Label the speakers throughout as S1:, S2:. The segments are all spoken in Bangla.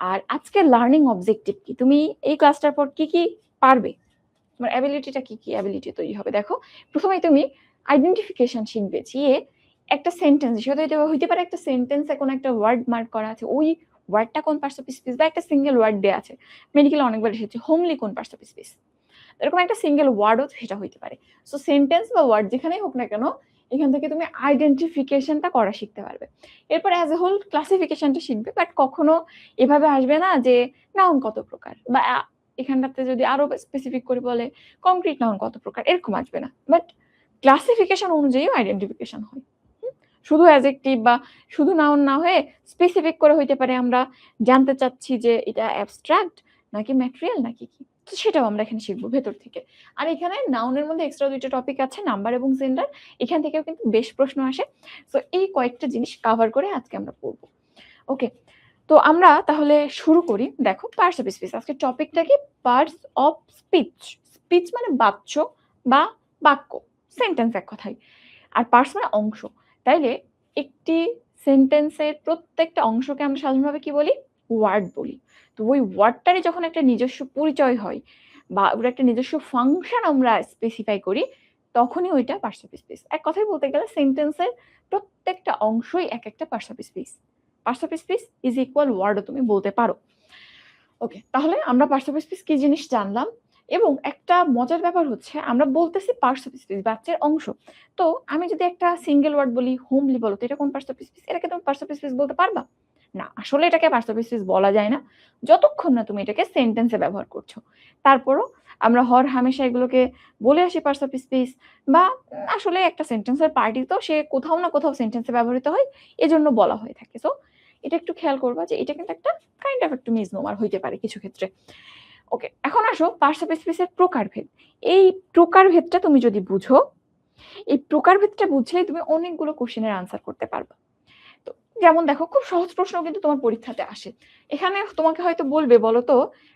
S1: আর আজকে লার্নিং অবজেক্টিভ কি, তুমি এই ক্লাসটার পর কি কি পারবে, তোমার অ্যাবিলিটিটা কি কি অ্যাবিলিটি তৈরি হবে। দেখো প্রথমেই তুমি আইডেন্টিফিকেশন শিখবে, যে একটা সেন্টেন্স সেটা হইতে পারে একটা সেন্টেন্সে কোনো একটা ওয়ার্ড মার্ক করা আছে, ওই ওয়ার্ডটা কোন পার্টস অফ স্পিচ, বা একটা সিঙ্গেল ওয়ার্ড দেওয়া আছে, মেডিকেলে অনেকবার এসেছে হোমলি কোন পার্টস অফ স্পিচ, এরকম একটা সিঙ্গেল ওয়ার্ডও সেটা হইতে পারে। সো সেন্টেন্স বা ওয়ার্ড যেখানেই হোক না কেন, এখান থেকে তুমি আইডেন্টিফিকেশনটা করা শিখতে পারবে। এরপর অ্যাজ এ হোল ক্লাসিফিকেশনটা শিখবে, বাট কখনো এভাবে আসবে না যে নাউন কত প্রকার, বা এখানটাতে যদি আরো স্পেসিফিক করে বলে কংক্রিট নাউন কত প্রকার, এরকম আসবে না, বাট ক্লাসিফিকেশন অনুযায়ী আইডেন্টিফিকেশন হয়। শুধু অ্যাডজেক্টিভ বা শুধু নাউন না হয়ে স্পেসিফিক করে হইতে পারে আমরা জানতে চাচ্ছি যে এটা অ্যাবস্ট্রাক্ট নাকি ম্যাটেরিয়াল নাকি কি, তো সেটাও আমরা এখানে শিখবো ভেতর থেকে। আর এখানে নাউনের মধ্যে এক্সট্রা দুইটা টপিক আছে, নাম্বার এবং জেন্ডার, এখান থেকেও কিন্তু বেশ প্রশ্ন আসে। তো এই কয়েকটা জিনিস কভার করে আজকে আমরা পড়বো। ওকে, তো আমরা তাহলে শুরু করি। দেখো পার্টস অফ স্পিচ, আজকে টপিকটা কি, পার্টস অফ স্পিচ। স্পিচ মানে বাচ্য বা বাক্য, সেন্টেন্স এক কথায়, আর পার্টস মানে অংশ। তাইলে একটি সেন্টেন্সের প্রত্যেকটা অংশকে আমরা সাধারণভাবে কি বলি, ওয়ার্ড বলি। তো ওই ওয়ার্ডটারই যখন একটা নিজস্ব পরিচয় হয় বা ওর একটা নিজস্ব ফাংশন আমরা স্পেসিফাই করি, তখনই ওইটা পার্টস অফ স্পিচ। এক কথায় বলতে গেলে সেন্টেন্সের প্রত্যেকটা অংশই এক একটা parts of speech. Parts of speech is equal ওয়ার্ডও তুমি বলতে পারো। ওকে, তাহলে আমরা পার্টস অফ স্পিচ কি জিনিস জানলাম, এবং একটা মজার ব্যাপার হচ্ছে আমরা বলতেছি পার্টস অফ স্পিচ বাচ্চার অংশ। তো আমি যদি একটা সিঙ্গেল ওয়ার্ড বলি হোমলি, বলো তো এটা কোন পার্টস অফ স্পিচ, এটাকে তুমি পার্টস অফ স্পিচ বলতে পারবা না। আসলে এটাকে পার্টস অফ স্পিচ বলা যায় না যতক্ষণ না তুমি এটাকে সেন্টেন্সে ব্যবহার করছো। তারপরও আমরা হর হামেশা এগুলোকে বলে আসি পার্টস অফ স্পিচ, বা আসলে একটা সেন্টেন্সের পার্টি তো সে কোথাও না কোথাও সেন্টেন্সে ব্যবহৃত হয়, এজন্য বলা হয়ে থাকে। সো এটা একটু খেয়াল করবা যে এটা কিন্তু একটা কাইন্ড অফ একটু মিসনোমার হইতে পারে কিছু ক্ষেত্রে। ওকে, এখন আসো পার্টস অফ স্পিচের প্রকারভেদ। এই প্রকারভেদটা তুমি যদি বুঝো, এই প্রকারভেদটা বুঝলেই তুমি অনেকগুলো কোশ্চেনের আনসার করতে পারবা। তো যেমন দেখো, খুব সহজ প্রশ্ন কিন্তু তোমার পরীক্ষাতে আসে। এখানে তোমাকে হয়তো বলবে বলো তো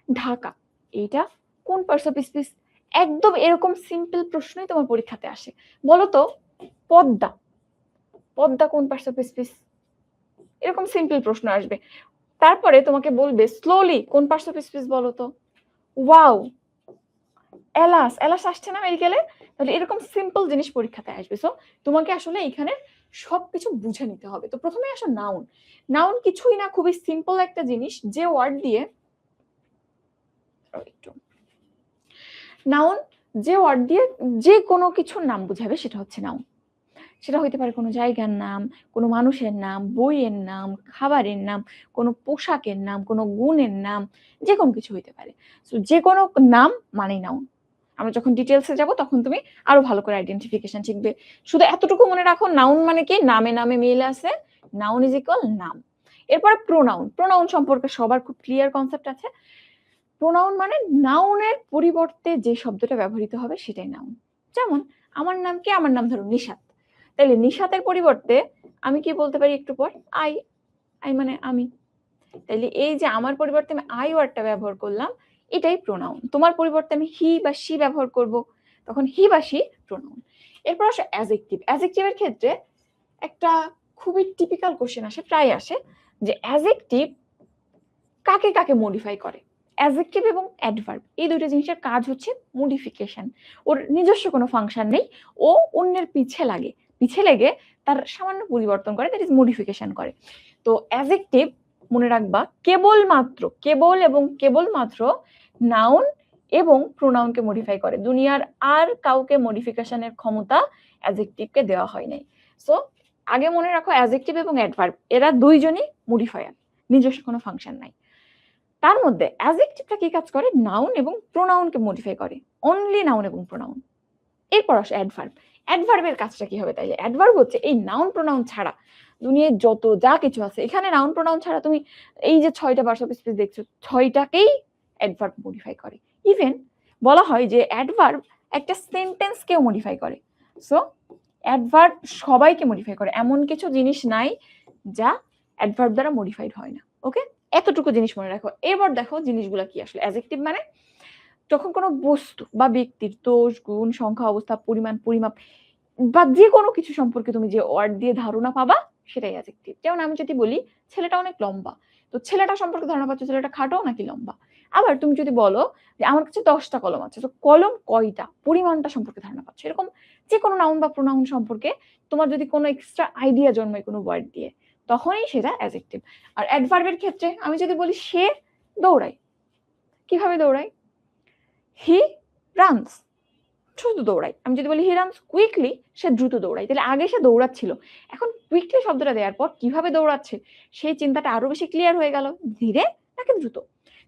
S1: ঢাকা, এইটা কোন পার্টস অফ স্পিচ, একদম এরকম সিম্পল প্রশ্নই তোমার পরীক্ষাতে আসে। বলো তো পদ্মা, পদ্মা কোন পার্টস অফ স্পিচ, এরকম সিম্পল প্রশ্ন আসবে। তারপরে তোমাকে বলবে স্লোলি কোন পার্টস অফ স্পিচ বলো তো, ওয়াও, এলাস, এলাস আসছে না মেডিকেলে, তাহলে এরকম সিম্পল জিনিস পরীক্ষাতে আসবে। সো তোমাকে আসলে এখানে সবকিছু বুঝে নিতে হবে। তো প্রথমে আসো নাউন। নাউন কিছুই না, খুবই সিম্পল একটা জিনিস, যে ওয়ার্ড দিয়ে নাউন, যে ওয়ার্ড দিয়ে যে কোনো কিছুর নাম বুঝাবে সেটা হচ্ছে নাউন। সেটা হইতে পারে কোনো জায়গার নাম, কোনো মানুষের নাম, বইয়ের নাম, খাবারের নাম, কোনো পোশাকের নাম, কোনো গুণের নাম, যে কোনো কিছু হইতে পারে। সো যে কোনো নাম মানেই নাউন। আমরা যখন ডিটেলসে যাব তখন তুমি আরো ভালো করে আইডেন্টিফিকেশন শিখবে। শুধু এতটুকু মনে রাখো, নাউন মানে কি, নামে নামে মিল আছে, নাউন ইজ ইকুয়াল নাম। এরপরে প্রোনাউন। প্রোনাউন সম্পর্কে সবার খুব ক্লিয়ার কনসেপ্ট আছে। প্রোনাউন মানে নাউনের পরিবর্তে যে শব্দটা ব্যবহৃত হবে সেটাই নাউন। যেমন আমার নাম কি, আমার নাম ধরো নিশাত, তাহলে নিশাতের পরিবর্তে আমি কি বলতে পারি একটু পর, আই। আই মানে আমি। তাহলে এই যে আমার পরিবর্তে আমি আই ওয়ার্ডটা ব্যবহার করলাম, এটাই প্রোনাউন। তোমার পরিবর্তে আমি হি বা শি ব্যবহার করব, তখন হি বা শি প্রোনাউন। এরপর আসে অ্যাডজেক্টিভ। অ্যাডজেক্টিভের ক্ষেত্রে একটা খুবই টিপিক্যাল কোশ্চেন আসে, প্রায় আসে, যে অ্যাডজেক্টিভ কাকে কাকে মডিফাই করে। অ্যাডজেক্টিভ এবং অ্যাডভার্ব এই দুটো জিনিসের কাজ হচ্ছে মডিফিকেশন। ওর নিজস্ব কোনো ফাংশন নেই, ও অন্যের পিছে লাগে, পিছে লেগে তার সামান্য পরিবর্তন করে, দ্যাট ইজ মডিফিকেশন করে। তো অ্যাডজেক্টিভ মনে রাখবা কেবলমাত্র, কেবল এবং কেবলমাত্র নাউন এবং প্রোনাউনকে মডিফাই করে। দুনিয়ার আর কাউকে মডিফিকেশনের ক্ষমতা অ্যাডজেক্টিভকে দেওয়া হয় নাই। সো আগে মনে রাখো অ্যাডজেক্টিভ এবং অ্যাডভার্ব এরা দুইজনই মডিফায়ার, নিজস্ব কোনো ফাংশন নাই। তার মধ্যে অ্যাডজেক্টিভটা কি কাজ করে, নাউন এবং প্রোনাউনকে মডিফাই করে, অনলি নাউন এবং প্রোনাউন। এরপর আসে অ্যাডভার্ব। অ্যাডভার্বের কাজটা কি হবে, তাইলে অ্যাডভার্ব হচ্ছে এই নাউন প্রোনাউন ছাড়া দুনিয়ায় যত যা কিছু আছে, এখানে নাউন প্রোনাউন ছাড়া তুমি এই যে 6টা পার্টস অফ স্পিচ দেখছো, 6টাকেই অ্যাডভার্ব মডিফাই করে। ইভেন বলা হয় যে অ্যাডভার্ব একটা সেন্টেন্সকেও মডিফাই করে। সো অ্যাডভার্ব সবাইকে মডিফাই করে, এমন কিছু জিনিস নাই যা অ্যাডভার্ব দ্বারা মডিফাইড হয় না। ওকে, এতটুকু জিনিস মনে রাখো। এবার দেখো জিনিসগুলো কি আসলে। অ্যাডজেক্টিভ মানে যখন কোনো বস্তু বা ব্যক্তির দোষ গুণ সংখ্যা অবস্থা পরিমাণ পরিমাপ বা যে কোনো কিছু সম্পর্কে তুমি যে ওয়ার্ড দিয়ে ধারণা পাবা সেটাই অ্যাডজেক্টিভ। যেমন আমি যদি বলি ছেলেটা অনেক লম্বা, তো ছেলেটা সম্পর্কে ধারণা পাচ্ছ ছেলেটা খাটো নাকি লম্বা। আবার তুমি যদি বলো যে আমার কাছে 10টা কলম আছে, তো কলম কয়টা, পরিমাণটা সম্পর্কে ধারণা পাচ্ছ। এরকম যে কোনো নাউন বা প্রোনাউন সম্পর্কে তোমার যদি কোনো এক্সট্রা আইডিয়া জন্মায় কোনো ওয়ার্ড দিয়ে, তখনই সেটা অ্যাডজেক্টিভ। আর অ্যাডভার্বের ক্ষেত্রে আমি যদি বলি সে দৌড়ায়, কিভাবে দৌড়ায়? হি রানস, দ্রুত দৌড়ায়। আমি যদি বলি হি রানস কুইকলি, সে দ্রুত দৌড়ায়। তাহলে আগে সে দৌড়াচ্ছিল, এখন কুইকলি শব্দটা দেওয়ার পর কিভাবে দৌড়াচ্ছে সেই চিন্তাটা আরো বেশি ক্লিয়ার হয়ে গেল, ধীরে নাকি দ্রুত।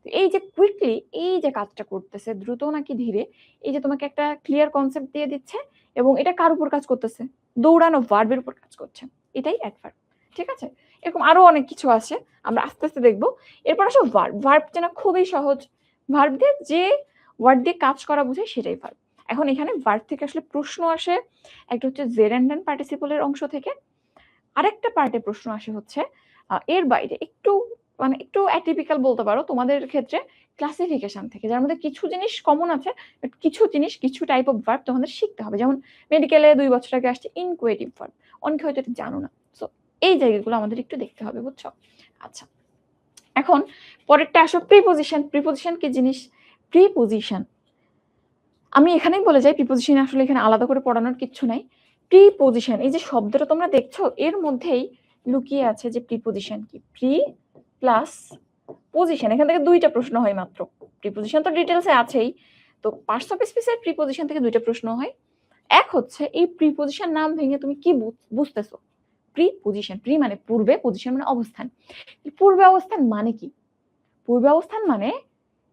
S1: এই যে কুইকলি, এই যে কাজটা করতেছে দ্রুত নাকি ধীরে, এই যে তোমাকে একটা ক্লিয়ার কনসেপ্ট দিয়ে দিচ্ছে, এবং এটা কার উপর কাজ করতেছে? দৌড়ানো ভার্বের উপর কাজ করছে, এটাই অ্যাডভার্ব। ঠিক আছে, এরকম আরো অনেক কিছু আছে, আমরা আস্তে আস্তে দেখবো। এরপর আসো ভার্ব। ভার্ব যেন খুবই সহজ, ভার্ব দিয়ে যে ওয়ার্ড দিয়ে কাজ করা বোঝায় সেটাই ভার্ব। এখন এখানে ভার্ব থেকে আসলে প্রশ্ন আসে, একটা হচ্ছে জেরেন্ডান পার্টিসিপলের অংশ থেকে, আরেকটা পার্টে প্রশ্ন আসে হচ্ছে এর বাইরে একটু মানে একটু অ্যাটিপিক্যাল বলতে পারো তোমাদের ক্ষেত্রে, ক্লাসিফিকেশন থেকে, যার মধ্যে কিছু জিনিস কমন আছে, বাট কিছু জিনিস কিছু টাইপ অফ ভার্ব তোমাদের শিখতে হবে। যেমন মেডিকেলে 2 বছর আগে আসছে ইনকুয়েটিভ ভার্ব, অনেকে হয়তো এটা জানো না। সো এই জায়গাগুলো আমাদের একটু দেখতে হবে, বুঝছো? আচ্ছা, এখন পরেরটা আসো প্রিপোজিশন। প্রিপোজিশন কি জিনিস? প্রিপোজিশন আমি এখানেই বলে যাই, প্রিপোজিশন আসলে এখানে আলাদা করে পড়ানোর কিছু নাই। প্রিপোজিশন, এই যে শব্দটা তোমরা দেখছো এর মধ্যেই লুকিয়ে আছে যে প্রিপোজিশন কি। প্রি প্লাস পজিশন, এখান থেকে 2টা প্রশ্ন হয় মাত্র। প্রিপোজিশন তো ডিটেলসে আছেই, তো পার্টস অফ স্পিচের প্রিপোজিশন থেকে 2টা প্রশ্ন হয়। এক হচ্ছে এই প্রিপোজিশন নাম ভেঙে তুমি কি বুঝতেছো? প্রিপোজিশন, প্রি মানে পূর্বে, পজিশন মানে অবস্থান। পূর্বে অবস্থান মানে কি? পূর্বে অবস্থান মানে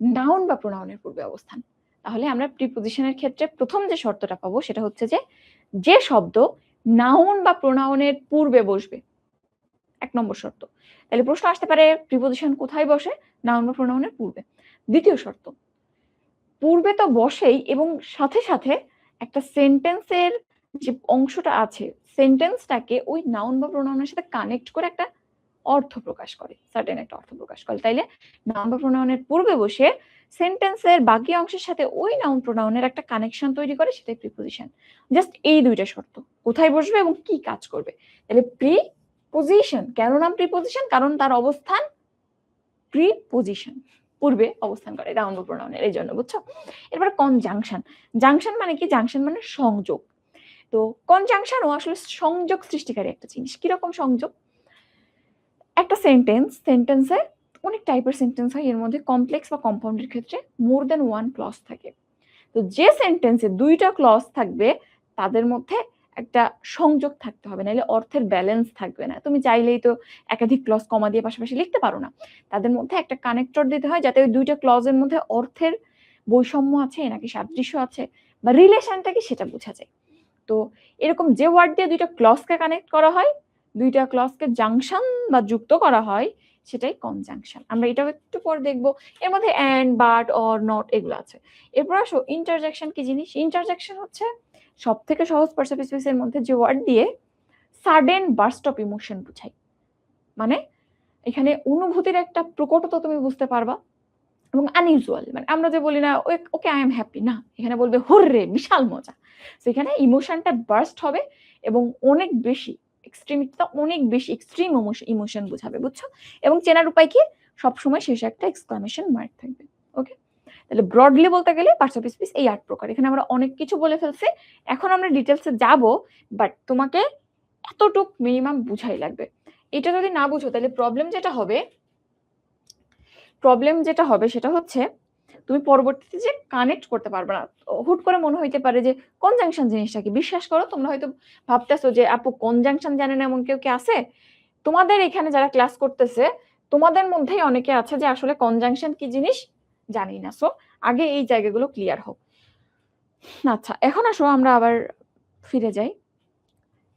S1: নাউন বা প্রোনাউনের পূর্বে অবস্থান। তাহলে আমরা প্রিপোজিশনের ক্ষেত্রে প্রথম যে শর্তটা পাবো সেটা হচ্ছে যে শব্দ নাউন বা প্রোনাউনের পূর্বে বসবে, 1 নম্বর শর্ত। তাহলে প্রশ্ন আসতে পারে প্রিপোজিশন কোথায় বসে? নাউন বা প্রোনাউনের পূর্বে। দ্বিতীয় শর্ত, পূর্বে তো বসেই এবং সাথে সাথে একটা সেন্টেন্সের যে অংশটা আছে সেন্টেন্সটাকে ওই নাউন বা প্রোনাউনের সাথে কানেক্ট করে একটা অর্থ প্রকাশ করে, সার্টেন একটা অর্থ প্রকাশ করে। তাইলে নাউন বা প্রোনাউনের পূর্বে বসে সেন্টেন্সের বাকি অংশের সাথে ওই নাউন প্রোনাউনের একটা কানেকশন তৈরি করে, সেটাই প্রিপোজিশন। জাস্ট এই 2টা শর্ত, কোথায় বসবে এবং কি কাজ করবে। তাহলে প্রিপোজিশন, কেন নাম প্রিপোজিশন? কারণ তার অবস্থান প্রিপোজিশন, পূর্বে অবস্থান করে নাউন বা প্রোনাউনের, এই জন্য, বুঝছো? এরপর কনজাংশন। জাংশন মানে কি? জাংশন মানে সংযোগ। তো কনজাংশনও আসলে সংযোগ সৃষ্টিকারী একটা জিনিস। কিরকম সংযোগ? একটা সেন্টেন্সে অনেক টাইপের সেন্টেন্স হয়, এর মধ্যে কমপ্লেক্স বা কম্পাউন্ডের ক্ষেত্রে মোর দেন 1 ক্লজ থাকে। তো যে সেন্টেন্সে 2টা ক্লজ থাকবে তাদের মধ্যে একটা সংযোগ থাকতে হবে, নাহলে অর্থের ব্যালেন্স থাকবে না। তুমি চাইলেই তো একাধিক ক্লজ কমা দিয়ে পাশাপাশি লিখতে পারো না, তাদের মধ্যে একটা কানেক্টর দিতে হয় যাতে ওই 2টা ক্লজের মধ্যে অর্থের বৈষম্য আছে নাকি সাদৃশ্য আছে বা রিলেশনটা কি সেটা বোঝা যায়। তো এরকম যে ওয়ার্ড দিয়ে 2টা ক্লজকে কানেক্ট করা হয়, 2টা ক্লজকে জাংশন বা যুক্ত করা হয়, সেটাই কনজাংশন। আমরা এটাও একটু পর দেখবো। এর মধ্যে এন্ড, বাট, অর, নট এগুলো আছে। এরপর আসো ইন্টারজেকশন কি জিনিস। ইন্টারজেকশন হচ্ছে সব থেকে সহজ পার্টস অফ স্পিচের মধ্যে যে ওয়ার্ড দিয়ে সাডেন বার্স্ট অফ ইমোশন বুঝাই, মানে এখানে অনুভূতির একটা প্রকটতা তুমি বুঝতে পারবা, এবং আনইউজুয়াল, মানে আমরা যে বলি না ওকে আই এম হ্যাপি, না, এখানে বলবে হুররে বিশাল মজা। সেখানে ইমোশনটা বার্স্ট হবে এবং অনেক বেশি এক্সট্রিমিটিটা অনেক বেশি এক্সট্রিম ইমোশন বোঝাবে, বুঝছো? এবং চেনার উপায় কি? সবসময় শেষে একটা এক্সক্লামেশন মার্ক থাকবে। ওকে, তাহলে ব্রডলি বলতে গেলে পার্টস অফ স্পিচ এই 8 প্রকার। এখানে আমরা অনেক কিছু বলে ফেলছি, এখন আমরা ডিটেলসে যাব, বাট তোমাকে এতটুক মিনিমাম বুঝাই লাগবে। এটা যদি না বুঝো তাহলে প্রবলেম যেটা হবে সেটা হচ্ছে তুমি পরবর্তীতে যে কানেক্ট করতে পারবে না। হুট করে মনে হইতে পারে যে কনজাংশন জিনিসটা কি। বিশ্বাস করো, তোমরা হয়তো ভাবতেছো যে আপু কনজাংশন জানে না এমন কেউ কি আছে? তোমাদের এখানে যারা ক্লাস করতেছে তোমাদের মধ্যেই অনেকে আছে যে আসলে কনজাংশন কি জিনিস জানি না। সো আগে এই জায়গাগুলো ক্লিয়ার হোক। আচ্ছা, এখন আসো আমরা আবার ফিরে যাই।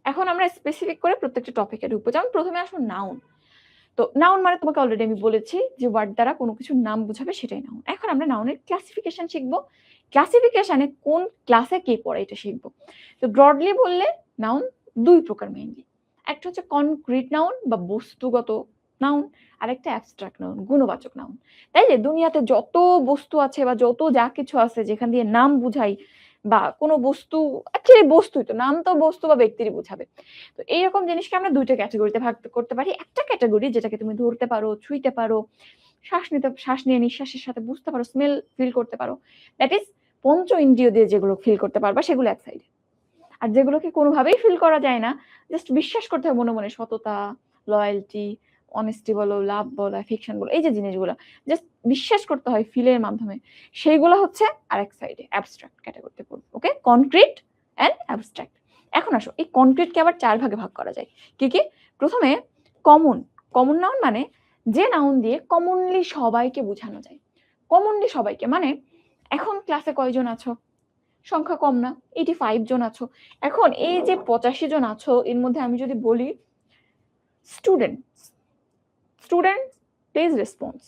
S1: এখন আমরা স্পেসিফিক করে প্রত্যেকটা টপিকে ঢুকবো। যেমন প্রথমে আসো নাউন। তো নাউন মানে তোমাকে অলরেডি আমি বলেছি যে ওয়ার্ড দ্বারা কোনো কিছুর নাম বোঝাবে সেটাই নাউন। এখন আমরা নাউনের ক্লাসিফিকেশন শিখবো। ক্লাসিফিকেশনে কোন ক্লাসে কে পড়ে এটা শিখবো। তো ব্রডলি বললে নাউন 2 প্রকার মেইনলি। একটা হচ্ছে কনক্রিট নাউন বা বস্তুগত নাউন, আর একটা অ্যাবস্ট্রাক্ট নাউন, গুণবাচক নাউন। তাই যে দুনিয়াতে যত বস্তু আছে বা যত যা কিছু আছে যেখান দিয়ে নাম বুঝাই, বা কোনো বস্তু, অ্যাকচুয়ালি বস্তুই তো, নাম তো বস্তু বা ব্যক্তিরই বোঝাবে। তো এইরকম জিনিসকে আমরা ২ টা ক্যাটেগরিতে ভাগ করতে পারি। একটা ক্যাটেগরি যেটাকে তুমি ধরতে পারো, ছুঁইতে পারো, শ্বাস নিয়ে নিঃশ্বাসের সাথে বুঝতে পারো, স্মেল ফিল করতে পারো। দ্যাট ইজ পঞ্চ ইন্দ্রিয় দিয়ে যেগুলো ফিল করতে পারবা সেগুলো এক সাইডে। আর যেগুলোকে কোনোভাবেই ফিল করা যায় না, জাস্ট বিশ্বাস করতে হবে মনে, মনে, সততা, লয়ালটি, অনেস্টি বলো, লাভ বলো, অ্যাফেকশন বলো, এই যে জিনিসগুলো জাস্ট বিশ্বাস করতে হয় ফিলের মাধ্যমে, সেইগুলো হচ্ছে আরেক সাইডে অ্যাবস্ট্রাক্ট ক্যাটাগরিতে পড়বে। ওকে, কনক্রিট অ্যান্ড অ্যাবস্ট্রাক্ট। এখন আসো, এই কনক্রিটকে আবার ৪ ভাগে ভাগ করা যায়। কি কি? প্রথমে কমন। কমন নাউন মানে যে নাউন দিয়ে কমনলি সবাইকে বোঝানো যায়। কমনলি সবাইকে মানে এখন ক্লাসে কয়জন আছো? সংখ্যা কম না, 85 জন আছো। এখন এই যে 85 জন আছো, এর মধ্যে আমি যদি বলি স্টুডেন্টস, স্টুডেন্টস প্লিজ রেসপন্স।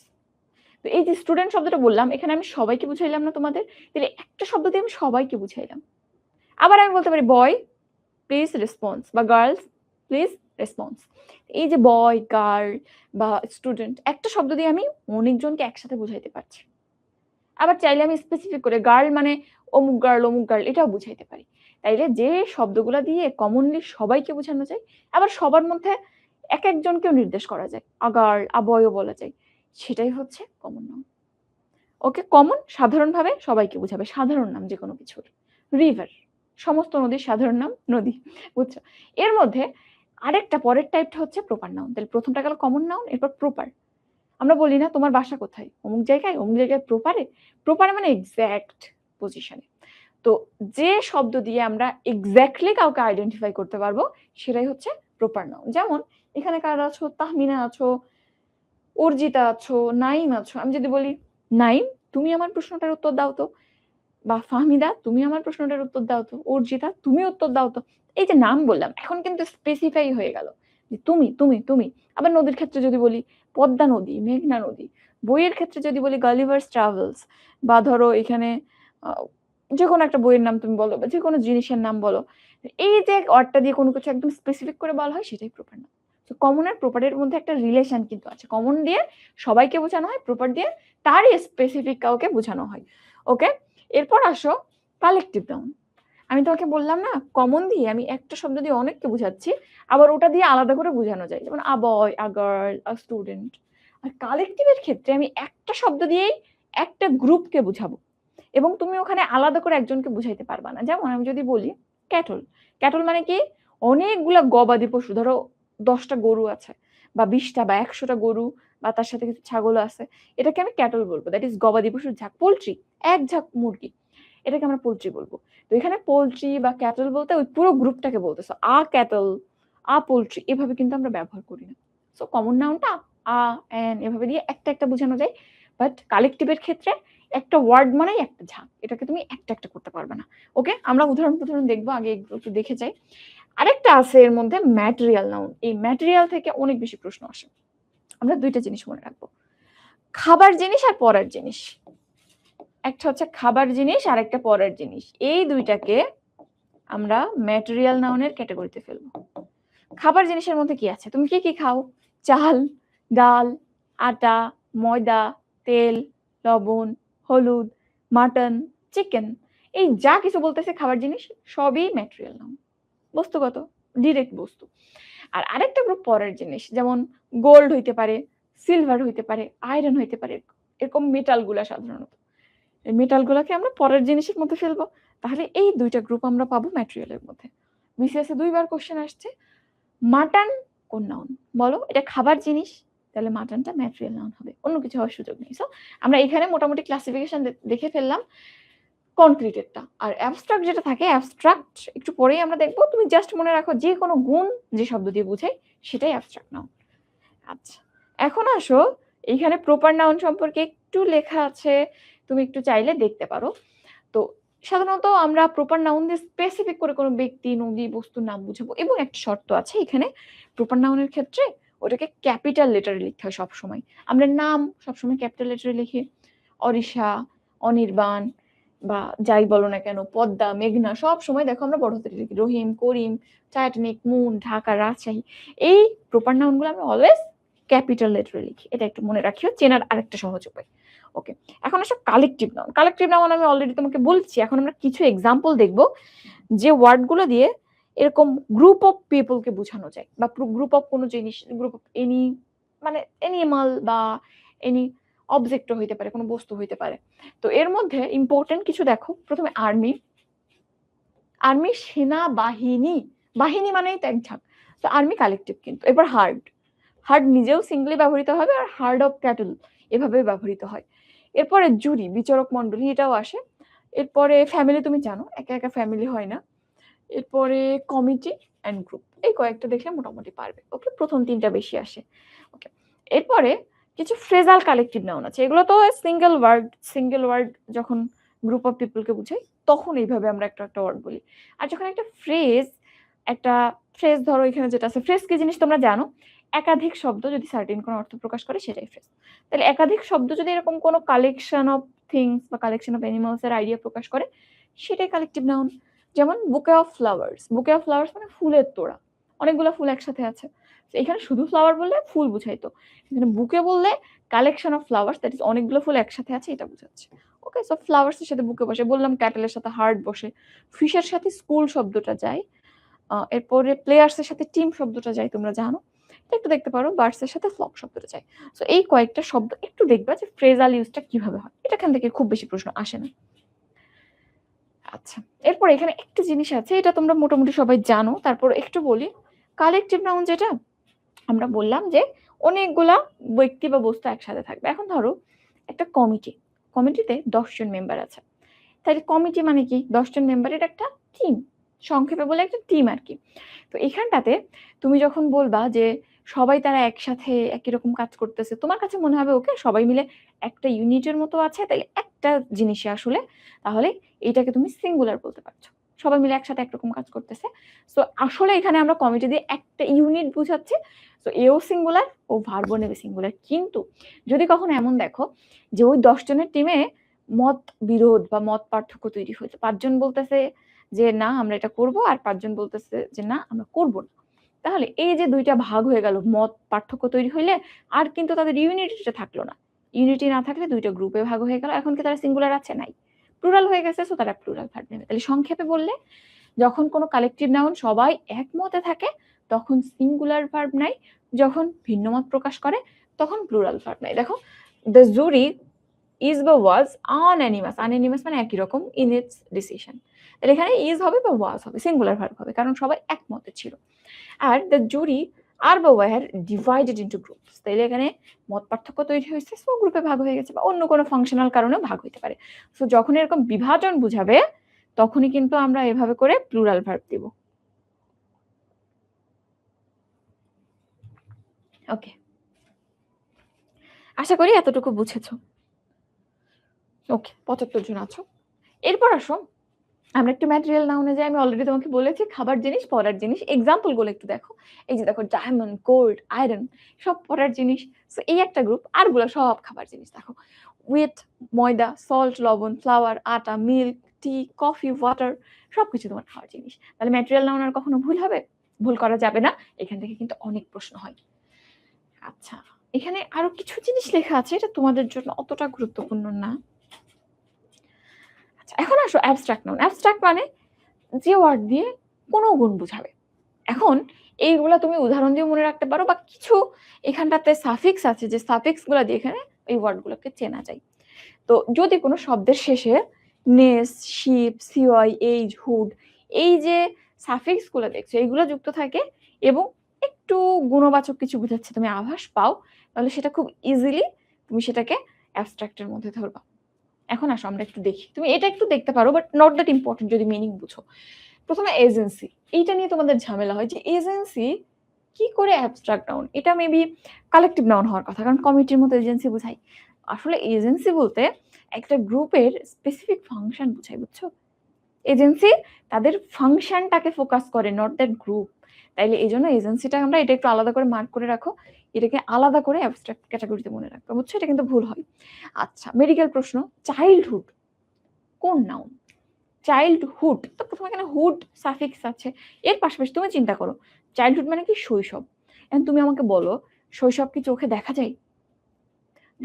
S1: তো এই যে স্টুডেন্ট শব্দটা বললাম, এখানে আমি সবাইকে বুঝাইলাম না তোমাদের? তাহলে একটা শব্দ দিয়ে আমি সবাইকে বুঝাইলাম। আবার আমি বলতে পারি বয় প্লিজ রেসপন্স বা গার্লস প্লিজ রেসপন্স। এই যে বয়, গার্ল বা স্টুডেন্ট, একটা শব্দ দিয়ে আমি অনেকজনকে একসাথে বুঝাইতে পারছি। আবার চাইলে আমি স্পেসিফিক করে গার্ল মানে অমুক গার্ল এটাও বুঝাইতে পারি। তাইলে যে শব্দগুলা দিয়ে কমনলি সবাইকে বোঝানো যায়, আবার সবার মধ্যে এক একজনকেও নির্দেশ করা যায়, আ গার্ল, আ বয়ও বলা যায়, সেটাই হচ্ছে কমন নাউন। ওকে, কমন সাধারণভাবে সবাইকে বোঝাবে, সাধারণ নাম যে কোনো কিছুর। রিভার, সমস্ত নদীর সাধারণ নাম নদী, বুঝছো? এর মধ্যে আরেকটা পরের টাইপটা হচ্ছে প্রপার নাউন। তাহলে প্রথমটা গেল কমন নাউন, এরপর প্রপার। আমরা বলি না তোমার বাসা কোথায়? অমুক জায়গায়, অমুক জায়গায় প্রপারে। প্রপারে মানে এক্সাক্ট পজিশনে। তো যে শব্দ দিয়ে আমরা এক্স্যাক্টলি কাউকে আইডেন্টিফাই করতে পারবো সেটাই হচ্ছে প্রপার নাউন। যেমন এখানে কারা আছো? তাহমিনা আছো, অর্জিতা আছো, নাইম আছো। আমি যদি বলি নাইম তুমি আমার প্রশ্নটার উত্তর দাও তো, বা ফাহমিদা তুমি আমার প্রশ্নটার উত্তর দাও তো, অর্জিতা তুমি উত্তর দাও তো। এই যে নাম বললাম, এখন কিন্তু স্পেসিফাই হয়ে গেল যে তুমি তুমি তুমি। আবার নদীর ক্ষেত্রে যদি বলি পদ্মা নদী, মেঘনা নদী। বইয়ের ক্ষেত্রে যদি বলি গালিভার্স ট্রাভেলস, বা ধরো এখানে যে কোনো একটা বইয়ের নাম তুমি বলো, বা যে কোনো জিনিসের নাম বলো। এই যে ওয়ার্ডটা দিয়ে কোনো কিছু একদম স্পেসিফিক করে বলা হয় সেটাই প্রপার নাম। তো কমন আর প্রপারের মধ্যে একটা রিলেশন কিন্তু আছে। কমন দিয়ে সবাইকে বোঝানো হয়, প্রপার দিয়ে তারই স্পেসিফিক কাউকে বোঝানো হয়। ওকে, এরপর আসো কালেকটিভ নাউন। আমি তোমাকে বললাম না, কমন দিয়ে আমি একটা শব্দ দিয়ে অনেককে বোঝাচ্ছি, আবার ওটা দিয়ে আলাদা করে বোঝানো যায়, যেমন আ বয়, আ গার্ল, আ স্টুডেন্ট। আর কালেকটিভের ক্ষেত্রে আমি একটা শব্দ দিয়েই একটা গ্রুপকে বুঝাবো, এবং তুমি ওখানে আলাদা করে একজনকে বুঝাইতে পারবা না। যেমন আমি যদি বলি ক্যাটল, ক্যাটল মানে কি? অনেকগুলা গবাদি পশু, ধরো 10টা গরু আছে, বা 20টা বা 100টা গরু, বা তার সাথে কিছু ছাগল আছে, এটাকে আমি ক্যাটল বলবো। দ্যাট ইজ গবাদি পশুর ঝাঁক। পোল্ট্রি, এক ঝাঁক মুরগি, এটাকে আমরা পোল্ট্রি বলবো। তো এখানে পোল্ট্রি বা ক্যাটল বলতে ওই পুরো গ্রুপটাকে বলতেছো। আ ক্যাটল, আ পোল্ট্রি, এভাবে কিন্তু আমরা ব্যবহার করি না। সো কমন নাউনটা আ, এন এভাবে দিয়ে একটা একটা বোঝানো যায়। বাট কালেকটিভের ক্ষেত্রে একটা ওয়ার্ড মানেই একটা ঝাঁক, এটাকে তুমি একটা একটা করতে পারবে না। ওকে, আমরা উদাহরণ দেখবো, আগে একটু দেখে যাই। আরেকটা আছে এর মধ্যে ম্যাটেরিয়াল নাউন। এই ম্যাটেরিয়াল থেকে অনেক বেশি প্রশ্ন আসে। আমরা 2টা জিনিস মনে রাখবো, খাবার জিনিস আর পড়ার জিনিস। একটা হচ্ছে খাবার জিনিস আর একটা পড়ার জিনিস। এই দুইটাকে আমরা ম্যাটেরিয়াল নাউনের ক্যাটাগরিতে ফেলবো। খাবার জিনিসের মধ্যে কি আছে? তুমি কি কি খাও? চাল, ডাল, আটা, ময়দা, তেল, লবণ, হলুদ, মাটন, চিকেন, এই যা কিছু বলতেছে খাবার জিনিস সবই ম্যাটেরিয়াল নাউন, বস্তুগত, ডিরেক্ট বস্তু। আর আরেকটা গ্রুপ পরের জিনিস, যেমন গোল্ড হইতে পারে, সিলভার হইতে পারে, আয়রন হইতে পারে, এরকম মেটালগুলা সাধারণত। এই মেটালগুলাকে আমরা পরের জিনিসের মধ্যে ফেলবো। তাহলে এই 2টা গ্রুপ আমরা পাবো ম্যাটেরিয়ালের মধ্যে। বিসিএস এ 2বার কোশ্চেন আসছে, মাটন কোন নাউন? বলো, এটা খাবার জিনিস, তাহলে মাটনটা ম্যাটেরিয়াল নাউন হবে, অন্য কিছু হওয়ার সুযোগ নেই। সো আমরা এখানে মোটামুটি ক্লাসিফিকেশন দেখে ফেললাম কনক্রিটেরটা। আর অ্যাবস্ট্রাক্ট যেটা থাকে, অ্যাবস্ট্রাক্ট একটু পরেই আমরা দেখবো। তুমি জাস্ট মনে রাখো যে কোনো গুণ যে শব্দ দিয়ে বোঝাই সেটাই অ্যাবস্ট্রাক্ট নাউন। আচ্ছা, এখন আসো, এইখানে প্রপার নাউন সম্পর্কে একটু লেখা আছে, তুমি একটু চাইলে দেখতে পারো। তো সাধারণত আমরা প্রপার নাউন দিয়ে স্পেসিফিক করে কোনো ব্যক্তি, নদী, বস্তুর নাম বুঝাবো, এবং একটা শর্ত আছে এখানে, প্রপার নাউনের ক্ষেত্রে ওটাকে ক্যাপিটাল লেটারে লিখতে হয় সবসময়। আমরা নাম সবসময় ক্যাপিটাল লেটারে লিখি, অরিশা, অনির্বাণ, বা যাই বলো না কেন, পদ্মা, মেঘনা, সব সময় দেখো আমরা বড় হাতের লিখি। রহিম, করিম, টাইটানিক, মুন, ঢাকা, রাজশাহী, এই প্রপার নাউনগুলো আমরা অলওয়েজ ক্যাপিটাল লেটারে লিখি। এটা একটু মনে রাখিও, চেনার আরেকটা সহজ উপায়। ওকে, এখন আসো কালেকটিভ নাউন। কালেকটিভ নাউন আমি অলরেডি তোমাকে বলছি, এখন আমরা কিছু এক্সাম্পল দেখব যে ওয়ার্ডগুলো দিয়ে এরকম গ্রুপ অফ পিপলকে বোঝানো যায়, বা গ্রুপ অফ কোনো জিনিস, গ্রুপ অফ এনি মানে এনিমাল বা এনি অবজেক্টও হইতে পারে, কোনো বস্তু হইতে পারে। তো এর মধ্যে ইম্পর্টেন্ট কিছু দেখো, প্রথমে আর্মি। আর্মি সেনাবাহিনী, বাহিনী মানেই তো এক ঝাঁক, তো আর্মি কালেকটিভ কিন্তু। এবার হার্ড, হার্ড নিজেও সিঙ্গলি ব্যবহৃত হবে, আর হার্ড অফ ক্যাটল এভাবে ব্যবহৃত হয়। এরপরে জুরি, বিচারক মন্ডলী, এটাও আসে। এরপরে ফ্যামিলি, তুমি জানো একা একা ফ্যামিলি হয় না। এরপরে কমিটি অ্যান্ড গ্রুপ, এই কয়েকটা দেখলে মোটামুটি পারবে। ওকে, প্রথম তিনটা বেশি আসে। ওকে, এরপরে কিছু ফ্রেজাল কালেকটিভ নাউন আছে, এগুলো তো সিঙ্গেল ওয়ার্ড যখন গ্রুপ অফ পিপলকে বুঝাই তখন এইভাবে আমরা একটা একটা ওয়ার্ড বলি। আর যখন একটা ফ্রেজ ধরো, এখানে যেটা আছে, ফ্রেজ কি জিনিস তোমরা জানো, একাধিক শব্দ যদি সার্টেন কোনো অর্থ প্রকাশ করে সেটাই ফ্রেজ। তাহলে একাধিক শব্দ যদি এরকম কোনো কালেকশন অফ থিংস বা কালেকশন অফ অ্যানিমালস এর আইডিয়া প্রকাশ করে সেটাই কালেকটিভ নাউন। যেমন বুকে অফ ফ্লাওয়ার্স, বুকে অফ ফ্লাওয়ার্স মানে ফুলের তোড়া, অনেকগুলো ফুল একসাথে আছে। এখানে শুধু ফ্লাওয়ার বললে ফুল বুঝাইতো, এখানে বুকে বললে collection of flowers, that is অনেকগুলো ফুল একসাথে আছে এটা বুঝাচ্ছে। ওকে, সো ফ্লাওয়ার্স এর সাথে বুকে বসে, বললাম ক্যাটেলের সাথে হার্ট বসে, ফিশের সাথে স্কুল শব্দটা যায়, এরপরে প্লেয়ার্স এর সাথে টিম শব্দটা যায়, তোমরা জানো একটু দেখতে পারো, বার্ডস এর সাথে ফ্লক শব্দটা যায়। সো এই কয়েকটা শব্দ একটু দেখবা যে ফ্রেজাল ইউজটা কিভাবে হয়, এটা এখান থেকে খুব বেশি প্রশ্ন আসে না। আচ্ছা, এরপর এখানে একটা জিনিস আছে, এটা তোমরা মোটামুটি সবাই জানো, তারপর একটু বলি। কালেকটিভ নাউন যেটা আমরা বললাম যে অনেকগুলা ব্যক্তি বা বস্তু একসাথে থাকবে। এখন ধরো একটা কমিটি, কমিটিতে 10 জন মেম্বার আছে, তাহলে কমিটি মানে কি, 10 জন মেম্বারের একটা টিম, সংক্ষেপে বলে একটা টিম আর কি। তো এখানটাতে তুমি যখন বলবা যে সবাই তারা একসাথে একই রকম কাজ করতেছে, তোমার কাছে মনে হবে ওকে সবাই মিলে একটা ইউনিটের মতো আছে, তাহলে একটা জিনিসে আসলে, তাহলে এটাকে তুমি সিঙ্গুলার বলতে পারছো, সবাই মিলে একসাথে একরকম কাজ করতেছে। সো আসলে এখানে আমরা কমিটি দিয়ে একটা ইউনিট বুঝাচ্ছি, তো এও সিঙ্গুলার ও ভার্বও নেবে সিঙ্গুলার। কিন্তু যদি কখনো এমন দেখো যে ওই 10 জনের টিমে মত বিরোধ বা মত পার্থক্য তৈরি হয়েছে, 5 জন বলতেছে যে না আমরা এটা করব, আর 5 জন বলতেছে যে না আমরা করব না, তাহলে এই যে দুইটা ভাগ হয়ে গেল, মত পার্থক্য তৈরি হইলে আর কিন্তু তাদের ইউনিটিটা থাকলো না। ইউনিটি না থাকলে দুইটা গ্রুপে ভাগ হয়ে গেল, এখন কি তারা সিঙ্গুলার আছে? নাই, প্লুরাল হয়ে গেছে, সো তারা প্লুরাল ভার্ব নেবে। তাহলে সংক্ষেপে বললে, যখন কোনো কালেকটিভ নাউন সবাই একমতে থাকে তখন সিঙ্গুলার ভার্ব নাই, যখন ভিন্ন মত প্রকাশ করে তখন প্লুরাল ভার্ব নাই। দেখো, দ্য জুরি ইজ বা ওয়াজ আনঅ্যানিমাস, আনঅ্যানিমাস মানে একই রকম, ইন ইটস ডিসিশন। তাহলে এখানে ইজ হবে বা ওয়াজ হবে, সিঙ্গুলার ভার্ব হবে, কারণ সবাই একমতে ছিল। আর দ্য জুরি আর বা ওয়ার ডিভাইডেড ইনটু গ্রুপস, তাইলে এখানে মত পার্থক্য তৈরি হয়েছে, সো গ্রুপে ভাগ হয়ে গেছে, বা অন্য কোনো ফাংশনাল কারণেও ভাগ হইতে পারে। সো যখন এরকম বিভাজন বুঝাবে তখনই কিন্তু আমরা এভাবে করে প্লুরাল ভার্ব দিব। ওকে, আশা করি এতটুকু বুঝেছো। ওকে, 75 জন আছো। এরপর আসো আমরা একটু ম্যাটেরিয়াল নাউনে যাই। আমি অলরেডি তোমাকে বলেছি খাবার জিনিস, পড়ার জিনিস। এক্সাম্পল গুলো একটু দেখো, এই যে দেখো ডায়মন্ড, গোল্ড, আয়রন, সব পড়ার জিনিস। সো এই একটা গ্রুপ, আর গুলো সব খাবার জিনিস। দেখো উইথ, ময়দা, সল্ট, লবণ, ফ্লাওয়ার, আটা, মিল্ক, টি, কফি, ওয়াটার, সবকিছু তোমার খাওয়ার জিনিস। তাহলে ম্যাটেরিয়াল নাউন আর কখনো ভুল হবে? ভুল করা যাবে না, এখান থেকে কিন্তু অনেক প্রশ্ন হয়। আচ্ছা, এখানে আরো কিছু জিনিস লেখা আছে, এটা তোমাদের জন্য অতটা গুরুত্বপূর্ণ না। আচ্ছা, এখন আসো অ্যাবস্ট্রাক্ট নাউন। অ্যাবস্ট্রাক্ট মানে যে ওয়ার্ড দিয়ে কোনো গুণ বুঝাবে। এখন এইগুলা তুমি উদাহরণ দিয়ে মনে রাখতে পারো, বা কিছু এখানটাতে সাফিক্স আছে, যে সাফিক্স গুলা দিয়ে এখানে এই ওয়ার্ড গুলোকে চেনা যায়। তো যদি কোনো শব্দের শেষে নেস, শিপ, সিওয়াই, এইজ, হুড, এই যে সাফিক্স গুলো দেখছো এইগুলো যুক্ত থাকে এবং একটু গুণবাচক কিছু বুঝাচ্ছে, তুমি আভাস পাও, তাহলে সেটা খুব ইজিলি তুমি সেটাকে অ্যাবস্ট্রাক্টের মধ্যে ধরবা। এখন আসো আমরা একটু দেখি, তুমি এটা একটু দেখতে পারো, বাট নট দ্যাট ইম্পর্টেন্ট যদি মিনিং বুঝো। প্রথমে এজেন্সি, এইটা নিয়ে তোমাদের ঝামেলা হয় যে এজেন্সি কি করে অ্যাবস্ট্রাক্ট নাউন, এটা মেবি কালেকটিভ নাউন হওয়ার কথা, কারণ কমিটির মতো এজেন্সি বুঝাই। আসলে এজেন্সি বলতে একটা গ্রুপের স্পেসিফিক ফাংশন বুঝাই, বুঝছো? এজেন্সি তাদের ফাংশনটাকে ফোকাস করে, নট দ্যাট গ্রুপ। তাইলে এই জন্য এজেন্সিটা আমরা এটা একটু আলাদা করে মার্ক করে রাখো, এটাকে আলাদা করে অ্যাবস্ট্রাক্ট ক্যাটাগরিতে মনে রাখবে, বুঝছো? এটা কিন্তু ভুল হয়। আচ্ছা, মেডিকেল প্রশ্ন, চাইল্ডহুড কোন নাউন? চাইল্ডহুড, তো প্রথমে এখানে হুড সাফিক্স আছে, এর পাশাপাশি তুমি চিন্তা করো চাইল্ডহুড মানে কি শৈশব। এখন তুমি আমাকে বলো শৈশব কি চোখে দেখা যায়?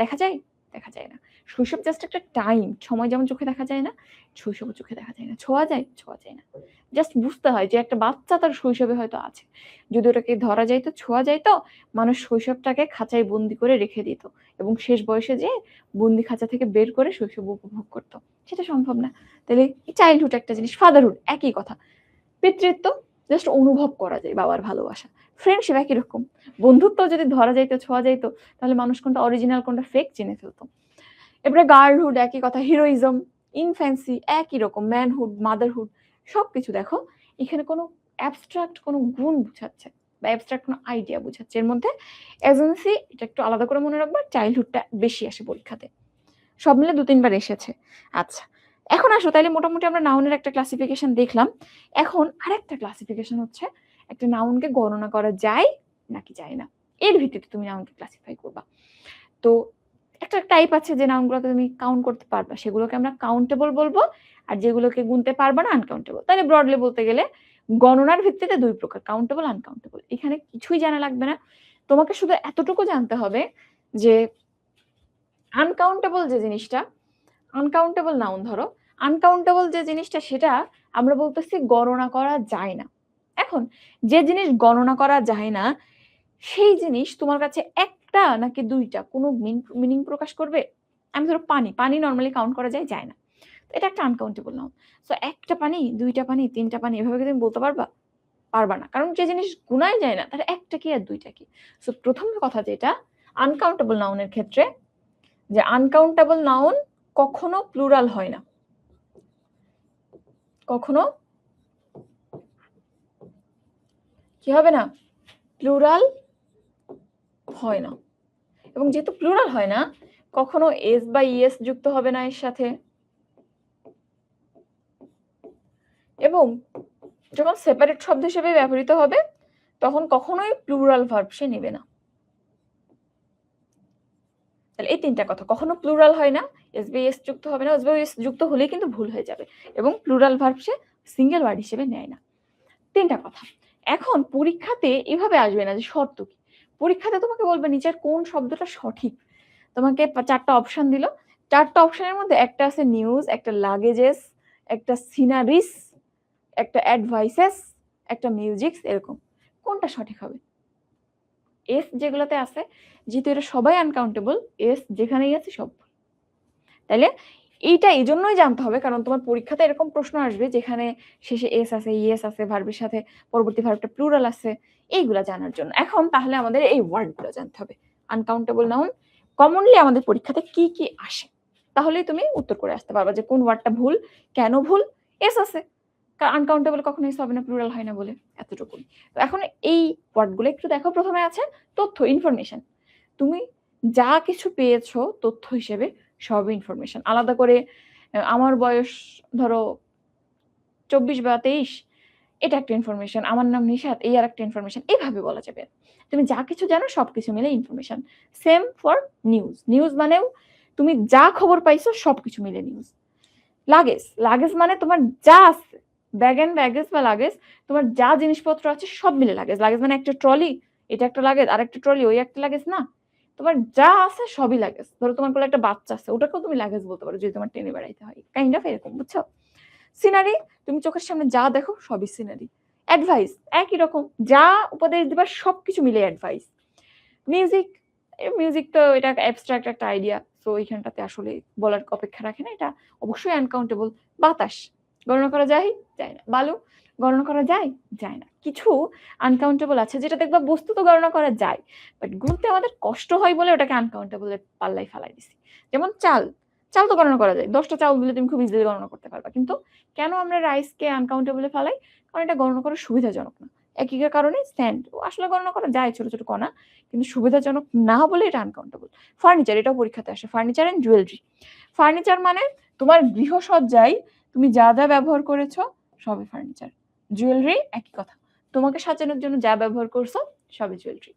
S1: দেখা যায়? দেখা যায় না। শৈশব জাস্ট একটা টাইম, সময় যেমন চোখে দেখা যায় না, শৈশবও চোখে দেখা যায় না। ছোঁয়া যায়? ছোঁয়া যায় না। জাস্ট বুঝতে হয় যে একটা বাচ্চা তার শৈশবে হয়তো আছে। যদি ওটাকে ধরা যাইত, ছোঁয়া যাইত, মানুষ শৈশবটাকে খাঁচায় বন্দি করে রেখে দিত এবং শেষ বয়সে যেয়ে বন্দি খাঁচা থেকে বের করে শৈশব উপভোগ করত। সেটা সম্ভব না। তাহলে চাইল্ডহুড একটা জিনিস, ফাদারহুড একই কথা। পিতৃত্ব জাস্ট অনুভব করা যায় বাবার ভালোবাসা। ফ্রেন্ডশিপ একই রকম। বন্ধুত্ব যদি ধরা যাইত, ছোঁয়া যাইত, তাহলে মানুষ কোনটা অরিজিনাল কোনটা ফেক চিনে ফেলত। এবারে গার্লহুড একই কথা, হিরোইজম, ইনফ্যান্সি একই রকম, ম্যানহুড, মাদারহুড সবকিছু দেখো এখানে কোনো অ্যাবস্ট্রাক্ট কোনো গুণ বুঝাচ্ছে বা অ্যাবস্ট্রাক্ট কোনো আইডিয়া বুঝাচ্ছে। এর মধ্যে এজেন্সি এটা একটু আলাদা করে মনে রাখবা, চাইল্ডহুডটা বেশি আসে পরীক্ষাতে। সব মিলে ২-৩ বার এসেছে। আচ্ছা, এখন আসো তাইলে মোটামুটি আমরা নাউনের একটা ক্লাসিফিকেশন দেখলাম। এখন আরেকটা ক্লাসিফিকেশন হচ্ছে একটা নাউনকে গণনা করা যায় নাকি যায় না। এর ভিত্তিতে তুমি নাউনকে ক্লাসিফাই করবা। তো একটা টাইপ আছে যে নাউনগুলোকে তুমি কাউন্ট করতে পারবা, সেগুলোকে আমরা কাউন্টেবল বলবো, আর যেগুলোকে গুনতে পারবা না আনকাউন্টেবল। তাহলে ব্রডলি বলতে গেলে গণনার ভিত্তিতে ২ প্রকার, কাউন্টেবল, আনকাউন্টেবল। এখানে কিছুই জানা লাগবে না। তোমাকে শুধু এতটুকু জানতে হবে যে আনকাউন্টেবল যে জিনিসটা, আনকাউন্টেবল নাউন ধরো, আনকাউন্টেবল যে জিনিসটা সেটা আমরা বলতেছি গণনা করা যায় না। এখন যে জিনিস গণনা করা যায় না সেই জিনিস তোমার কাছে একটা নাকি ২টা কোনো মিনিং প্রকাশ করবে? আমি ধরো পানি, পানি নরমালি কাউন্ট করা যায়, যায় না। তো এটা একটা আনকাউন্টেবল নাউন। সো ১ টা পানি, ২ টা পানি, ৩ টা পানি এভাবে কি তুমি বলতে পারবা? পারবা না। কারণ যে জিনিস গুনাই যায় না তাহলে ১ টা কি আর ২ টা কি? সো ১ম কথা যেটা আনকাউন্টেবল নাউনের ক্ষেত্রে, যে আনকাউন্টেবল নাউন কখনো প্লুরাল হয় না। কখনো কি হবে না? প্লুরাল হয় না। এবং যেহেতু প্লুরাল হয় না, কখনো এস বা ইএস যুক্ত হবে না এর সাথে। এবং যখন সেপারেট শব্দ হিসেবে ব্যবহৃত হবে তখন কখনোই প্লুরাল ভার্ব সে নেবে না। তাহলে এই ৩টা কথা, কখনো প্লুরাল হয় না, এস বা ইএস যুক্ত হবে না, এস বা ইএস যুক্ত হলেই কিন্তু ভুল হয়ে যাবে, এবং প্লুরাল ভার্ব সে সিঙ্গেল ওয়ার্ড হিসেবে নেয় না। ৩টা কথা। এখন পরীক্ষাতে এভাবে আসবে না যে শর্ত কি। পরীক্ষাতে তোমাকে বলবে নিচের কোন শব্দটা সঠিক। তোমাকে ৪টা অপশন দিল। ৪টা অপশনের মধ্যে একটা আছে নিউজ, একটা লাগেজেস, একটা সিনারিস, একটা অ্যাডভাইসেস, একটা মিউজিকস, এরকম। কোনটা সঠিক হবে? এস যেগুলোতে আছে, যেহেতু এটা সবাই আনকাউন্টেবল, এস যেখানেই আছে সব। তাইলে এইটা এজন্যই জানতে হবে কারণ তোমার পরীক্ষাতে এরকম প্রশ্ন আসবে যেখানে শেষে এস আছে, ইয়েস আছে, ভার্বের সাথে পরবর্তী ভার্বটা প্লুরাল আছে, এইগুলা জানার জন্য। এখন তাহলে আমাদের এই ওয়ার্ডগুলো জানতে হবে। আনকাউন্টেবল নাউন কমনলি আমাদের পরীক্ষাতে কি কি আসে, তাহলেই তুমি উত্তর করে আসতে পারবা যে কোন ওয়ার্ডটা ভুল, কেন ভুল। এস আছে, আনকাউন্টেবল কখনো এস হবে না, প্লুরাল হয় না বলে, এতটুকুই। তো এখন এই ওয়ার্ডগুলো একটু দেখো। প্রথমে আছে তথ্য, ইনফরমেশন। তুমি যা কিছু পেয়েছো তথ্য হিসেবে সব ইনফরমেশন। আলাদা করে আমার বয়স ধরো ২৪ বা ২৩, এটা একটা ইনফরমেশন। আমার নাম নিশাত, এই আরেকটা ইনফরমেশন। এভাবে বলা যাবে। তুমি যা কিছু জানো সবকিছু মিলে information. Same for news. News মানেও তুমি যা খবর পাইছো সবকিছু মিলে নিউজ। লাগেজ, লাগেজ মানে তোমার যা আছে, ব্যাগ এন্ড ব্যাগেজ বা লাগেজ, তোমার যা জিনিসপত্র আছে সব মিলে লাগেজ। লাগেজ মানে একটা ট্রলি, এটা একটা লাগেজ, আরেকটা ট্রলি ওই একটা লাগেজ না। তোমার যা আছে সবই লাগেজ। ধরো তোমার কোলে একটা বাচ্চা আছে, ওটাকেও তুমি লাগেজ বলতে পারো যদি তোমার টেনে বেড়াইতে হয়। কাইন্ড অফ এরকম, বুঝছো? সিনারি, তুমি চোখের সামনে যা দেখো সবই সিনারি। অ্যাডভাইস একই রকম, যা উপদেশ দিবা সবকিছু মিলে অ্যাডভাইস। মিউজিক, মিউজিক তো এটা অ্যাবস্ট্রাক্ট একটা আইডিয়া, সো এইখানটাতে আসলে বলার অপেক্ষা রাখে না, এটা অবশ্যই আনকাউন্টেবল। বাতাস গণনা করা যায়, যায় না। বালু গণনা করা যায়, যায় না। কিছু আনকাউন্টেবল আছে যেটা দেখবা বস্তু তো গণনা করা যায়, বাট গুনতে আমাদের কষ্ট হয় বলে ওটাকে আনকাউন্টেবলের পাল্লায় ফেলাই দিছি। যেমন চাল, চাল তো গণনা করা যায়, 10টা চাউল দিলে তুমি খুব ইজিলি গণনা করতে পারবা। কিন্তু কেন আমরা রাইসকে আনকাউন্টেবলে ফেলাই? কারণ এটা গণনা করা সুবিধাজনক না। একই কারণে স্যান্ড আসলে গণনা করা যায়, ছোট ছোট কণা, কিন্তু সুবিধাজনক না বলে এটা আনকাউন্টেবল। ফার্নিচার, এটাও পরীক্ষাতে আসে। Furniture and jewellery. ফার্নিচার মানে তোমার গৃহসজ্জায় তুমি যা যা ব্যবহার করেছো সবই ফার্নিচার। জুয়েলারি একই কথা, তোমাকে সাজানোর জন্য যা ব্যবহার করছো সবই জুয়েলারি।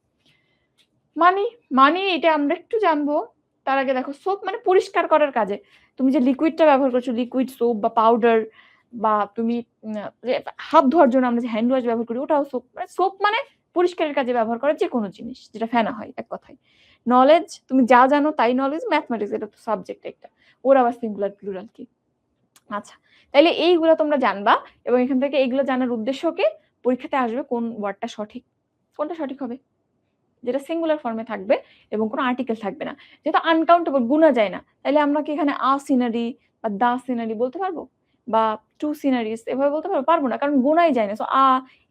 S1: মানি, মানি এটা আমরা একটু জানবো। তার আগে দেখো সোপ মানে পরিষ্কার করার কাজে তুমি যে লিকুইডটা ব্যবহার করছো, লিকুইড সোপ বা পাউডার, বা তুমি হাত ধোয়ার জন্য আমরা যে হ্যান্ড ওয়াশ ব্যবহার করি ওটাও সোপ। মানে সোপ মানে পরিষ্কারের কাজে ব্যবহার করা যে কোনো জিনিস যেটা ফেনা হয়, এক কথায়। নলেজ তুমি যা জানো তাই নলেজ, ম্যাথমেটিক্স এটা তো সাবজেক্ট একটা, ওর আবার সিঙ্গুলার প্লুরাল কি। আচ্ছা, তাইলে এইগুলো তোমরা জানবা এবং এখান থেকে এইগুলো জানার উদ্দেশ্য কি, পরীক্ষাতে আসবে কোন ওয়ার্ডটা সঠিক, কোনটা সঠিক হবে, যেটা সিঙ্গুলার ফর্মে থাকবে এবং কোনো আর্টিকেল থাকবে না। যেহেতু আনকাউন্টেবল, গুণা যায় না, তাহলে আমরা কি এখানে আ সিনারি বা দা সিনারি বলতে পারবো, বা টু সিনারিস এভাবে বলতে পারবো? পারবো না, কারণ গুণাই যায় না। সো আ,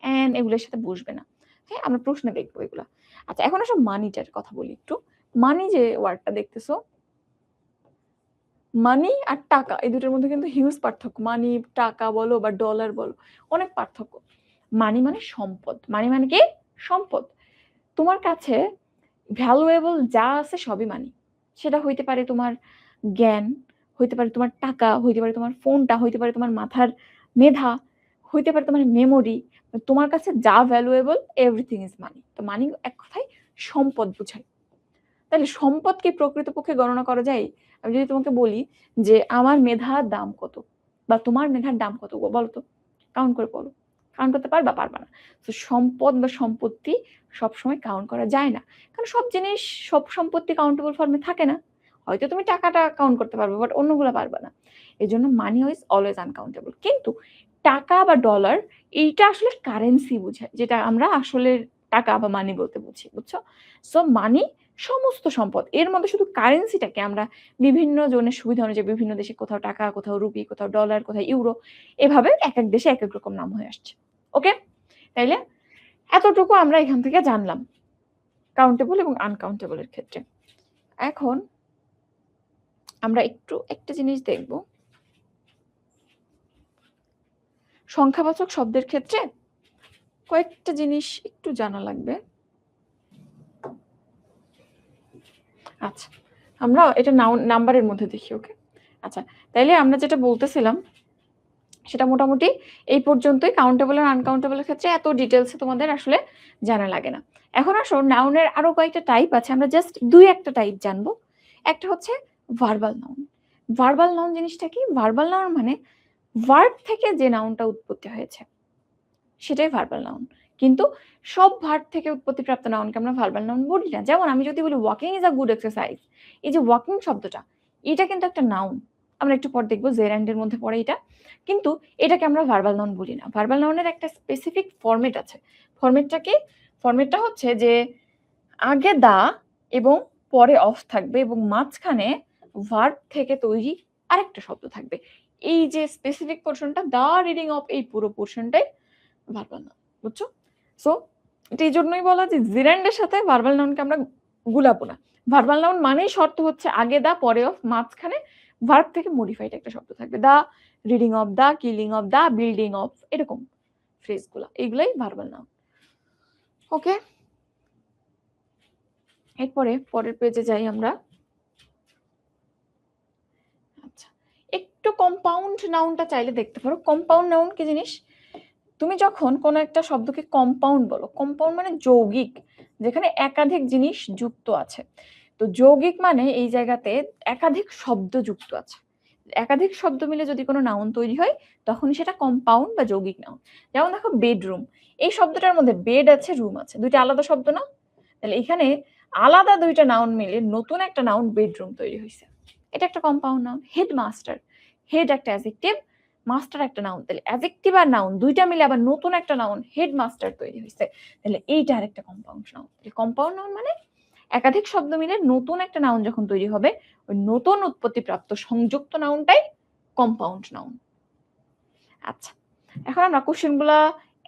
S1: অ্যান এগুলোর সাথে বসবে না। হ্যাঁ, আমরা প্রশ্নে দেখবো এগুলা। আচ্ছা, এখন আসলে মানিটার কথা বলি একটু। মানি যে ওয়ার্ডটা দেখতেছো, মানি আর টাকা এই দুটোর মধ্যে কিন্তু হিউজ পার্থক্য। মানি, টাকা বলো বা ডলার বলো, অনেক পার্থক্য। মানি মানে সম্পদ, মানি মানে কি সম্পদ। তোমার কাছে ভ্যালুয়েবল যা আছে সবই মানি। সেটা হইতে পারে তোমার জ্ঞান, হইতে পারে তোমার টাকা, হইতে পারে তোমার ফোনটা, হইতে পারে তোমার মাথার মেধা, হইতে পারে তোমার মেমোরি। তোমার কাছে যা ভ্যালুয়েবল এভরিথিং ইজ মানি। তো মানি এক কথায় সম্পদ বোঝায়। তাহলে সম্পদ কি প্রকৃতপক্ষে গণনা করা যায়? আমি যদি তোমাকে বলি যে আমার মেধার দাম কত, বা তোমার মেধার দাম কত, বলো তো, কাউন্ট করে বলো। কাউন্ট করতে পারবা? পারবা না। তো সম্পদ বা সম্পত্তি সবসময় কাউন্ট করা যায় না, কারণ সব জিনিস, সব সম্পত্তি কাউন্টেবল ফর্মে থাকে না। হয়তো তুমি টাকাটা কাউন্ট করতে পারবে, বাট অন্যগুলো পারবে না। এই জন্য মানি ইজ অলওয়েজ আনকাউন্টেবল। কিন্তু টাকা বা ডলার এইটা আসলে কারেন্সি বোঝায়, যেটা আমরা আসলে টাকা বা মানি বলতে বুঝি, বুঝছো? সো মানি সমস্ত সম্পদ, এর মধ্যে শুধু কারেন্সিটাকে আমরা বিভিন্ন জনের সুবিধা অনুযায়ী বিভিন্ন দেশে কোথাও টাকা, কোথাও রুপি, কোথাও ডলার, কোথাও ইউরো, এভাবে এক এক দেশে এক এক রকম নাম হয়ে আসছে। ওকে, তাইলে এতটুকু আমরা এখান থেকে জানলাম কাউন্টেবল এবং আনকাউন্টেবলের ক্ষেত্রে। এখন আমরা একটু একটা জিনিস দেখব, সংখ্যাবাচক শব্দের ক্ষেত্রে কয়েকটা জিনিস একটু জানা লাগবে। আচ্ছা, আমরা এটা নাম্বারের মধ্যে দেখি। ওকে, আচ্ছা, তাইলে আমরা যেটা বলতেছিলাম সেটা মোটামুটি এই পর্যন্তই। কাউন্টেবল আর আনকাউন্টেবলের ক্ষেত্রে এত ডিটেলসে তোমাদের আসলে জানা লাগে না। এখন আসো, নাউনের আরো কয়েকটা টাইপ আছে, আমরা জাস্ট দুই একটা টাইপ জানবো। একটা হচ্ছে ভার্বাল নাউন। ভার্বাল নাউন জিনিসটা কি? ভার্বাল নাউন মানে ভার্ব থেকে যে নাউনটা উৎপত্তি হয়েছে সেটাই ভার্বাল নাউন। কিন্তু সব ভার্ব থেকে উৎপত্তিপ্রাপ্ত নাউনকে আমরা ভার্বাল নাউন বলি না। যেমন আমি যদি বলি walking is a good exercise, এই যে ওয়াকিং শব্দটা, এটা কিন্তু একটা নাউন। আমরা একটু পর দেখবো জেরান্ডের মধ্যে পড়ে এটা। কিন্তু এটাকে আমরা ভার্বাল নাউন বলি না। ভার্বাল নাউনের একটা স্পেসিফিক ফরম্যাট আছে। ফরম্যাটটা কি? ফরম্যাটটা হচ্ছে যে আগে দা এবং পরে অফ থাকবে এবং মাঝখানে ভার্ব থেকে তৈরি আরেকটা শব্দ থাকবে। এই যে স্পেসিফিক পোর্শনটা, দা রিডিং অফ, এই পুরো পোর্শনটাই ভার্বাল নাউন, বুঝছো? সো এটা এই জন্যই বলা যে জিরান্ডের সাথে ভার্বাল নাউনকে আমরা গুলাবো না। ভার্বাল নাউন মানেই শর্ত হচ্ছে আগে দা পরে অফ, মাঝখানে ভার্ব থেকে মডিফাইড একটা শব্দ থাকবে। The reading of, the killing of, the building of, এরকম ফ্রেজগুলো, এগুলাই ভার্বাল নাউন। ওকে, এরপরে পরের পেজে যাই আমরা। আচ্ছা, একটু কম্পাউন্ড নাউনটা চাইলে দেখতে পারো। কম্পাউন্ড নাউন কি জিনিস? তুমি যখন কোনো একটা শব্দকে কম্পাউন্ড বলো, কম্পাউন্ড মানে যৌগিক, যেখানে একাধিক জিনিস যুক্ত আছে। তো যৌগিক মানে এই জায়গাতে একাধিক শব্দ যুক্ত আছে। একাধিক শব্দ মিলে যদি কোনো নাউন তৈরি হয় তখন সেটা কম্পাউন্ড বা যৌগিক নাউন। যেমন দেখো বেডরুম, এই শব্দটার মধ্যে বেড আছে, রুম আছে, দুইটা আলাদা শব্দ না? তাহলে এখানে আলাদা দুইটা নাউন মিলে নতুন একটা নাউন বেডরুম তৈরি হয়েছে, এটা একটা কম্পাউন্ড নাউন। হেডমাস্টার, হেড একটা অ্যাডজেক্টিভ, মাস্টার একটা নাউন, তাহলে অ্যাডজেক্টিভ আর নাউন দুইটা মিলে আবার নতুন একটা নাউন হেডমাস্টার তৈরি হয়েছে, তাহলে এইটা আরেকটা কম্পাউন্ড নাউন। কম্পাউন্ড নাউন মানে একাধিক শব্দ মিলে নতুন একটা নাউন যখন তৈরি হবে, ওই নতুন উৎপত্তিপ্রাপ্ত সংযুক্ত নাউনটাই কম্পাউন্ড নাউন। আচ্ছা, এখন আমরা কোশ্চেনগুলা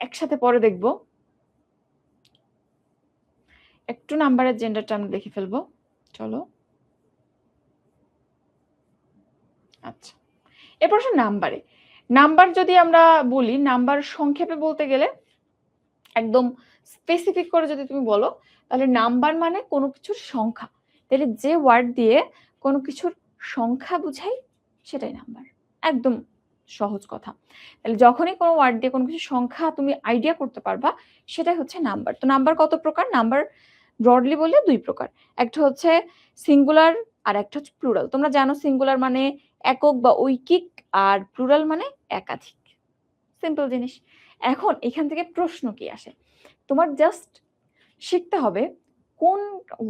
S1: একসাথে পরে দেখব। একটু নাম্বারের জেন্ডারটা আমরা দেখে ফেলবো, চলো। আচ্ছা, এরপর নাম্বারে, নাম্বার যদি আমরা বলি, নাম্বার সংক্ষেপে বলতে গেলে একদম স্পেসিফিক করে যদি তুমি বলো, তাহলে নাম্বার মানে কোনো কিছুর সংখ্যা। তাহলে যে ওয়ার্ড দিয়ে কোনো কিছুর সংখ্যা বুঝাই সেটাই নাম্বার, একদম সহজ কথা। তাহলে যখনই কোনো ওয়ার্ড দিয়ে কোনো কিছু সংখ্যা তুমি আইডিয়া করতে পারবা সেটাই হচ্ছে নাম্বার। তো নাম্বার কত প্রকার? নাম্বার ব্রডলি বললে দুই প্রকার, একটা হচ্ছে সিঙ্গুলার আর একটা হচ্ছে প্লুরাল। তোমরা জানো সিঙ্গুলার মানে একক বা ঐকিক, আর প্লুরাল মানে একাধিক। সিম্পল জিনিস। এখন এখান থেকে প্রশ্ন কি আসে, তোমার জাস্ট শিখতে হবে কোন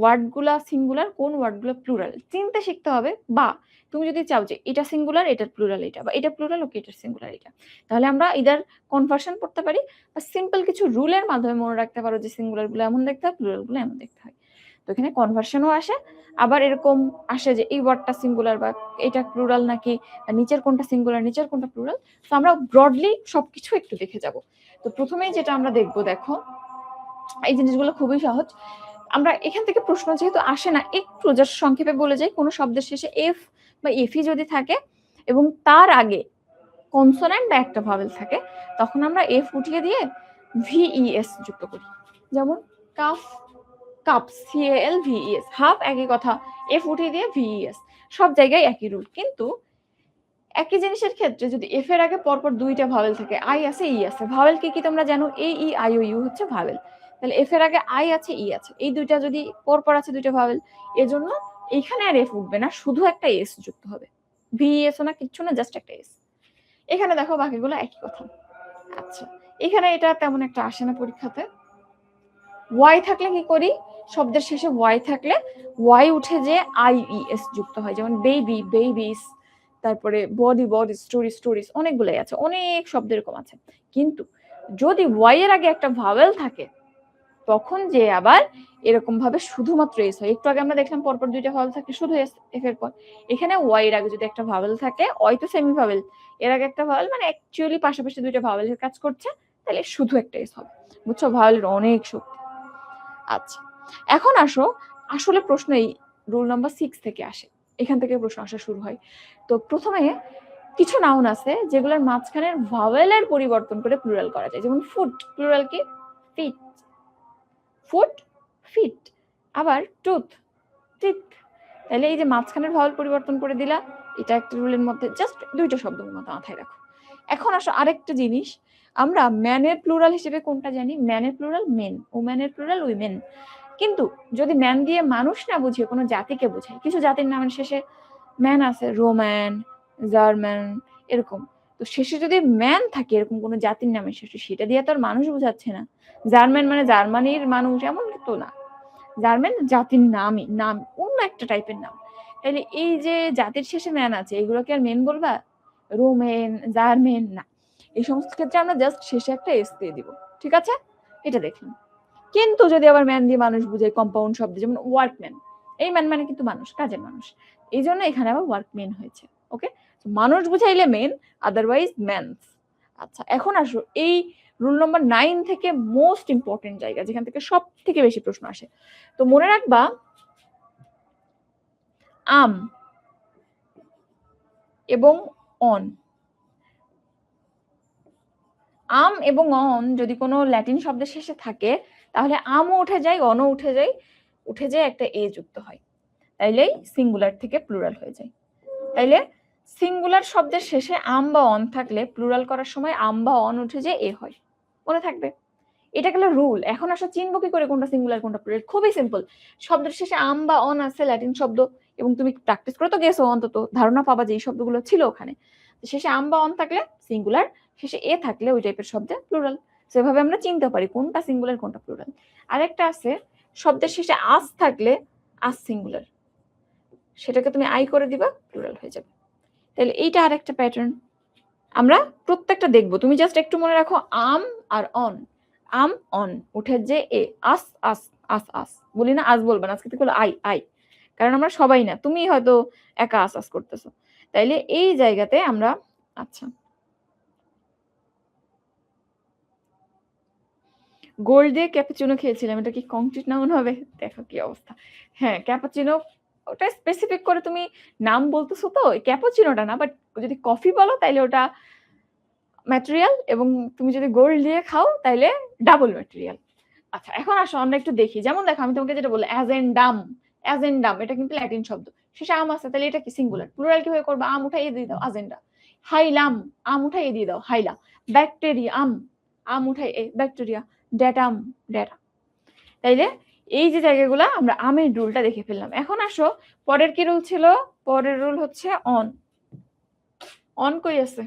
S1: ওয়ার্ডগুলা সিঙ্গুলার, কোন ওয়ার্ডগুলা প্লুরাল চিনতে শিখতে হবে। বা তুমি যদি চাও যে এটা সিঙ্গুলার, এটার প্লুরাল এটা, বা এটা প্লুরাল, ওকে এটার সিঙ্গুলার এটা, তাহলে আমরা ইদার কনভার্সন পড়তে পারি বা সিম্পল কিছু রুলের মাধ্যমে মনে রাখতে পারো যে সিঙ্গুলারগুলো এমন দেখতে হয়, প্লুরালগুলো এমন দেখতে হয়। তো এখানে কনভার্সনও আসে, আবার এরকম আসে যে এই ওয়ার্ডটা সিঙ্গুলার বা এটা প্লুরাল নাকি, নিচের কোনটা সিঙ্গুলার, নিচের কোনটা প্লুরাল। তো আমরা ব্রডলি সবকিছু একটু দেখে যাব। তো প্রথমেই যেটা আমরা দেখবো, দেখো এই জিনিসগুলো খুবই সহজ। আমরা এখান থেকে প্রশ্ন যেহেতু আসে না, একটু জাস্ট সংক্ষেপে বলে যাই, কোনো শব্দের শেষে এফ বা এফি যদি থাকে এবং তার আগে কনসোনেন্ট বা একটা ভাওয়েল থাকে, তখন আমরা এফ উঠিয়ে দিয়ে ভিইএস যুক্ত করি। যেমন calf, cup, CAL VES, half একই কথা, এফ উঠিয়ে দিয়ে ভিইএস, সব জায়গায় একই রুল। কিন্তু একই জিনিসের ক্ষেত্রে যদি এফ এর আগে পরপর দুইটা ভাওয়েল থাকে, আই আছে ই আছে, ভাওয়েল কি কি তোমরা জানো, এ ই আই ও ইউ হচ্ছে ভাওয়েল। তাহলে এফ এর আগে আই আছে ই আছে, এই দুইটা যদি পরপর আছে দুইটা ভাওয়েল, এজন্য এইখানে আর এফ উঠবে না, শুধু একটা এস যুক্ত হবে। ভিএস না, কিচ্ছু না, জাস্ট একটা এস। এখানে দেখো বাকিগুলো একই কথা। আচ্ছা, এখানে এটা তেমন একটা আসে না পরীক্ষাতে। ওয়াই থাকলে কি করি, শব্দের শেষে ওয়াই থাকলে ওয়াই উঠে যে আইইএস যুক্ত হয়। যেমন বেবি, বেবিস, তারপরে বডি, বডি, স্টোরি, স্টোরিজ, অনেকগুলাই আছে, অনেক শব্দ এরকম আছে। কিন্তু যদি ওয়াই এর আগে একটা ভাওয়েল থাকে, তখন যে আবার এরকম ভাবে শুধুমাত্র এস হয়। একটু আগে আমরা দেখলাম পরপর দুইটা ভাওয়েল থাকে শুধু এস, এফ এর পর। এখানে ওয়াই এর আগে যদি একটা ভাওয়েল থাকে, ওয়াই তো সেমি ভাওয়েল, এর আগে একটা ভাওয়েল মানে অ্যাকচুয়ালি পাশাপাশি দুইটা ভাওয়েলের কাজ করছে, তাহলে শুধু একটা এস হবে। বুঝছো, ভাওয়েলের অনেক শক্তি। আচ্ছা, এখন আসো, আসলে প্রশ্ন এই রুল নাম্বার 6 থেকে আসে, এখান থেকে প্রশ্ন আসা শুরু হয়। তো প্রথমে কিছু নাউন আছে যেগুলোর মাঝখানের ভাওয়েলের পরিবর্তন করে প্লুরাল করা যায়। যেমন ফুট, প্লুরাল কি, ফিট, ফুট, ফিট। আবার টুথ, টিথ। তাহলে এই যে মাঝখানের ভাওয়েল পরিবর্তন করে দিলা, এটা একটা রুলের মধ্যে, জাস্ট দুইটা শব্দ মাথায় রাখো। এখন আসো আরেকটা জিনিস, আমরা ম্যানের প্লুরাল হিসেবে কোনটা জানি, ম্যানের প্লুরাল মেন, ওম্যানের প্লুরাল উইমেন। কিন্তু যদি ম্যান দিয়ে মানুষ না বুঝিয়ে কোনো জাতিকে বোঝায়, কিছু জাতির নামের শেষে ম্যান আছে, রোম্যান, জার্মান, এরকম। তো শেষে যদি ম্যান থাকে এরকম কোনো জাতির নামের শেষে, সেটা দিয়ে তো আর মানুষ বোঝাচ্ছে না। জার্মান মানে জার্মানির মানুষ এমন তো না, জার্মান জাতির নামই, নাম অন্য একটা টাইপের নাম। তাহলে এই যে জাতির শেষে ম্যান আছে, এগুলোকে আর মেন বলবা, রোমেন, জার্মেন না। এই সমস্ত ক্ষেত্রে আমরা জাস্ট শেষে একটা এস দিয়ে দিব, ঠিক আছে, এটা দেখলাম। কিন্তু যদি আবার ম্যান দিয়ে মানুষ বুঝায় কম্পাউন্ড শব্দ, যেমন ওয়ার্কম্যান, এই ম্যান মানে কিন্তু মানুষ, কাজের মানুষ, এই জন্য এখানে আবার ওয়ার্কম্যান হয়েছে। ওকে, মানুষ বুঝাইলে মেন, আদারওয়াইজ ম্যানস। আচ্ছা, এখন আসো এই রুল নম্বর 9 থেকে মোস্ট ইম্পর্টেন্ট জায়গা, যেখান থেকে সব থেকে বেশি প্রশ্ন আসে। তো মনে রাখবা, আম এবং অন, আম এবং অন যদি কোনো ল্যাটিন শব্দের শেষে থাকে, তাহলে আমও উঠে যায়, অনও উঠে যায়, উঠে যায় একটা এ যুক্ত হয়, তাইলেই সিঙ্গুলার থেকে প্লুরাল হয়ে যায়। তাইলে সিঙ্গুলার শব্দের শেষে আম বা অন থাকলে প্লুরাল করার সময় আম বা অন উঠে যে এ হয়, মনে থাকবে। এটা গেল রুল। এখন আসলে চিনবো কি করে কোনটা সিঙ্গুলার কোনটা প্লুরাল? খুবই সিম্পল। শব্দের শেষে আম বা অন আছে, ল্যাটিন শব্দ, এবং তুমি প্র্যাকটিস করে তো গেছো, অন্তত ধারণা পাবা যে এই শব্দগুলো ছিল ওখানে। শেষে আম বা অন থাকলে সিঙ্গুলার, শেষে এ থাকলে ওই টাইপের শব্দে প্লুরাল। সেভাবে আমরা চিনতে পারি কোনটা সিঙ্গুলার কোনটা প্লুরাল। আরেকটা আছে, শব্দের শেষে আস থাকলে আস সিঙ্গুলার, সেটাকে তুমি আই করে দিবা, প্লুরাল হয়ে যাবে। তাহলে এইটা আরেকটা প্যাটার্ন আমরা প্রত্যেকটা দেখবো। তুমি জাস্ট একটু মনে রাখো, আম আর অন, আম অন উঠে যে এ, আস আস, আস আস বলি না, আজ বলবা না, আজকে থেকে হলো আই আই, কারণ আমরা সবাই না, তুমি হয়তো একা আস আস করতেছো। তাইলে এই জায়গাতে আমরা, আচ্ছা, গোল্ড দিয়ে ক্যাপাচিনো খেয়েছিলাম, এটা কি কংক্রিট নাউন হবে? দেখো কি অবস্থা। হ্যাঁ, ক্যাপাচিনো, ওটা স্পেসিফিক করে তুমি নাম বলতেছো তো, ক্যাপাচিনোটা না, বাট যদি কফি বলো তাইলে ওটা ম্যাটেরিয়াল, এবং তুমি যদি গোল্ড দিয়ে খাও তাইলে ডাবল ম্যাটেরিয়াল। আচ্ছা, এখন আসো আমরা একটু দেখি। যেমন দেখো, আমি তোমাকে যেটা বললাম, অ্যাজেন্ডাম, অ্যাজেন্ডাম এটা কিন্তু ল্যাটিন শব্দ, শেষে আম আছে, তাহলে এটা কি সিঙ্গুলার, প্লুরাল কি হয়ে করবা, আম উঠাইয়ে দিয়ে দাও আজেন্ডা। হাইলাম, আম উঠাইয়ে দিয়ে দাও হাইলা। ব্যাকটেরিয়াম, আম উঠাই এ, ব্যাকটেরিয়া। Datum, data. তাইলে এই যে জায়গাগুলো আমরা আমের রুলটা দেখে ফেললাম। এখন আসো পরের কি রুল ছিল, পরের রুল হচ্ছে অন। অন কই আছে,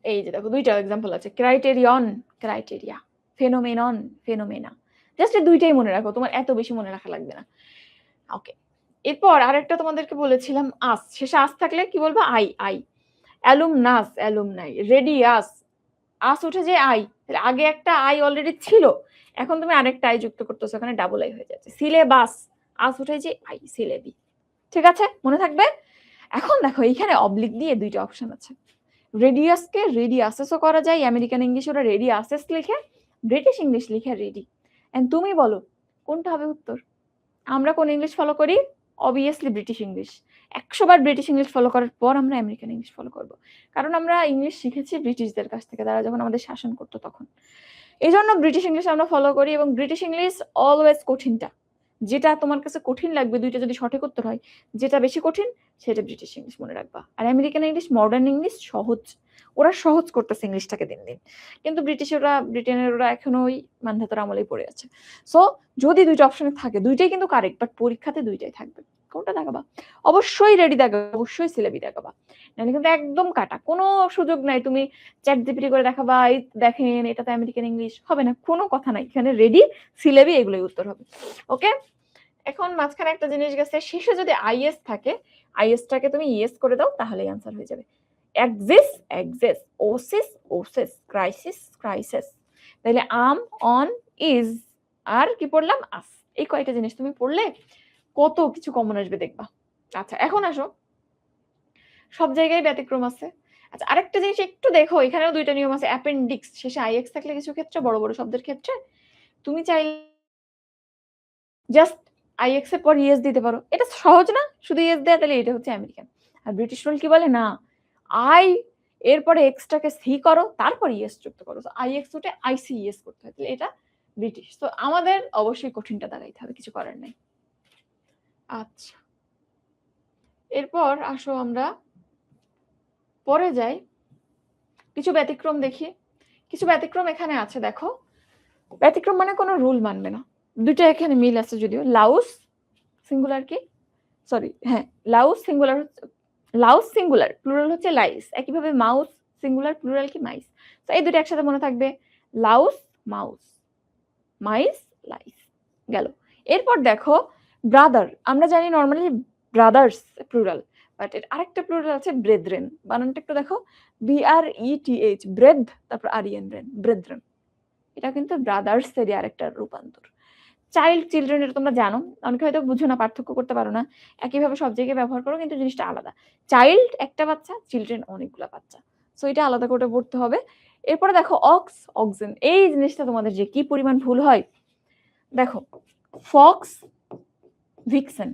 S1: এই যে দেখো দুইটা এক্সাম্পল আছে, criterion, criteria, phenomenon, phenomena. Just এই দুইটাই মনে রাখো, তোমার এত বেশি মনে রাখা লাগবে না। ওকে, এরপর আরেকটা তোমাদেরকে বলেছিলাম আস, শেষে আস থাকলে কি বলবো? I, I. Alumnus, alumni. Radius, us উঠে যে আই, আগে একটা আই অলরেডি ছিল, এখন তুমি আরেকটা আই যুক্ত করতেছো, এখানে ডাবল আই হয়ে যাচ্ছে। সিলেবাস, আস উঠে যে আই, সিলেবি। ঠিক আছে, মনে থাকবে। এখন দেখো এইখানে অবলিক দিয়ে দুইটা অপশন আছে। রেডিয়াসকে রেডিয়াসেসও করা যায়, আমেরিকান ইংলিশ ওরা রেডিয়াসেস লিখে, ব্রিটিশ ইংলিশ লিখে রেডি। এন্ড তুমি বলো কোনটা হবে উত্তর? আমরা কোন ইংলিশ ফলো করি? Obviously British English. 100 বার ব্রিটিশ ইংলিশ ফলো করার পর আমরা আমেরিকান ইংলিশ ফলো করব, কারণ আমরা ইংলিশ শিখেছি ব্রিটিশদের কাছ থেকে, তারা যখন আমাদের শাসন করতো তখন। এই জন্য ব্রিটিশ ইংলিশ আমরা ফলো করি, এবং ব্রিটিশ ইংলিশ অলওয়েজ কঠিনটা, যেটা তোমার কাছে কঠিন লাগবে, দুইটা যদি সঠিক উত্তর হয়, যেটা বেশি কঠিন সেটা ব্রিটিশ ইংলিশ মনে রাখবা। আর আমেরিকান ইংলিশ, মডার্ন ইংলিশ সহজ, ওরা সহজ করতেছে ইংলিশটাকে দিন দিন, কিন্তু ব্রিটেনের ওরা এখনো ওই মানধাতার আমলেই পড়ে আছে। সো যদি দুইটা অপশনে থাকে, দুইটাই কিন্তু কারেক্ট, বাট পরীক্ষাতে দুইটাই থাকবে, কোনটা দেখাবা? অবশ্যই রেডি দেখাবা, অবশ্যই সিলেবি দেখাবা, নাহলে কিন্তু একদম কাটা, কোনো সুযোগ নাই তুমি চ্যাট জিপিটি করে দেখাবা এই দেখেন এটা তো আমেরিকান ইংলিশ, হবে না, কোনো কথা নাই, এখানে রেডি, সিলেবি, এগুলোই উত্তর হবে। ওকে, এখন মাঝখানে একটা জিনিস গেছে, শেষে যদি আইএস থাকে, আইএসটাকে তুমি ইএস করে দাও, তাহলেই আনসার হয়ে যাবে। Axis, axis. Oasis, oasis. Crisis, crisis. তাহলে আম, অন, ইজ, আর কি পড়লাম? আস। এই কয়টা জিনিস তুমি পড়লে কত কিছু কমন আসবে দেখবা। আচ্ছা, এখন আসো, সব জায়গায় ব্যতিক্রম আছে। আচ্ছা, আরেকটা জিনিস একটু দেখো, এখানেও দুইটা নিয়ম আছে। অ্যাপেন্ডিক্স শেষে আইএক্স থাকলে কিছু ক্ষেত্রে, বড় বড় শব্দের ক্ষেত্রে তুমি চাইলে জাস্ট আইএক্স এর পর ইএস দিতে পারো, এটা সহজ না? শুধু ইএস দেয়া, তাহলে এটা হচ্ছে আমেরিকান। আর ব্রিটিশ রুল কি বলে? না, আই এরপরে এক্সটাকে সি করো, তারপর ইএস যুক্ত করো। আইএক্স উঠে আইসি ইএস করতে হয়, তাহলে এটা ব্রিটিশ। তো আমাদের অবশ্যই কঠিনটা দাঁড়াইতে হবে, কিছু করার নাই। আচ্ছা, এরপর আসো আমরা পরে যাই, কিছু ব্যতিক্রম দেখি। কিছু ব্যতিক্রম এখানে আছে, দেখো। ব্যতিক্রম মানে কোনো রুল মানবে না, দুটো এখানে মিল আছে যদিও। লাউস সিঙ্গুলার কি? সরি, হ্যাঁ, Laos singular, Laos singular, plural হচ্ছে লাইস। একইভাবে মাউস সিঙ্গুলার, প্লুরাল কি? মাইস। তো এই দুটো একসাথে মনে থাকবে, লাউস মাউস, মাইস লাইস, গেল। এরপর দেখো ব্রাদার, আমরা জানি নর্মালি ব্রাদার্স প্লুরাল, বাট এর আরেকটা প্লুরাল আছে ব্রেদরেন। বানানটা একটু দেখো, BRETH, ব্রেদ, তারপর আরিয়ান ব্রেন, ব্রেদরেন। এটা কিন্তু ব্রাদার্স এরই আরেকটা রূপান্তর। চাইল্ড, চিলড্রেন, এটা তোমরা জানো, অনেকে হয়তো বুঝো না, পার্থক্য করতে পারো না, একইভাবে সব জায়গায় ব্যবহার করো, কিন্তু জিনিসটা আলাদা। চাইল্ড একটা বাচ্চা, চিলড্রেন অনেকগুলো বাচ্চা, সো এটা আলাদা করে পড়তে হবে। এরপরে দেখো অক্স, অক্সেন, এই জিনিসটা তোমাদের যে কি পরিমাণ ভুল হয় দেখো। ফক্স, ভিক্সেন,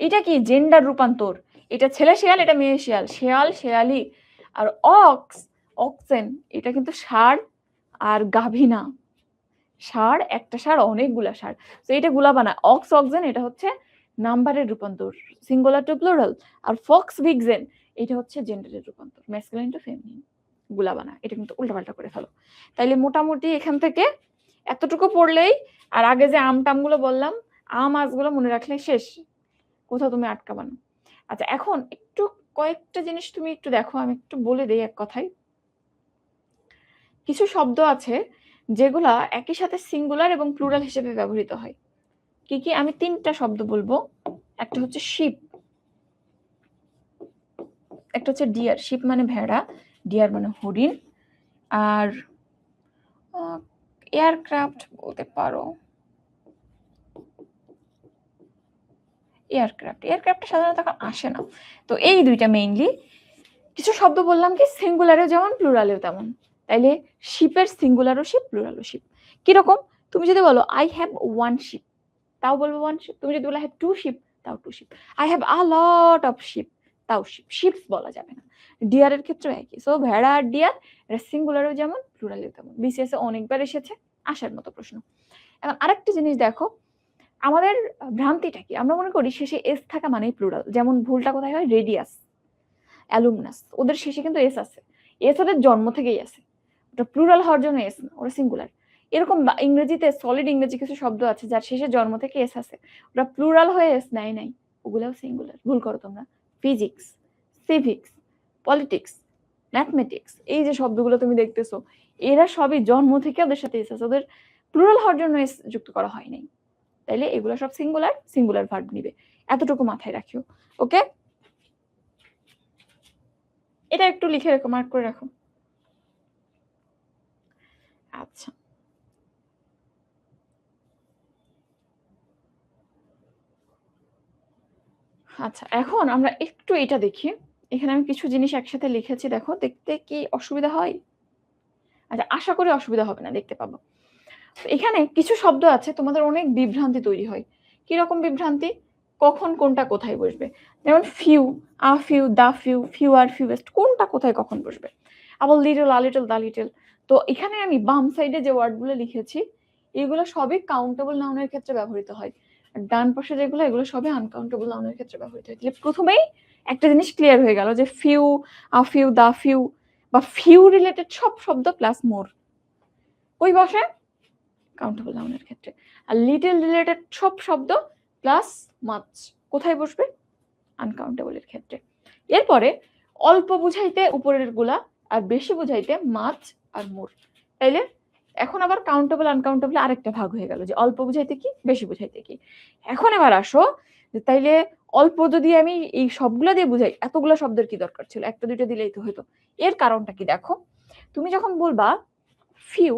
S1: এটা কি? জেন্ডার রূপান্তর, এটা ছেলে শিয়াল, এটা মেয়ে শিয়াল, শেয়াল শেয়ালি। আর অক্স, অক্সেন, এটা কিন্তু ষাঁড় আর গাভী না, ষাঁড় একটা ষাঁড়, অনেকগুলা ষাঁড়, তো এটা গুলাবানা। অক্স, অক্সেন, এটা হচ্ছে নাম্বারের রূপান্তর, সিঙ্গুলার টু প্লুরাল। আর ফক্স, ভিক্সেন, এটা হচ্ছে জেন্ডারের রূপান্তর, ম্যাসকুলিন টু ফেমিনিন, গুলাবানা। এটা কিন্তু উল্টাপাল্টা করে ফেলো। তাইলে মোটামুটি এখান থেকে এতটুকু পড়লেই, আর আগে যে আম টামগুলো বললাম, আম আজগুলো মনে রাখলে শেষ, কোথাও তুমি আটকাবা না। আচ্ছা, এখন একটু কয়েকটা জিনিস তুমি একটু দেখো, আমি একটু বলে দিই এক কথায়। কিছু শব্দ আছে যেগুলা একই সাথে সিঙ্গুলার এবং প্লুরাল হিসেবে ব্যবহৃত হয়। কি কি? আমি 3টা শব্দ বলবো। একটা হচ্ছে শিপ, একটা হচ্ছে ডিয়ার। শিপ মানে ভেড়া, ডিয়ার মানে হরিণ। আর এয়ারক্রাফট বলতে পারো, এয়ারক্রাফট, এয়ারক্রাফট সাধারণত এখন আসে না। তো এই দুইটা মেইনলি। কিছু শব্দ বললাম কি সিঙ্গুলারেও যেমন প্লুরালেও তেমন, তাইলে শিপের সিঙ্গুলারও শিপ, প্লুরালও শিপ। কিরকম? তুমি যদি বলো আই হ্যাভ 1 শিপ, তাও বলবো 1 শিপ। তুমি যদি বলো আই হ্যাভ 2 শিপ, তাও 2 ship. I have a lot of ship, তাও শিপ, শিপস বলা যাবে না। ডিয়ারের ক্ষেত্রেও একই। সো ভেড়া আর ডিয়ার, এটা সিঙ্গুলারেও যেমন, প্লুরালেও তেমন। বিসিএস এ অনেকবার এসেছে, আসার মতো প্রশ্ন। এখন আরেকটা জিনিস দেখো, আমাদের ভ্রান্তিটা কি? আমরা মনে করি শেষে এস থাকা মানেই প্লুরাল। যেমন ভুলটা কোথায় হয়? রেডিয়াস, অ্যালুমনাস, ওদের শেষে কিন্তু এস আছে, এস ওদের জন্ম থেকেই আছে, ওটা প্লুরাল হওয়ার জন্য এস না, ওরা সিঙ্গুলার। এরকম ইংরেজিতে সলিড ইংরেজি কিছু শব্দ আছে যার শেষে জন্ম থেকে এস আছে, ওটা প্লুরাল হয়ে এস নাই ওগুলাও সিঙ্গুলার। ভুল করো তোমরা। ফিজিক্স, সিভিক্স, পলিটিক্স, ম্যাথমেটিক্স, এই যে শব্দগুলো তুমি দেখতেছো, এরা সবই জন্ম থেকে ওদের সাথে এস আছে, ওদের প্লুরাল হওয়ার জন্য এস যুক্ত করা হয় নাই। তাইলে এগুলো সব সিঙ্গুলার, সিঙ্গুলার ভার্ব নিবে, এতটুকু মাথায় রাখিও। ওকে, এটা একটু লিখে রাখো, মার্ক করে রাখো। আচ্ছা, আচ্ছা এখন আমরা একটু এটা দেখি। এখানে আমি কিছু জিনিস একসাথে লিখেছি, দেখো দেখতে কি অসুবিধা হয়? আচ্ছা, আশা করি অসুবিধা হবে না, দেখতে পাবো। এখানে কিছু শব্দ আছে তোমাদের অনেক বিভ্রান্তি তৈরি হয়। কিরকম বিভ্রান্তি? কখন কোনটা কোথায় বসবে। যেমন few, a few, the few, few আর ফিউয়েস্ট, কোনটা কোথায় কখন বসবে। আবার little, a little, the little. তো এখানে আমি বাম সাইডে যে ওয়ার্ডগুলো লিখেছি এগুলো সবই কাউন্টেবল নাউনের ক্ষেত্রে ব্যবহৃত হয়, আর ডান পাশে যেগুলো এগুলো সবই আনকাউন্টেবল নাউনের ক্ষেত্রে ব্যবহৃত হয়। তাহলে প্রথমেই একটা জিনিস ক্লিয়ার হয়ে গেল যে few, a few, the few বা ফিউ রিলেটেড সব শব্দ প্লাস মোর ওই বসে কাউন্টেবল নাউনের ক্ষেত্রে, আর লিটল রিলেটেড সব শব্দ প্লাস মাচ কোথায় বসবে? আনকাউন্টেবলের ক্ষেত্রে। এরপরে অল্প বুঝাইতে উপরের গুলা, আর বেশি বুঝাইতে মাছ আর মোর। তাইলে এখন আবার কাউন্টেবল আনকাউন্টেবল আরেকটা ভাগ হয়ে গেল, যে অল্প বুঝাইতে কি, বেশি বুঝাইতে কি। এখন এবার আসো যে তাইলে অল্প যদি আমি এই সবগুলা দিয়ে বুঝাই, এতগুলা শব্দের কি দরকার ছিল? একটা দুইটা দিলেই তো হতো। এর কারণটা কি দেখো, তুমি যখন বলবা ফিউ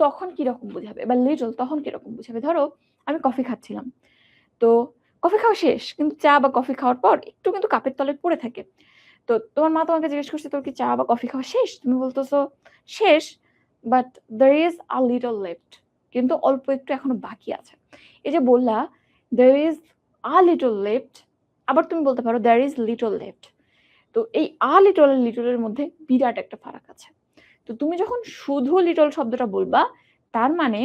S1: তখন কিরকম বুঝাবে, বা লিটল তখন কিরকম বুঝাবে। ধরো আমি কফি খাচ্ছিলাম, তো কফি খাওয়া শেষ, কিন্তু চা বা কফি খাওয়ার পর একটু কিন্তু কাপের তলে পড়ে থাকে। তো তোমার মা তোমাকে জিজ্ঞেস করছে তোর কি চা বা কফি খাওয়া শেষ, তুমি বলতেছো শেষ, but there is a little left, কিন্তু অল্প একটু এখনো বাকি আছে। এই যে বললা there is a little left, আবার তুমি বলতে পারো there is little left। তো এই a little আর little এর মধ্যে বিরাট একটা ফারাক আছে। তো তুমি যখন শুধু লিটল শব্দটা বলবা, তার মানে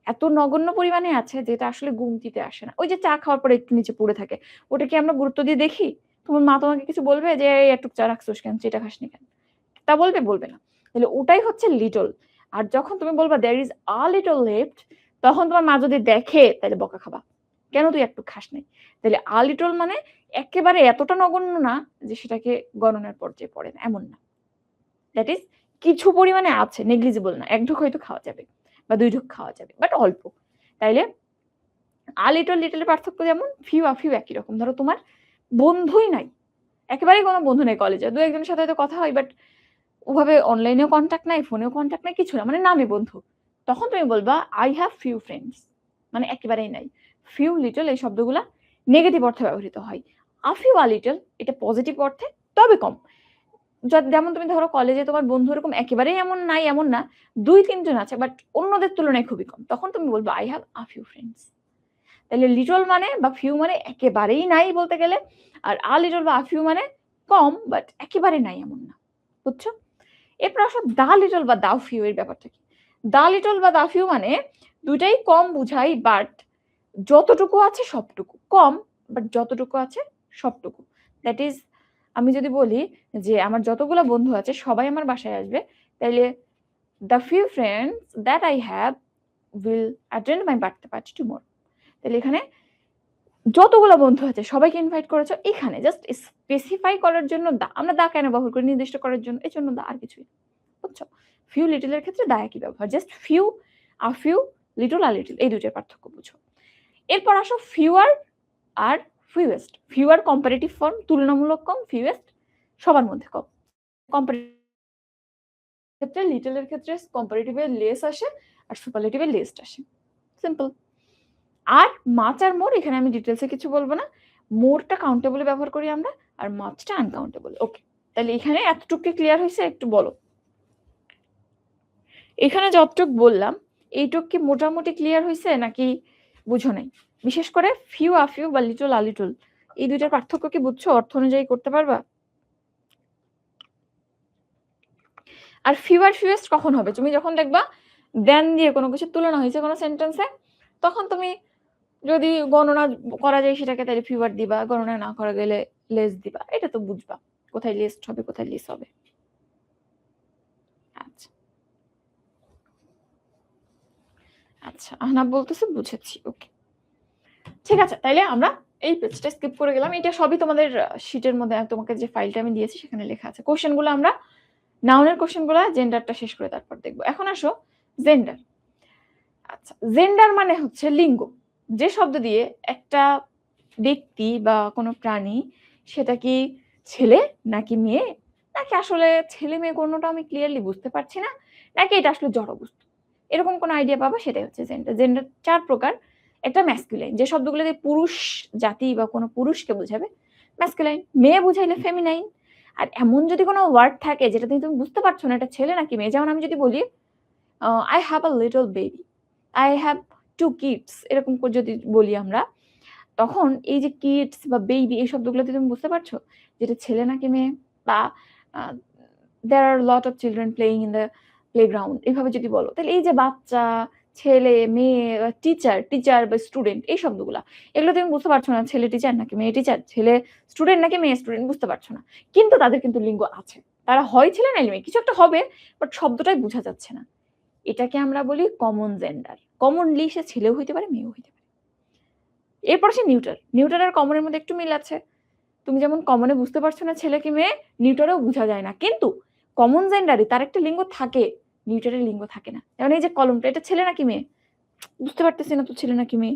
S1: এত নগণ্য পরিমাণে আছে যেটা আসলে গুনতিতে আসে না। ওই যে চা খাওয়ার পরে একটু নিচে পড়ে থাকে, ওটা কি আমরা গুরুত্ব দিয়ে দেখি? তোমার মা তোমাকে কিছু বলবে যে একটু চা রাখছোস কেন, সেটা খাসনি কেন? তা বলবে? বলবে না। তাহলে ওটাই হচ্ছে লিটল। আর যখন তুমি বলবা there is a little left, তখন তোমার মা যদি দেখে তাহলে বকা খাবা, কেন তুই একটু খাস নাই। তাহলে a little মানে একেবারে এতটা নগণ্য না যে সেটাকে গণনার পর্যায়ে পড়ে না, এমন না। দ্যাট ইজ কিছু পরিমাণে আছে, নেগলিজিবল না। ১ ঢোক হয়তো খাওয়া যাবে বা ২ ঢোক খাওয়া যাবে, বাট অল্প। তাইলে আ লিটল, লিটলের পার্থক্য যেমন ফিউ, আ ফিউ একই রকম। ধরো তোমার বন্ধুই নাই, একেবারেই কোনো বন্ধু নেই কলেজে। ২ একজনের সাথে হয়তো কথা হয়, বাট ওভাবে অনলাইনেও কনট্যাক্ট নাই, ফোনেও কনট্যাক্ট নাই, কিছু না, মানে নামে বন্ধু। তখন তুমি বলবা আই হ্যাভ ফিউ ফ্রেন্ডস, মানে একেবারেই নাই। ফিউ, লিটল এই শব্দগুলা নেগেটিভ অর্থে ব্যবহৃত হয়। আ ফিউ, আ লিটল এটা পজিটিভ অর্থে, তবে কম। যেমন তুমি ধরো কলেজে তোমার বন্ধু এরকম একেবারেই এমন নাই, এমন না, ২-৩ জন আছে, বাট অন্যদের তুলনায় খুবই কম। তখন তুমি বলবা I have a few friends. তাহলে লিটল মানে বা ফিউ মানে একেবারেই নাই বলতে গেলে, আর আ লিটল বা আ ফিউ মানে কম বাট একেবারে নাই এমন না। বুঝছো? এরপর আসো দা লিটল বা দা ফিউ এর ব্যাপারটা কি? দা লিটল বা দা ফিউ মানে দুইটাই কম বুঝাই, বাট যতটুকু আছে সবটুকু। কম বাট যতটুকু আছে সবটুকু। দ্যাট ইজ, আমি যদি বলি যে আমার যতগুলা বন্ধু আছে সবাই আমার বাসায় আসবে, তাইলে the few friends that I have will attend my birthday party tomorrow। তাহলে এখানে যতগুলা বন্ধু আছে সবাইকে ইনভাইট করেছো, এখানে জাস্ট স্পেসিফাই করার জন্য দা, আমরা দা কেন ব্যবহার করি? নির্দিষ্ট করার জন্য, এই জন্য দা, আর কিছুই। বুঝছো? ফিউ লিটল এর ক্ষেত্রে দা একই ব্যবহার, just few, a few, little আর লিটল এই দুইটার পার্থক্য বুঝো। এরপর আসো ফিউয়ার আর ফিউয়েস্ট। ফিউয়ার কম্পারেটিভ ফর্ম, তুলনামূলক কম, ফিউয়েস্ট সবার মধ্যে কম। কম্পারেটিভ ক্ষেত্রে লিটল এর ক্ষেত্রে কম্পারেটিভ এর লেস আসে, আর সুপারলেটিভ এর লেস্ট আসে। সিম্পল। আর মাছ আর মোর এখানে আমি ডিটেইলসে কিছু বলবো না। মোরটা কাউন্টেবল ব্যবহার করি আমরা, আর মাছটা আনকাউন্টেবল। ওকে, তাহলে এখানে এতটুকু ক্লিয়ার হয়েছে? একটু বলো। এখানে যতটুক বললাম এইটুক কি মোটামুটি ক্লিয়ার হয়েছে নাকি বুঝো নাই? বিশেষ করে ফিউ, আ ফিউ বা লিটল, আ লিটল এই দুইটার পার্থক্য কি বুঝছো? অর্থ অনুযায়ী করতে পারবা? আর ফিউ আর ফিউয়েস্ট কখন হবে? তুমি যখন দেখবা দেন দিয়ে কোনো কিছু তুলনা হয়েছে কোনো সেন্টেন্সে, তখন তুমি যদি গণনা করা যায় সেটাকে তাহলে ফিউয়ার দিবা, গণনা না করা গেলে লেস দিবা। এটা তো বুঝবা কোথায় লেস্ট হবে কোথায় লেস হবে। আচ্ছা আচ্ছা, আহনাব বলতেছে বুঝেছি। ওকে, ঠিক আছে, তাইলে আমরা এই পেজটা স্কিপ করে গেলাম। এটা সবই তোমাদের শিটের মধ্যে, তোমাকে যে ফাইলটা আমি দিয়েছি সেখানে লেখা আছে। কোশ্চেনগুলো আমরা নাউনের কোশ্চেনগুলো জেন্ডারটা শেষ করে তারপর দেখবো। এখন আসো জেন্ডার। আচ্ছা, জেন্ডার মানে হচ্ছে লিঙ্গ, যে শব্দ দিয়ে একটা ব্যক্তি বা কোনো প্রাণী, সেটা কি ছেলে নাকি মেয়ে, নাকি আসলে ছেলে মেয়ে কোনোটা আমি ক্লিয়ারলি বুঝতে পারছি না, নাকি এটা আসলে জড় বস্তু, এরকম কোনো আইডিয়া পাবা, সেটাই হচ্ছে জেন্ডার। জেন্ডার 4 প্রকার। একটা ম্যাসকুলাইন, যে শব্দগুলো দিয়ে পুরুষ জাতি বা কোনো পুরুষকে বোঝাবে, ম্যাসকুলাইন। মেয়ে বুঝাইলে ফেমিনাইন। আর এমন যদি কোনো ওয়ার্ড থাকে যেটা দিয়ে তুমি বুঝতে পারছো না এটা ছেলে নাকি মেয়ে, যেমন আমি যদি বলি I have a little baby, I have 2 kids, এরকম করে যদি বলি আমরা, তখন এই যে কিডস বা বেবি এই শব্দগুলোতে তুমি বুঝতে পারছো যেটা ছেলে নাকি মেয়ে। বা there are lot of children playing in the playground, এইভাবে যদি বলো, তাহলে এই যে বাচ্চা, ছেলে, মেয়ে, টিচার, টিচার বা স্টুডেন্ট, এই শব্দগুলা, এগুলো তুমি বুঝতে পারছো না ছেলে টিচার নাকি মেয়ে টিচার, ছেলে স্টুডেন্ট নাকি মেয়ে স্টুডেন্ট, বুঝতে পারছো না। কিন্তু তাদের কিন্তু লিঙ্গ আছে, তারা হয় ছেলে নাইলে মেয়ে, কিছু একটা হবে, বাট শব্দটাই বোঝা যাচ্ছে না। এটাকে আমরা বলি কমন জেন্ডার। কমনলি সে ছেলেও হইতে পারে, মেয়েও হইতে পারে। এরপর সে নিউটার। নিউটার আর কমনের মধ্যে একটু মিল আছে। তুমি যেমন কমনে বুঝতে পারছো না ছেলে কি মেয়ে, নিউটারেও বোঝা যায় না। কিন্তু কমন জেন্ডারে তার একটা লিঙ্গ থাকে, নিউটারের লিঙ্গ থাকে না। যেমন এই যে কলমটা, এটা ছেলে নাকি মেয়ে, বুঝতে পারতেছি না তো ছেলে নাকি মেয়ে।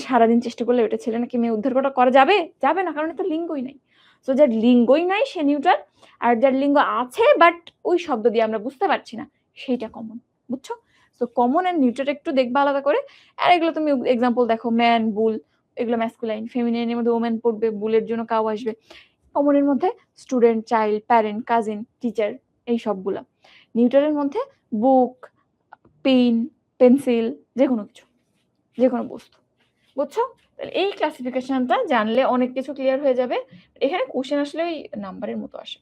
S1: সারাদিন চেষ্টা করলে ওটা ছেলে নাকি মেয়ে উদ্ধার করা যাবে? যাবে না, কারণ এটা লিঙ্গই নাই। সো যার লিঙ্গই নাই সে নিউটার, আর যার লিঙ্গ আছে বাট ওই শব্দ দিয়ে আমরা বুঝতে পারছি না, সেইটা কমন। বুঝছো? সো কমন এন্ড নিউটার একটু দেখবা আলাদা করে। আর এগুলো তুমি এক্সাম্পল দেখো, ম্যান, বুল, এগুলো ম্যাসকুলাইন। ফেমিনাইনের মধ্যে ওম্যান পড়বে, বুলের জন্য কাউ আসবে। কমনের মধ্যে student, child, parent, cousin, teacher, এই সবগুলা। নিউটারের মধ্যে বুক, পেন, পেন্সিল, যে কোনো কিছু, যে কোনো বস্তু। বুঝছো? তাহলে এই ক্লাসিফিকেশনটা জানলে অনেক কিছু ক্লিয়ার হয়ে যাবে। এখানে কোশ্চেন আসলে ওই নাম্বারের মতো আসে,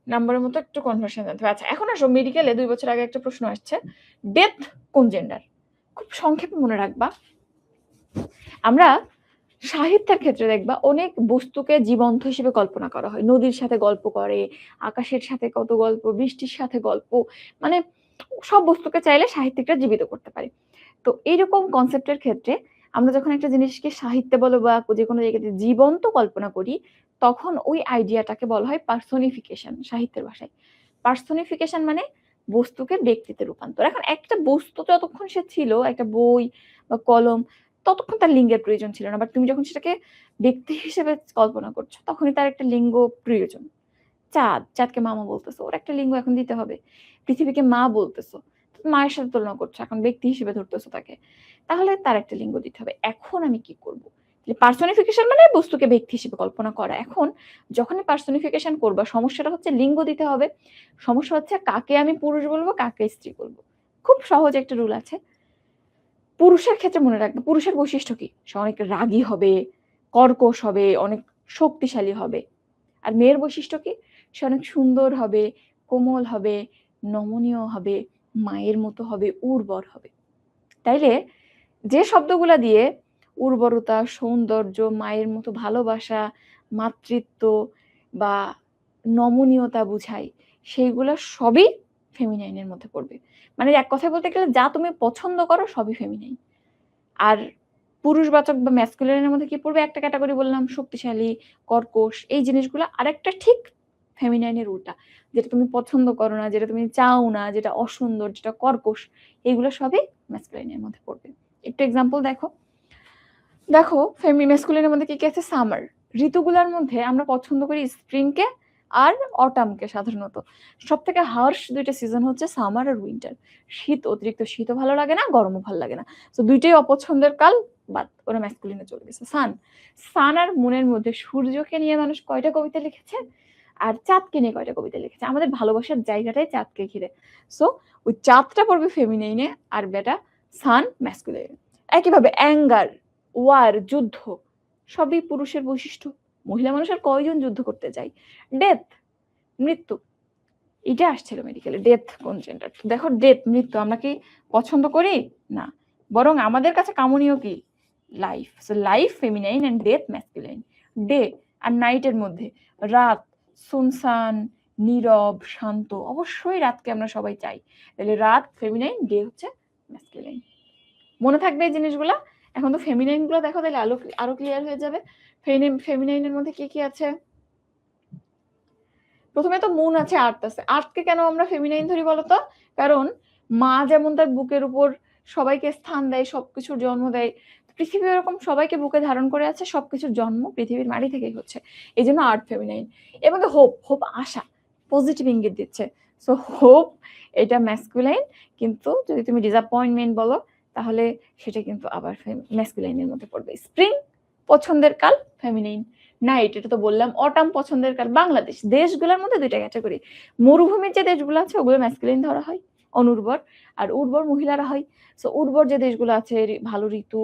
S1: নাম্বারের মতো একটু কনভার্সন জানতে হবে। আচ্ছা, এখন আসো মেডিকেলে 2 বছর আগে একটা প্রশ্ন আসছে, ডেথ কোন জেন্ডার? খুব সংক্ষেপে মনে রাখবা। আমরা সাহিত্যের ক্ষেত্রে দেখবা অনেক বস্তুকে জীবন্ত হিসেবে কল্পনা করা হয়। নদীর সাথে গল্প করে, আকাশের সাথে কত গল্প, বৃষ্টির সাথে গল্প, মানে সব বস্তুকে চাইলে সাহিত্যিকরা জীবিত করতে পারে। তো এইরকম কনসেপ্টের ক্ষেত্রে আমরা যখন একটা জিনিসকে সাহিত্যে বলো বা যে কোনো জায়গাতে জীবন্ত কল্পনা করি, তখন ওই আইডিয়াটাকে বলা হয় পার্সোনিফিকেশন সাহিত্যের ভাষায়। পার্সোনিফিকেশন মানে বস্তুকে ব্যক্তিতে রূপান্তর। এখন একটা বস্তু যতক্ষণ সে ছিল, একটা বই বা কলম, ততক্ষণ তার লিঙ্গের প্রয়োজন ছিল না। বাট তুমি যখন সেটাকে ব্যক্তি হিসেবে কল্পনা করছো, তখনই তার একটা লিঙ্গ প্রয়োজন। চাঁদকে মামা বলতেছো, ওর একটা লিঙ্গ এখন দিতে হবে। পৃথিবীকে মা বলতেছো, মায়ের সাথে তুলনা করছো, এখন ব্যক্তি হিসেবে ধরতেছো তাকে, তাহলে তার একটা লিঙ্গ দিতে হবে। এখন আমি কি করব? পার্সোনিফিকেশন মানে বস্তুকে ব্যক্তি হিসেবে কল্পনা করা। এখন যখন পার্সোনিফিকেশন করবা, সমস্যাটা হচ্ছে লিঙ্গ দিতে হবে। সমস্যা হচ্ছে কাকে আমি পুরুষ বলবো, কাকে স্ত্রী বলবো। খুব সহজ একটা রুল আছে। পুরুষের ক্ষেত্রে মনে রাখবে, পুরুষের বৈশিষ্ট্য কি? সে অনেক রাগী হবে, কর্কশ হবে, অনেক শক্তিশালী হবে। আর মেয়ের বৈশিষ্ট্য কি? সে অনেক সুন্দর হবে, কোমল হবে, নমনীয় হবে, মায়ের মতো হবে, উর্বর হবে। তাইলে যে শব্দগুলা দিয়ে উর্বরতা, সৌন্দর্য, মায়ের মতো ভালোবাসা, মাতৃত্ব বা নমনীয়তা বুঝায়, সেইগুলা সবই ফেমিনাইনের মধ্যে পড়বে। মানে এক কথায় বলতে গেলে যা তুমি পছন্দ করো সবই ফেমিনাইন। আর পুরুষবাচক বা ম্যাসকুলিনের মধ্যে কি পড়বে? একটা ক্যাটাগরি বললাম শক্তিশালী, কর্কশ, এই জিনিসগুলো। আরেকটা ঠিক ফেমিনাইনের উল্টা, যেটা তুমি পছন্দ করো না, যেটা তুমি চাও না, যেটা অসুন্দর, যেটা কর্কশ, এইগুলো সবই ম্যাসকুলিনের মধ্যে পড়বে। একটু এক্সাম্পল দেখো। দেখো ম্যাসকুলিনের মধ্যে কি কি আছে? সামার। ঋতুগুলোর মধ্যে আমরা পছন্দ করি স্প্রিংকে আর অটামকে সাধারণত। সব থেকে হার্শ 2টা সিজন হচ্ছে সামার আর উইন্টার। শীত, অতিরিক্ত শীতও ভালো লাগে না, গরমও ভালো লাগে না। তো দুইটাই অপছন্দের কাল, বাদ, ওরা ম্যাসকুলিনে চলে গেছে। সান আর মুনের মধ্যে সূর্যকে নিয়ে মানুষ কয়টা কবিতা লিখেছে, আর চাঁদকে নিয়ে কয়টা কবিতা লিখেছে? আমাদের ভালোবাসার জায়গাটাই চাঁদকে ঘিরে। সো ওই চাঁদটা পড়বে ফেমিনাইনে, আর বেটা সান ম্যাসকুলিনে। একইভাবে অ্যাঙ্গার, ওয়ার, যুদ্ধ, সবই পুরুষের বৈশিষ্ট্য। মহিলা মানুষের কয়জন যুদ্ধ করতে যায়? ডেথ, মৃত্যু, এটা আসছিল মেডিকেলে। ডেথ কোন জেন্ডার? দেখো, ডেথ, মৃত্যু আমরা কি পছন্দ করি? না, বরং আমাদের কাছে কামনীয় কি? Life. So life feminine and death masculine. Day আর নাইটের মধ্যে রাত, সুনসান, নীরব, শান্ত, অবশ্যই রাতকে আমরা সবাই চাই। তাহলে রাত ফেমিনাইন, ডে হচ্ছে ম্যাসকুলাইন। মনে থাকবে এই জিনিসগুলা। এখন তো ফেমিনাইন গুলো দেখো, তাহলে আরো ক্লিয়ার হয়ে যাবে। ফেমিনাইনের মধ্যে কি কি আছে? প্রথমে তো মুন আছে, আর্থ আছে। আর্থকে কেন আমরা ফেমিনাইন ধরি বলতো? কারণ মা যেমন তার বুকের উপর সবাইকে স্থান দেয়, সবকিছুর জন্ম দেয়, পৃথিবী এরকম সবাইকে বুকে ধারণ করে আছে, সবকিছুর জন্ম পৃথিবীর মাটি থেকেই হচ্ছে, এই জন্য আর্থ ফেমিনাইন। এবং হোপ, হোপ আশা, পজিটিভ ইঙ্গিত দিচ্ছে। সো হোপ এটা ম্যাসকুলাইন, কিন্তু যদি তুমি ডিসঅ্যাপয়েন্টমেন্ট বলো তাহলে সেটা কিন্তু আবার ম্যাসকুলাইনের মধ্যে পড়বে। স্প্রিং পছন্দের কাল, ফেমিনাইন। নাইট, এটা তো বললাম। অটাম পছন্দের কাল। বাংলাদেশ, দেশগুলোর মধ্যে দুইটা ক্যাটাগরি, মরুভূমির যে দেশগুলো আছে ওগুলো ম্যাসকুলাইন ধরা হয়, অনুর্বর, আর উর্বর মহিলারা হয়। সো উর্বর যে দেশগুলো আছে, ভালো ঋতু,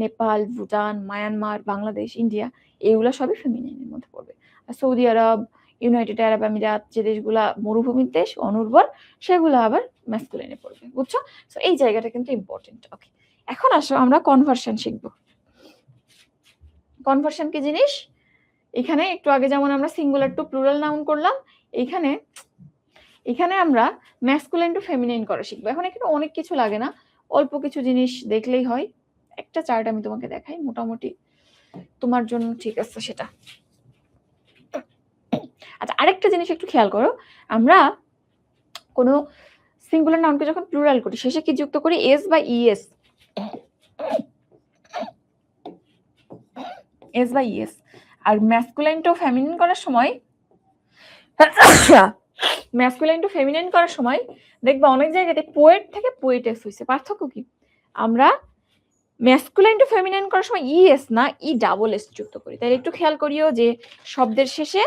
S1: নেপাল, ভুটান, মায়ানমার, বাংলাদেশ, ইন্ডিয়া, এগুলো সবই ফেমিনাইনের মধ্যে পড়বে। আর সৌদি আরব, ইউনাইটেড আরব আমিরাত, যে দেশগুলা মরুভূমির দেশ, অনুর্বর, সেগুলো আবার ম্যাসকুলাইনে পড়বে, বুঝছো? সো এই জায়গাটা কিন্তু ইম্পর্টেন্ট। ওকে, এখন আসো আমরা কনভার্সন শিখবো। কনভার্সন কি জিনিস? এখানে একটু আগে যেমন আমরা সিঙ্গুলার টু প্লুরাল নাউন করলাম, এখানে আমরা ম্যাসকুলাইন টু ফেমিনাইন করা শিখবো। এখন এখানে অনেক কিছু লাগে না, অল্প কিছু জিনিস দেখলেই হয়। একটা চার্ট আমি তোমাকে দেখাই, মোটামুটি তোমার জন্য ঠিক আছে সেটা। আচ্ছা, আরেকটা জিনিস একটু খেয়াল করো, আমরা কোনো সিঙ্গুলার নাউনকে যখন প্লুরাল করি শেষে কি যুক্ত করি? এস বা ইএস। এস বা ইএস। আর ম্যাসকুলাইন টু ফেমিনাইন করার সময় ম্যাসকুলাইন টু ফেমিনাইন করার সময় দেখবা অনেক জায়গাতে পোয়েট থেকে পোয়েটেস হয়েছে। পার্থক্য কি? আমরা ম্যাসকুলাইন টু ফেমিনাইন করার সময় ইএস না ই ডাবল এস যুক্ত করি। তাহলে একটু খেয়াল করিও যে শব্দের শেষে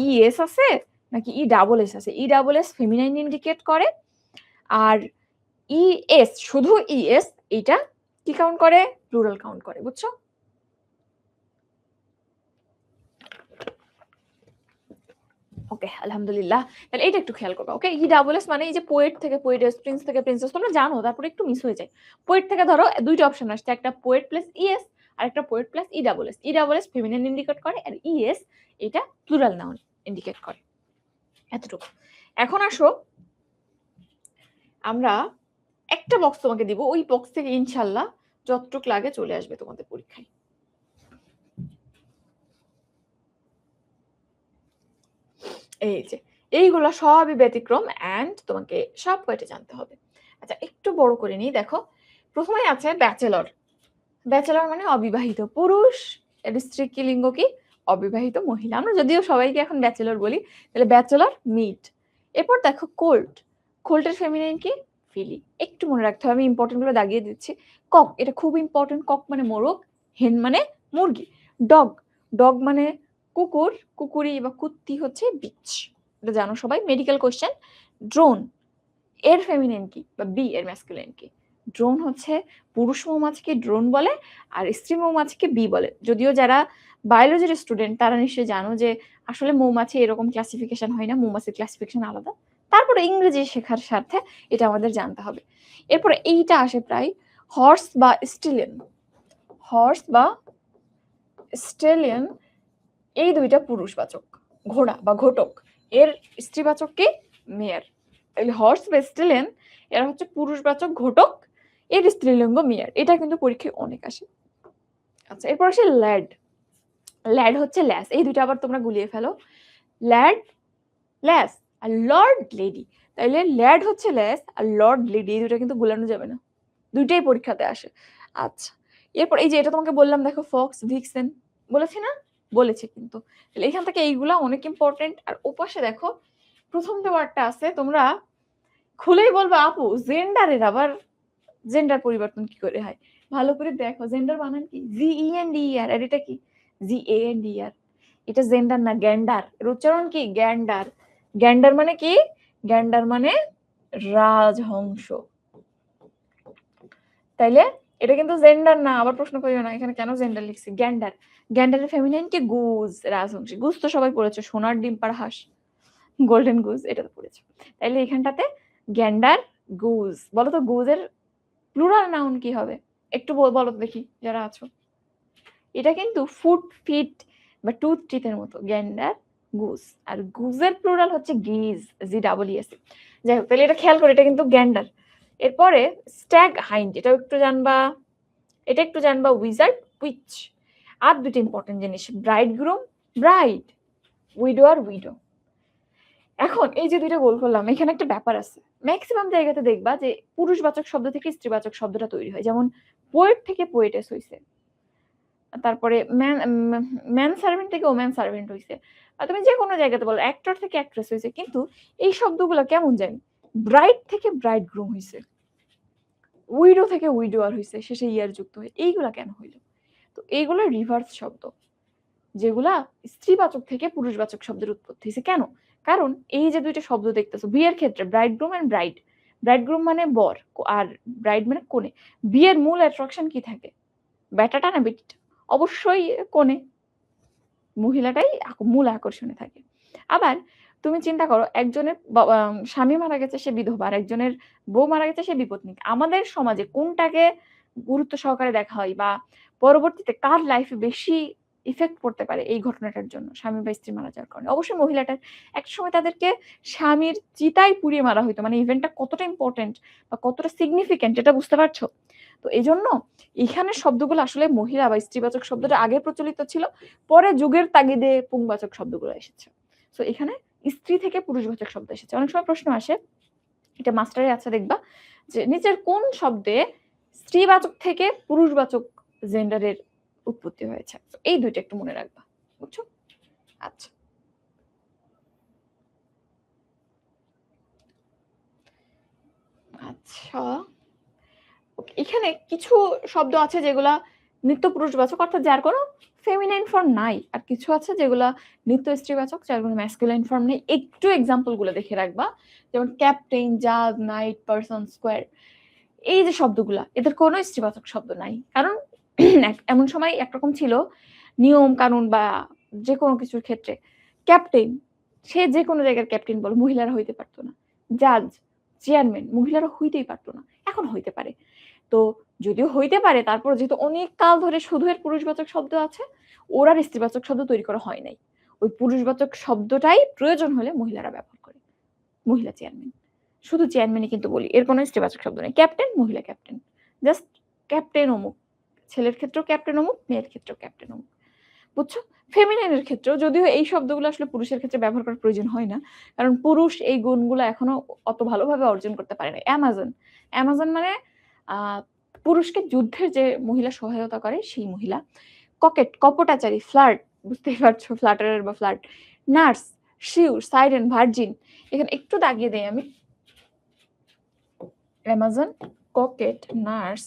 S1: ইএস আছে নাকি ই ডাবল এস আছে। E double S feminine indicate করে, আর ইএস শুধু ইএস এটা কি কাউন্ট করে? প্লুরাল কাউন্ট করে, বুঝছো? ওকে, আলহামদুলিল্লাহ। তাহলে এটা একটু খেয়াল করবা। ওকে, ই ডাবল এস মানে এই যে পোয়েট থেকে পোয়েটেস, প্রিন্স থেকে প্রিন্সেস, তোমরা জানো, তারপরে একটু মিস হয়ে যায়। পোয়েট থেকে ধরো দুইটা অপশন আসছে, একটা পোয়েট প্লাস ইএস আর একটা poet plus E double S. E double S feminine indicate করে, আর ইএস এটা প্লুরাল নাউন ইন্ডিকেট করে। এতটুকু। এখন আসো আমরা একটা বক্স তোমাকে দিব, ওই বক্স থেকে ইনশাল্লাহ যতটুক লাগে চলে আসবে তোমাদের পরীক্ষায়। এই যে এইগুলো সবই ব্যতিক্রম, এন্ড তোমাকে সব কয়টা জানতে হবে। আচ্ছা, একটু বড় করে নিই, দেখো প্রথমে আছে ব্যাচেলর। ব্যাচেলর মানে অবিবাহিত পুরুষ, এর স্ত্রী কি লিঙ্গ কি? অবিবাহিত মহিলা। আমরা যদিও সবাইকে এখন ব্যাচেলর বলি, তাহলে ব্যাচেলর মিট। এরপর দেখো কোল্ট। কোল্টের ফেমিনাইন কি? ফিলি। একটু মনে রাখতে হবে, আমি ইম্পর্টেন্ট গুলো দাগিয়ে দিচ্ছি। কক, এটা খুব ইম্পর্টেন্ট। কক মানে মোরগ, হেন মানে মুরগি। ডগ, ডগ মানে কুকুর, কুকুরি বা কুত্তি হচ্ছে বিচ, এটা জানো সবাই, মেডিকেল কোশ্চেন। ড্রোন, এর ফেমিনাইন কি বা বি এর ম্যাসকুলাইন কি? ড্রোন হচ্ছে পুরুষ মৌমাছিকে ড্রোন বলে, আর স্ত্রী মৌমাছিকে বি বলে। যদিও যারা বায়োলজির স্টুডেন্ট তারা নিশ্চয়ই জানো যে আসলে মৌমাছি এরকম ক্লাসিফিকেশন হয় না, মৌমাছির ক্লাসিফিকেশন আলাদা। তারপরে ইংরেজি শেখার স্বার্থে এটা আমাদের জানতে হবে। এরপরে এইটা আসে প্রায়, হর্স বা স্টেলিয়ন। হর্স বা স্টেলিয়ন এই দুইটা পুরুষবাচক। ঘোড়া বা ঘটক, এর স্ত্রীবাচক কি? মেয়ার। তাহলে হর্স বা স্টেলিয়ন এরা হচ্ছে পুরুষবাচক ঘটক, এর স্ত্রীলিঙ্গ মেয়ার। এটা কিন্তু পরীক্ষায় অনেক আসে। আচ্ছা, এরপর আসে ল্যাড। ল্যাড হচ্ছে ল্যাস। এই দুইটা আবার তোমরা গুলিয়ে ফেলো, ল্যাড ল্যাস আর লর্ড লেডি। তাইলে ল্যাড হচ্ছে ল্যাস আর লর্ড লেডি, এই দুইটা কিন্তু গুলানো যাবে না, দুইটাই পরীক্ষাতে আসে। আচ্ছা, এরপর এই যে এটা তোমাকে বললাম, দেখো ফক্স, ভিক্সেন, বলেছি না? বলেছে কিন্তু। তাহলে এখান থেকে এইগুলা অনেক ইম্পর্টেন্ট। আর ওপাশে দেখো প্রথম যে ওয়ার্ডটা আছে, তোমরা খুলেই বলবা আপু জেন্ডারের আবার জেন্ডার পরিবর্তন কি করে হয়? ভালো করে দেখো, জেন্ডার বানান কি? GENDER। আর এটা কি? GANDER। এটা জেন্ডার না, গ্যান্ডার। এর উচ্চারণ কি? গ্যান্ডার। গ্যান্ডার মানে কি? গ্যান্ডার মানে রাজহংস। তাইলে এটা কিন্তু জেন্ডার না। আবার প্রশ্ন করিও না এখানে কেন জেন্ডার লিখছি। গ্যান্ডার। গ্যান্ডারের ফেমিনাইন কি? গুজ, রাজহংসী। গুজ তো সবাই পড়েছো, সোনার ডিম পাড়া হাঁস, গোল্ডেন গুজ, এটা তো পড়েছো। তাইলে এখানটাতে গ্যান্ডার, গুজ। বলো তো গুজের প্লুরাল নাউন কি হবে? একটু বলো দেখি যারা আছো। এটা কিন্তু ফুট, ফিট বা টুথ, টিথের মতো। গ্যান্ডার, গুজ। আর গুজের প্লুরাল হচ্ছে গিজ, GEES। যাই হোক, তাহলে এটা খেয়াল করে, এটা কিন্তু গ্যান্ডার। এরপরে স্ট্যাগ হাইন্ড, এটাও একটু জানবা, এটা একটু জানবা। Wizard, which. আর দুটো ইম্পর্টেন্ট জিনিস, ব্রাইড গ্রুম, ব্রাইড, উইডো আর উইডো। এখন এই যে ২ টা গোল করলাম, এখানে একটা ব্যাপার আছে। মেক্সিমাম জায়গাতে দেখবা যে পুরুষবাচক শব্দ থেকে স্ত্রীবাচক শব্দটা তৈরি হয়। যেমন পোয়েট থেকে পোয়েটেস হইছে। তারপরে ম্যান সার্ভেন্ট থেকে ওম্যান সার্ভেন্ট হইছে। তুমি যেকোনো জায়গাতে বলো অ্যাক্টর থেকে অ্যাক্ট্রেস হইছে। কিন্তু এই শব্দগুলো কেমন জানি? ব্রাইড থেকে ব্রাইড গ্রুম হইছে। উইডো থেকে উইডোয়ার হইছে। শেষে ইয়ার যুক্ত হয়ে। এইগুলা কেন হইল? তো এইগুলো রিভার্স শব্দ। যেগুলা স্ত্রীবাচক থেকে পুরুষবাচক শব্দের উৎপত্তি হইছে। কেন? কারণ এই যে ২ টা শব্দ দেখতেছো, বিয়ের ক্ষেত্রে bride groom and bride. Bride groom মানে বর আর ব্রাইড মানে কনে। বিয়ের মূল অ্যাট্রাকশন কি থাকে? ব্যাটাটা না বেটিটা? অবশ্যই কনে। মহিলাটাই মূল আকর্ষণে থাকে। আবার তুমি চিন্তা করো একজনের স্বামী মারা গেছে সে বিধবা, আর একজনের বউ মারা গেছে সে বিপত্নিক। আমাদের সমাজে কোনটাকে গুরুত্ব সহকারে দেখা হয় বা পরবর্তীতে কার লাইফে বেশি ইফেক্ট পড়তে পারে এই ঘটনাটার জন্য, স্বামী বা স্ত্রী মারা যাওয়ার কারণে? অবশ্যই মহিলাটার। একটা সময় তাদেরকে স্বামীর চিতায় পুড়িয়ে মারা হইতো। মানে ইভেন্টটা কতটা ইম্পোর্টেন্ট বা কতটা সিগনিফিক্যান্ট এটা বুঝতে পারছো? তো এজন্য এখানে শব্দগুলো আসলে মহিলা বা স্ত্রীবাচক শব্দটা আগে প্রচলিত ছিল। পরে যুগের তাগিদে পুংবাচক শব্দগুলো এসেছে। সো এখানে স্ত্রী থেকে পুরুষবাচক শব্দ এসেছে। অনেক সময় প্রশ্ন আসে, এটা মাস্টারে আছে দেখবা, যে নিচের কোন শব্দে স্ত্রীবাচক থেকে পুরুষবাচক জেন্ডারের উৎপত্তি হয়েছে? এই ২ টা একটু মনে রাখবা। বুঝছো? আচ্ছা। আচ্ছা। ওকে, এখানে কিছু শব্দ আছে যেগুলা নিত্য পুরুষবাচক, অর্থাৎ যার কোনো ফেমিনাইন ফর্ম নাই। আর কিছু আছে যেগুলা নিত্য স্ত্রীবাচক, যার কোনো ম্যাসকুলাইন ফর্ম নেই। একটু এক্সাম্পল গুলো দেখে রাখবা। যেমন ক্যাপ্টেন, জাজ, নাইট, পারসন, স্কোয়ার। এই যে শব্দগুলা, এদের কোনো স্ত্রীবাচক শব্দ নাই। কারণ এমন সময় একরকম ছিল নিয়ম কানুন বা যে কোনো কিছুর ক্ষেত্রে। ক্যাপ্টেন, সে যে কোনো জায়গার ক্যাপ্টেন বলো, মহিলারা হইতে পারতো না। জাজ, চেয়ারম্যান, মহিলারা হইতেই পারতো না। এখন হইতে পারে। তো যদিও হইতে পারে, তারপর যেহেতু অনেক কাল ধরে শুধু এর পুরুষবাচক শব্দ আছে, ওর আর স্ত্রীবাচক শব্দ তৈরি করা হয় নাই। ওই পুরুষবাচক শব্দটাই প্রয়োজন হলে মহিলারা ব্যবহার করে। মহিলা চেয়ারম্যান, শুধু চেয়ারম্যানই কিন্তু বলি, এর কোনো স্ত্রীবাচক শব্দ নেই। ক্যাপ্টেন, মহিলা ক্যাপ্টেন, জাস্ট ক্যাপ্টেন অমুক। ছেলের ক্ষেত্রেও ক্যাপ্টেন অমুক, মেয়ের ক্ষেত্রেও ক্যাপ্টেন অমুক। বুঝছো? ফেমিনাইনের ক্ষেত্রেও যদিও এই শব্দগুলো আসলে পুরুষের ক্ষেত্রে ব্যবহার করার প্রয়োজন হয় না। কারণ পুরুষ এই গুণগুলো এখনো অত ভালোভাবে অর্জন করতে পারে না। অ্যামাজন, অ্যামাজন মানে আ পুরুষকে যুদ্ধের যে মহিলা সহায়তা করে সেই মহিলা। ককেট, কপটাচারী, ফ্লার্ট, বুঝতেই পারছো ফ্লাটারার বা flirt. Nurse, shrew, siren, virgin. এখানে একটু দাগিয়ে দেই আমি। Amazon, coquette, nurse,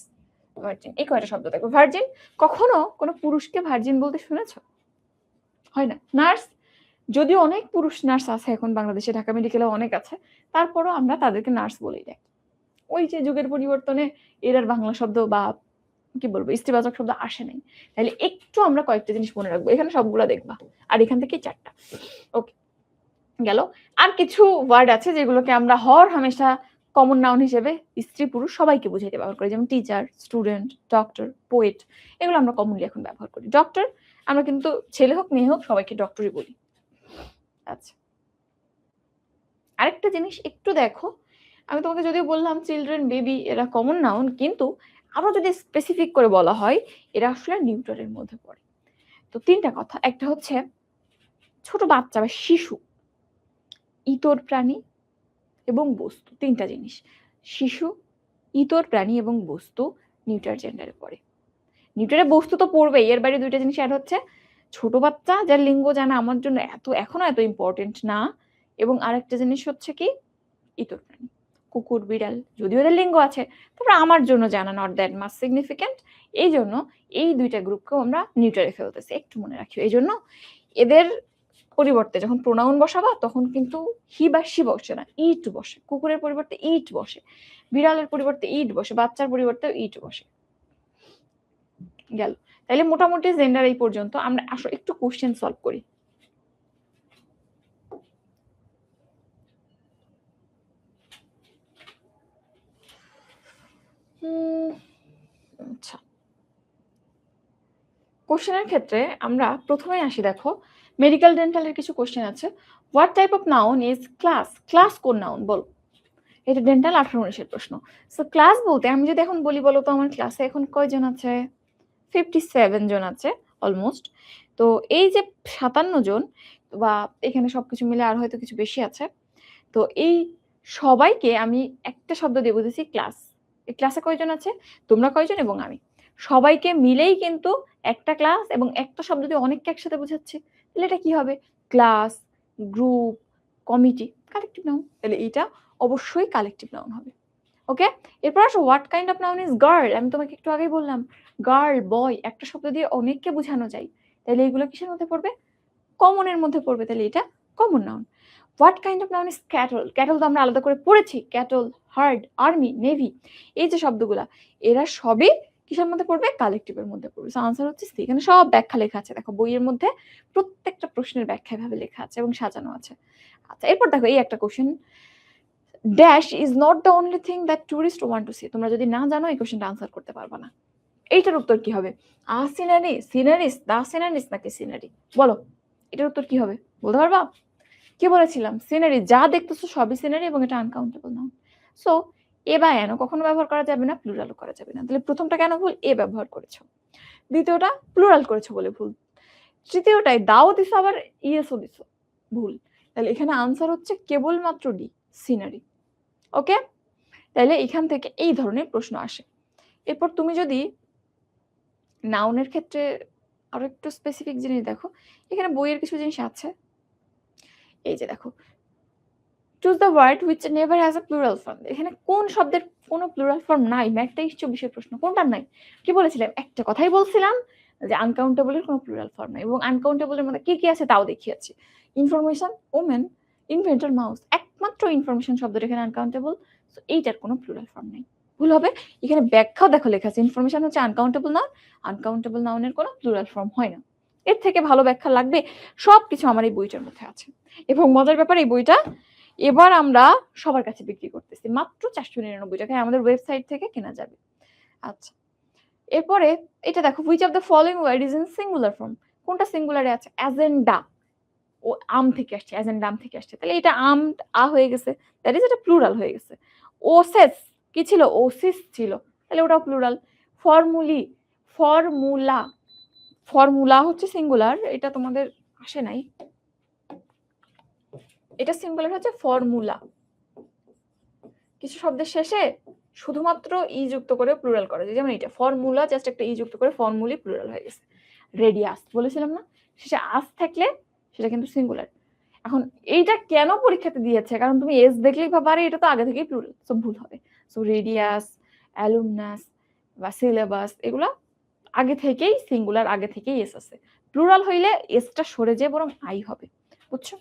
S1: virgin. এই কয়টা শব্দ দেখো। ভার্জিন, কখনো কোনো পুরুষকে ভার্জিন বলতে শুনেছো? হয় না। নার্স, যদিও অনেক পুরুষ নার্স আছে এখন বাংলাদেশে, ঢাকা মেডিকেলেও অনেক আছে, তারপরও আমরা তাদেরকে নার্স বলেই ডাকি। ওই যে যুগের পরিবর্তনে এর আর বাংলা শব্দ বা কি বলবো স্ত্রীবাচক শব্দ আসে নাই। তাহলে একটু আমরা কয়েকটা জিনিস মনে রাখবো। এখানে সবগুলা দেখবা। আর এখান থেকেই ৪ টা। ওকে, গেল। আর কিছু ওয়ার্ড আছে যেগুলোকে আমরা হর হামেশা কমন নাউন হিসেবে স্ত্রী পুরুষ সবাইকে বুঝাইতে ব্যবহার করি। যেমন টিচার, স্টুডেন্ট, ডক্টর, পোয়েট। এগুলো আমরা কমনলি এখন ব্যবহার করি। ডক্টর, আমরা কিন্তু ছেলে হোক মেয়ে হোক সবাইকে ডক্টরই বলি। আচ্ছা। আরেকটা জিনিস একটু দেখো, আমি তোমাকে যদিও বললাম চিলড্রেন, বেবি এরা কমন নাউন, কিন্তু আরো যদি স্পেসিফিক করে বলা হয় এরা আসলে নিউটারের মধ্যে পড়ে। তো ৩ টা কথা। একটা হচ্ছে ছোট বাচ্চা বা শিশু, ইতর প্রাণী এবং বস্তু। ৩ টা জিনিস। শিশু, ইতর প্রাণী এবং বস্তু নিউটার জেন্ডারে পড়ে। নিউটারে বস্তু তো পড়বেই, এর বাইরে ২ টা জিনিস অ্যাড হচ্ছে। ছোট বাচ্চা যার লিঙ্গ জানা আমার জন্য এখনো এত ইম্পর্টেন্ট না, এবং আরেকটা জিনিস হচ্ছে কি ইতর প্রাণী। কুকুর, বিড়াল, যদিও ওদের লিঙ্গ আছে, তারপর আমার জন্য জানা নট দ্যাট মাচ সিগনিফিক্যান্ট। এইজন্য এই ২ টা গ্রুপকেও আমরা নিউটারে ফেলতেছি। একটু মনে রাখিও। এইজন্য এদের পরিবর্তে যখন প্রোনাউন বসাবা তখন কিন্তু হি বা শি বসে না, ইট বসে। কুকুরের পরিবর্তে ইট বসে, বিড়ালের পরিবর্তে ইট বসে, বাচ্চার পরিবর্তে ইট বসে। গেল। তাইলে মোটামুটি জেন্ডার এই পর্যন্ত। আমরা আসো একটু কোশ্চেন সলভ করি। আচ্ছা, কোশ্চেনের ক্ষেত্রে আমরা প্রথমেই আসি। দেখো মেডিকেল ডেন্টালের কিছু কোশ্চেন আছে। What type of noun is class? Class কোন নাউন বল? এটা ডেন্টাল 18-19 এর প্রশ্ন। সো ক্লাস বলতে আমি যদি এখন বলি, বলো তো আমার ক্লাসে এখন কয়জন আছে? 57 জন আছে। অলমোস্ট। তো এই যে ৫৭ জন বা এখানে সবকিছু মিলে আর হয়তো কিছু বেশি আছে। তো এই সবাইকে আমি একটা শব্দ দিয়ে বুঝেছি ক্লাস। এই ক্লাসে কয়জন আছে? তোমরা কয়জন এবং আমি। সবাইকে মিলেই কিন্তু একটা ক্লাস এবং একটা শব্দ দিয়ে অনেককে একসাথে বোঝাচ্ছি। তাহলে এটা কি হবে? Class, group, committee, collective noun. তাহলে এইটা অবশ্যই কালেক্টিভ নাউন হবে। ওকে? এরপর আসো what kind of noun is girl? আমি তোমাকে একটু আগেই বললাম। গার্ল, বয় একটা শব্দ দিয়ে অনেককে বোঝানো যায়। তাইলে এগুলো কিসের মধ্যে পড়বে? কমন এর মধ্যে পড়বে। তাহলে এটা common noun. What kind of noun is cattle? Cattle তো আমরা আলাদা করে পড়েছি। ক্যাটল, হার্ড, আর্মি, নেভি এই যে শব্দগুলা এরা সবই কিসের মধ্যে পড়বে? কালেক্টিভ এর মধ্যে পড়বে। সো আনসার হচ্ছে সি। এখানে সব ব্যাখ্যা লেখা আছে। দেখো বইয়ের মধ্যে প্রত্যেকটা প্রশ্নের ব্যাখ্যা এভাবে লেখা আছে এবং সাজানো আছে। আচ্ছা এরপর দেখো এই একটা question dash is not the only thing that tourist want to see. তোমরা যদি না জানো এই কোশ্চেনটা আনসার করতে পারবা না। এইটার উত্তর কি হবে? সিনারি, সিনারিস, দা সিনারিস নাকি সিনারি? বলো এটার উত্তর কি হবে? বলতে পারবা? কি বলেছিলাম? সিনারি যা দেখতেছো সবই সিনারি এবং এটা আনকাউন্টেবল নাউন। সো এ বা এন কখনো ব্যবহার করা যাবে না, প্লুরালও করা যাবে না। তাহলে প্রথমটা কেন ভুল? এ ব্যবহার করেছো। দ্বিতীয়টা প্লুরাল করেছো বলে ভুল। তৃতীয়টায় দাও দিছো আবার ইয়েসও দিছো, ভুল। তাহলে এখানে আনসার হচ্ছে কেবলমাত্র ডি, সিনারি। ওকে? তাহলে এখান থেকে এই ধরনের প্রশ্ন আসে। এরপর তুমি যদি নাউনের ক্ষেত্রে আরো একটু স্পেসিফিক জিনিস দেখো, এখানে বইয়ের কিছু জিনিস আছে। এই যে দেখো, choose the word which never has a plural form. এখানে কোন শব্দের কোনো প্লুরাল ফর্ম নাই? ম্যাথ ২৩-২৪ প্রশ্ন কোনটার নাই? কি বলেছিলাম? একটা কথাই বলছিলাম যে আনকাউন্টেবল এর কোনো প্লুরাল ফর্ম নাই এবং আনকাউন্টেবল এর মধ্যে কি কি আছে তাও দেখিয়েছি। Information, women, inventor, mouse. একমাত্র ইনফরমেশন শব্দটা এখানে আনকাউন্টেবল। সো এইটার কোনো প্লুরাল ফর্ম নেই। ভুল হবে। এখানে ব্যাখ্যাও দেখো লেখা আছে ইনফরমেশন হচ্ছে আনকাউন্টেবল নাউন, আনকাউন্টেবল নাউনের কোনো প্লুরাল ফর্ম হয় না। এর থেকে ভালো ব্যাখ্যা লাগবে? সবকিছু আমার এই বইটার মধ্যে আছে এবং মজার ব্যাপার এই বইটা এবার আমরা সবার কাছে বিক্রি করতেছি মাত্র ৪৯৯ টাকায় আমাদের ওয়েবসাইট থেকে কেনা যাবে। আচ্ছা এরপরে এটা দেখো which of the following word is in singular form. কোনটা সিঙ্গুলারে আছে? অ্যাজেন্ডা, ও আম থেকে আসছে, অ্যাজেন্ডা আম থেকে আসছে। তাহলে এটা আম হয়ে গেছে, দ্যাট ইজ এটা প্লুরাল হয়ে গেছে। ওসেস কি ছিল? ওসিস ছিল, তাহলে ওটাও প্লুরাল। ফর্মুলি, ফর্মুলা, ফর্মুলা হচ্ছে সিঙ্গুলার, এটা তোমাদের আসে নাই। এটা সিঙ্গুলার হচ্ছে ফর্মুলা। কিছু শব্দের শেষে শুধুমাত্র ই যুক্ত করে প্লুরাল করা যায়, যেমন এটা ফর্মুলা জাস্ট একটা ই যুক্ত করে ফর্মুলি প্লুরাল হয়ে গেছে। রেডিয়াস বলেছিলাম না, শেষে আস থাকলে সেটা কিন্তু সিঙ্গুলার। এখন এইটা কেন পরীক্ষাতে দিয়েছে? কারণ তুমি এস দেখলেই ভাবা আরে এটা তো আগে থেকেই প্লুরাল, সো ভুল হবে। সো রেডিয়াস, অ্যালুমনাস বা সিলেবাস এগুলা আগে থেকেই সিঙ্গুলার, আগে থেকেই এস আছে। প্লুরাল হইলে এসটা সরে যায় বরং আই হবে, বুঝছো?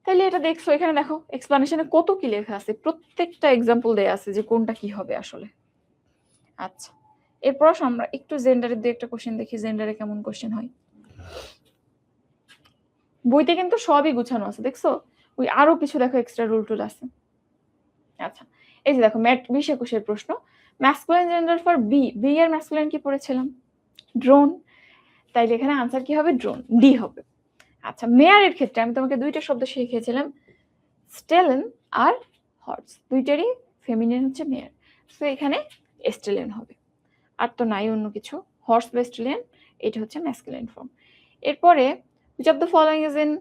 S1: তাহলে এটা দেখছো, এখানে দেখো এক্সপ্লানেশনে কত কি লেখা আছে, প্রত্যেকটা এক্সাম্পল দেয়া আছে যে কোনটা কি হবে আসলে। আচ্ছা এরপর আমরা একটু জেন্ডারের দিয়ে একটা কোশ্চেন দেখি, জেন্ডারে কেমন কোশ্চেন হয়। বইতে কিন্তু সবই গুছানো আছে, দেখছো? ওই আরো কিছু দেখো এক্সট্রা রুল টুল আছে। আচ্ছা এই যে দেখো ম্যাট ২০-২১ এর প্রশ্ন, masculine gender for B. B এর ম্যাসকুলিন কি পড়েছিলাম? ড্রোন। তাইলে এখানে আনসার কি হবে? ড্রোন, ডি হবে। আচ্ছা মেয়ারের ক্ষেত্রে আমি তোমাকে দুইটা শব্দ শিখিয়েছিলাম, স্টেলেন আর হর্স, দুইটারই ফেমিনিন হচ্ছে মেয়ার। সো এখানে স্টেলেন হবে, আর তো নাই অন্য কিছু। হর্স বা স্টেলেন এটা হচ্ছে ম্যাসকুলিন ফর্ম। এরপরে which of the following is in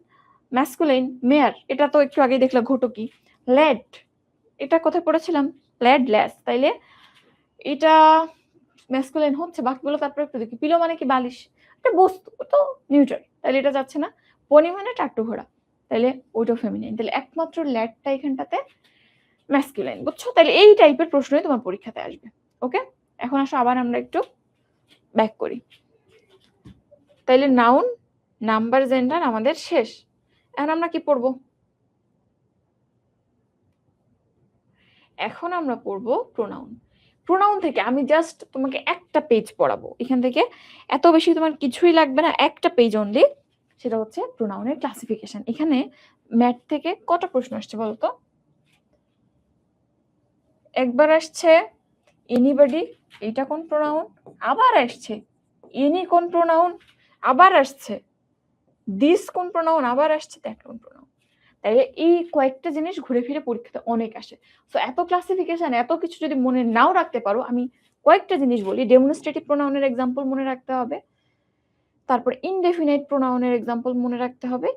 S1: masculine মেয়ার, এটা তো একটু আগেই দেখলাম ঘটকি। ল্যাড, এটা কোথায় পড়েছিলাম? ল্যাড, ল্যাস। তাইলে এটা ম্যাসকুলিন হচ্ছে, বাকিগুলো তারপরে একটু দেখি। পিলো মানে কি? বালিশ, এটা বস্তু, তো নিউট্রাল, তাইলে এটা যাচ্ছে না। পনি মানে টাট্টু ঘোড়া, তাইলে ওইটাও ফেমিনিন। তাহলে একমাত্র ল্যাডটা এখানটাতে ম্যাসকুলিন, বুঝছো? তাহলে এই টাইপের প্রশ্নই তোমার পরীক্ষাতে আসবে। ওকে এখন আসো আবার আমরা একটু ব্যাক করি। তাইলে নাউন, নাম্বার, জেন্ডার আমাদের শেষ। এখন আমরা কি পড়বো? এখন আমরা পড়বো প্রোনাউন। প্রোনাউন থেকে আমি জাস্ট তোমাকে একটা পেজ পড়াবো, এখান থেকে এত বেশি তোমার কিছুই লাগবে না, একটা পেজ অনলি। সেটা হচ্ছে প্রোনাউনের ক্লাসিফিকেশন। এখানে ম্যাথ থেকে কটা প্রশ্ন আসছে বলতো? একবার আসছে এনিবডি, এটা কোন প্রোনাউন? আবার আসছে এনি কোন প্রোনাউন? আবার আসছে দিস কোন প্রোনাউন? আবার আসছে দ্যাট কোন প্রোনাউন? তাইলে এই কয়েকটা জিনিস ঘুরে ফিরে পরীক্ষাতে অনেক আসে। সো এত ক্লাসিফিকেশন, এত কিছু যদি মনে নাও রাখতে পারো, আমি কয়েকটা জিনিস বলি। ডেমনস্ট্রেটিভ প্রোনাউনের এক্সাম্পল মনে রাখতে হবে। তারপর ইনডেফিনাইট প্রোনাউনের এক্সাম্পল মনে রাখতে হবে।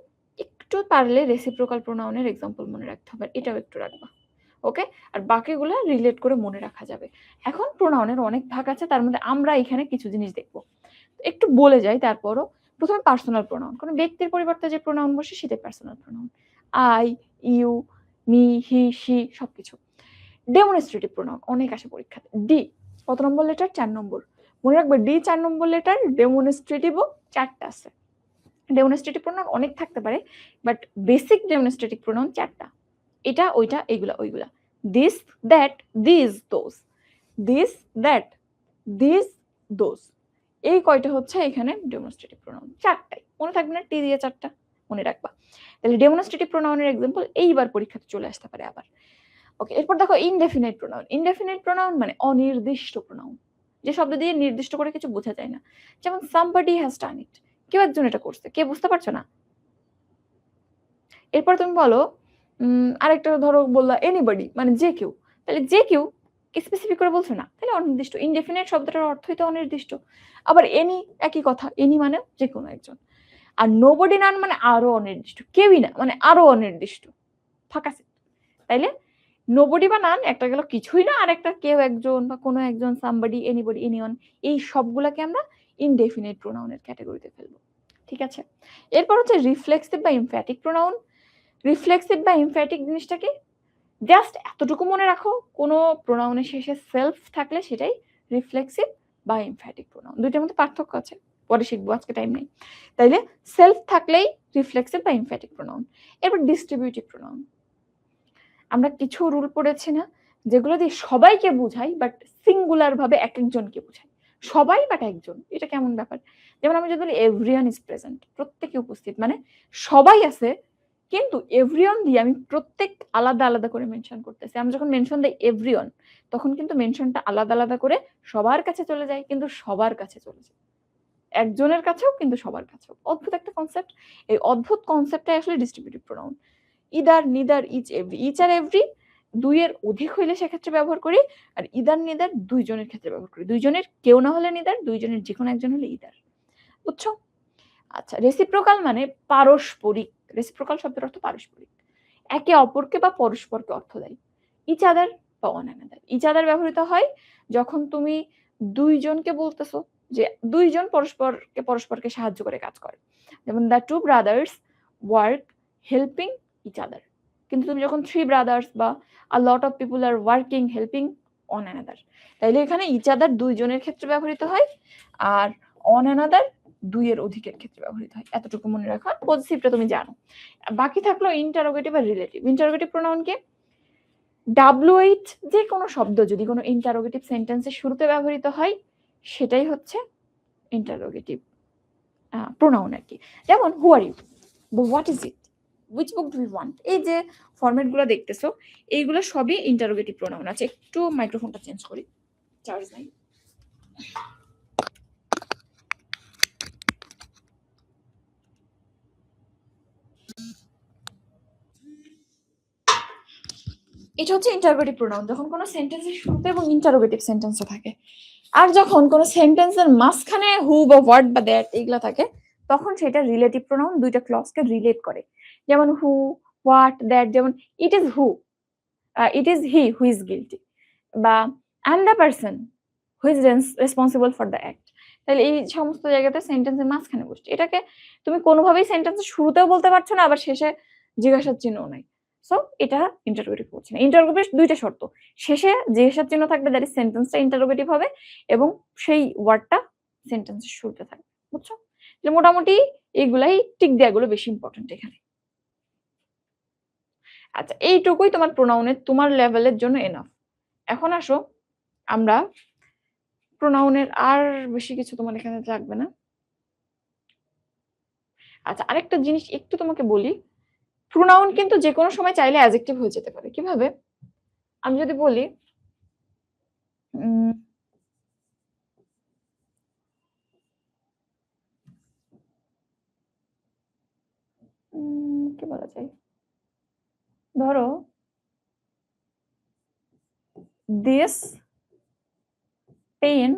S1: একটু পারলে রেসিপ্রোকাল প্রোনাউনের এক্সাম্পল মনে রাখতে হবে। এটাও একটু রাখবা। ওকে? আর বাকিগুলো রিলেট করে মনে রাখা যাবে। এখন প্রোনাউনের অনেক ভাগ আছে, তার মধ্যে আমরা এখানে কিছু জিনিস দেখব। একটু বলে যাই তারপরও। প্রথমে পার্সোনাল প্রোনাউন। কোনো ব্যক্তির পরিবর্তে যে প্রোনাউন বসে সেটাই personal pronoun. I, you, me, he, she সবকিছু। ডেমনস্ট্রেটিভ প্রোনাউন অনেক আসে পরীক্ষাতে। ডি কত নম্বর লেটার? 4 নম্বর। মনে রাখবে ডি 4 নম্বর লেটার, ডেমনস্ট্রেটিভও 4টা আছে। ডেমনস্ট্রেটিভ প্রোনাউন অনেক থাকতে পারে, বাট বেসিক ডেমনস্ট্রেটিভ প্রোনাউন 4টা। এটা ওইটা এগুলা ওইগুলা। This, that, this, those. This, that, this, those. এই কয়টা হচ্ছে এখানে ডেমনস্ট্রেটিভ প্রোনাউন। 4টাই মনে থাকবে না? টি দিয়ে 4টা মনে রাখবা। তাহলে ডেমনস্ট্রেটিভ প্রোনাউনের এক্সাম্পল এইবার পরীক্ষাতে চলে আসতে পারে আবার। ওকে, এরপর দেখো ইনডেফিনাইট প্রোনাউন। ইনডেফিনাইট প্রোনাউন মানে অনির্দিষ্ট প্রোনাউন, যে শব্দ দিয়ে নির্দিষ্ট করে কিছু বোঝা যায় না। যেমন somebody has done it, কেউ একজন এটা করছে, কে বুঝতে পারছো না? এরপর তুমি বলো আরেকটা ধরো বললা এনিবডি মানে যে কেউ, তাহলে যে কেউ স্পেসিফিক করে বলছো না, তাহলে অনির্দিষ্ট। ইনডেফিনাইট শব্দটার অর্থই তো অনির্দিষ্ট। আবার এনি একই কথা, এনি মানে যে কোনো একজন। আর নোবডি নান মানে আরো অনির্দিষ্ট, কেউই না মানে আরো অনির্দিষ্ট, ফাঁকা সেট। তাইলে নোবডি বা নান একটা গেল কিছুই না, আর একটা কেউ একজন বা কোনো একজন, সামবডি, এনিবডি, এনিওয়ান, এই সবগুলাকে আমরা ইনডেফিনিট প্রোনাউনের ক্যাটাগরিতে ফেলবো। ঠিক আছে? এরপর হচ্ছে রিফ্লেক্সিভ বা এমফ্যাটিক প্রোনাউন। রিফ্লেক্সিভ বা এমফ্যাটিক জিনিসটাকে জাস্ট এতটুকু মনে রাখো, কোনো প্রোনাউনের শেষে সেলফ থাকলে সেটাই রিফ্লেক্সিভ বা এমফ্যাটিক প্রোনাউন। দুইটার মধ্যে পার্থক্য আছে, পরে শিখবো, আজকে টাইম নেই। তাইলে সেলফ থাকলেই রিফ্লেক্সিভ বা এমফ্যাটিক প্রোনাউন। এরপর ডিস্ট্রিবিউটিভ প্রোনাউন। আমরা কিছু রুল পড়েছি না, যেগুলো দিয়ে সবাইকে বুঝাই বাট সিঙ্গুলার ভাবে এক একজনকে বুঝাই। সবাই বাট একজন, এটা কেমন ব্যাপার? যেমন আমি যদি বলি এভরিওয়ান ইজ প্রেজেন্ট, প্রত্যেকে উপস্থিত, মানে সবাই আছে, কিন্তু এভরিওয়ান দিয়ে আমি প্রত্যেক আলাদা আলাদা করে মেনশন করতেছি। আমি যখন মেনশন দেই এভরিওয়ান, তখন কিন্তু মেনশনটা আলাদা আলাদা করে সবার কাছে চলে যায়, কিন্তু সবার কাছে চলে যায়, একজনের কাছেও কিন্তু সবার কাছেও। অদ্ভুত একটা কনসেপ্ট। এই অদ্ভুত কনসেপ্টটাই আসলে distributive pronoun. Either, neither, each, every. Each আর এভরি দুইয়ের অধিক হইলে সেক্ষেত্রে ব্যবহার করি, আর ইদার নিদার দুইজনের ক্ষেত্রে ব্যবহার করি। দুইজনের কেউ না হলে নিদার, দুইজনের যে কোনো একজন হলে ইদার। বুঝছো? আচ্ছা, রেসিপ্রোকাল মানে পারস্পরিক। রেসিপ্রোকাল শব্দের অর্থ পারস্পরিক, একে অপরকে বা পরস্পরকে অর্থ দেয়। ইচ আদার বা ওয়ান অ্যানাদার। ইচ আদার ব্যবহৃত হয় যখন তুমি দুইজনকে বলতেছো যে দুইজন পরস্পরকে সাহায্য করে কাজ করে। যেমন the two brothers work helping each other. কিন্তু তুমি যখন থ্রি ব্রাদার্স বা a lot of people are working helping one another, তাইলে এখানে ইচ আদার দুইজনের ক্ষেত্রে ব্যবহৃত হয়, আর অন অ্যানাদার দুইয়ের অধিকের ক্ষেত্রে ব্যবহৃত হয়। এতটুকু মনে রাখা। পজিটিভটা তুমি জানো। বাকি থাকলো ইন্টারোগেটিভ আর রিলেটিভ। ইন্টারোগেটিভ প্রোনাউনকে WH যে কোনো শব্দ যদি কোনো ইন্টারোগেটিভ সেন্টেন্সের শুরুতে ব্যবহৃত হয়, সেটাই হচ্ছে ইন্টারোগেটিভ প্রোনাউন আর কি। যেমন who are you, what is it, which book do you want. এই যে ফরম্যাটগুলো দেখতেছো, এইগুলো সবই ইন্টারোগেটিভ প্রোনাউন আছে। একটু মাইক্রোফোনটা চেঞ্জ করি, চার্জ নাই। এটা হচ্ছে ইন্টারোগেটিভ প্রোনাউন, যখন কোনো সেন্টেন্সের শুরুতে এবং ইন্টারোগেটিভ সেন্টেন্সে থাকে। আর যখন কোনো সেন্টেন্সের মাঝখানে হু বা হোয়াট বা দ্যাট এগুলা থাকে, তখন সেটা রিলেটিভ প্রোনাউন, দুইটা ক্লজকে রিলেট করে। যেমন হু, হোয়াট, দ্যাট। যেমন it is who, it is he who is guilty, বা I am the person who is responsible for the act. তাহলে এই সমস্ত জায়গাতে সেন্টেন্সের মাঝখানে বসছে। এটাকে তুমি কোনোভাবেই সেন্টেন্সের শুরুতেও বলতে পারছো না, আবার শেষে জিজ্ঞাসার চিহ্নও নাই। সো এটা ইন্টারোগেটিভ হচ্ছে না। ইন্টারোগেটিভ দুইটা শর্ত, শেষে জিজ্ঞাসার চিহ্ন থাকবে, দ্যাট ইজ সেন্টেন্সটা ইন্টারোগেটিভ হবে, এবং সেই ওয়ার্ডটা সেন্টেন্সের শুরুতে থাকবে। বুঝছো? যে মোটামুটি এইগুলাই টিক দেওয়াগুলো বেশি ইম্পর্টেন্ট এখানে। আচ্ছা, এইটুকুই তোমার প্রোনাউনের তোমার লেভেলের জন্য এনাফ। এখন আসো আমরা প্রোনাউনের আর বেশি কিছু তোমার এখানে লাগবে না। আচ্ছা, আরেকটা জিনিস একটু তোমাকে বলি, প্রোনাউন কিন্তু যে কোনো সময় চাইলে অ্যাডজেক্টিভ হয়ে যেতে পারে। কিভাবে? আমি যদি বলি কি বলা যায়, ধরো দিস পেন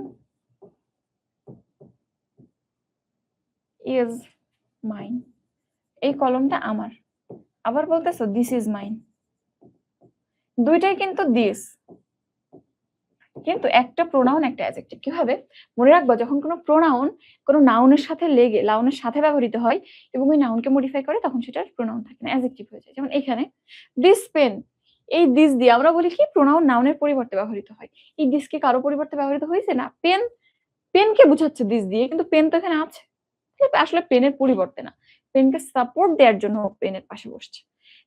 S1: ইজ মাইন, এই কলমটা আমার। আবার বলতেছো দিস ইজ মাইন, দুইটাই কিন্তু দিস, কিন্তু একটা প্রোনাউন একটা অ্যাডজেক্টিভ। কিভাবে মনে রাখবো, যখন কোনো প্রোনাউন কোনো নাউনের সাথে লেগে নাউনের সাথে ব্যবহৃত হয় এবং ওই নাউনকে মডিফাই করে, তখন সেটা প্রোনাউন থাকে না, অ্যাডজেক্টিভ হয়ে যায়। যেমন এখানে দিস পেন, এই দিস দিয়ে আমরা বলি কি প্রোনাউন নাউনের পরিবর্তে ব্যবহৃত হয়। এই দিস কি কারো পরিবর্তে ব্যবহৃত হয়েছে না, পেন পেনকে বোঝাচ্ছে দিস দিয়ে, কিন্তু পেন তো এখানে আছে, আসলে পেনের পরিবর্তে না, পেনকে সাপোর্ট দেওয়ার জন্য পেনের পাশে বসছে।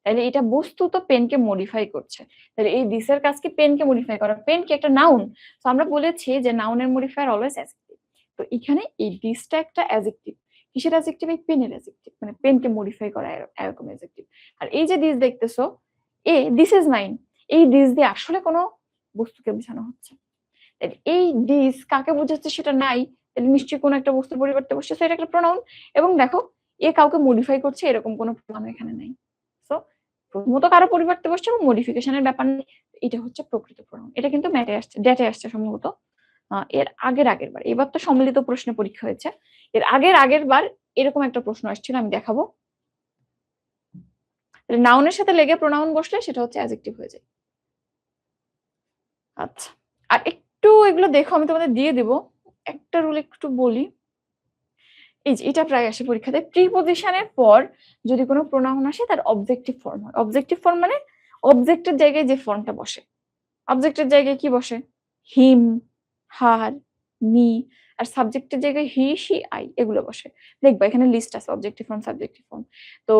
S1: তাহলে এটা বস্তুত পেনকে মডিফাই করছে। তাহলে এই দিসের কাজ কি পেনকে মডিফাই করা। পেন কি একটা নাউন, তো আমরা বলেছি যে নাউনের মডিফায়ার অলওয়েজ অ্যাডজেক্টিভ। তো এখানে এই দিসটা একটা অ্যাডজেক্টিভ। কিসের অ্যাডজেক্টিভ? এই পেনের অ্যাডজেক্টিভ, মানে পেনকে মডিফাই করা এরকম অ্যাডজেক্টিভ। আর এই যে দিস দেখতেছো, দিস ইজ মাইন, এই দিস দিয়ে আসলে কোনো বস্তুকে বোঝানো হচ্ছে। এই দিস কাকে বোঝাচ্ছে সেটা নাই, তাহলে নিশ্চয়ই কোনো একটা বস্তুর পরিবর্তে বসছে, এটা একটা প্রোনাউন। এবং দেখো কাউকে মডিফাই করছে এরকম কোনো প্রোনাউন এখানে নাই। সো প্রথমত কারো পরিবর্তে বসছে এবং মডিফিকেশনের ব্যাপার নেই, এটা হচ্ছে প্রকৃত প্রোনাউন। এটা কিন্তু ডেটে আসছে সম্ভবত এর আগের বার। এবার তো সম্মিলিত প্রশ্নে পরীক্ষা হয়েছে, এর আগের বার এরকম একটা প্রশ্ন আসছিল, আমি দেখাবো। নাউনের সাথে লেগে প্রোনাউন বসলে সেটা হচ্ছে অ্যাডজেক্টিভ হয়ে যায়। আচ্ছা, আর একটু এগুলো দেখো, আমি তোমাদের দিয়ে দিব। একটা রুল একটু বলি, এই যে এটা প্রায় আসে পরীক্ষাতে, প্রিপজিশনের পর যদি কোনো প্রোনাউন আসে তার অবজেক্টিভ ফর্ম হয়। অবজেক্টিভ ফর্ম মানে অবজেক্টের জায়গায় যে ফর্মটা বসে। অবজেক্টের জায়গায় কি বসে? হিম, হার, মি। আর সাবজেক্টের জায়গায় হি, শি, আই এগুলো বসে। দেখবা এখানে লিস্ট আছে অবজেক্টিভ ফর্ম, সাবজেক্টিভ ফর্ম। তো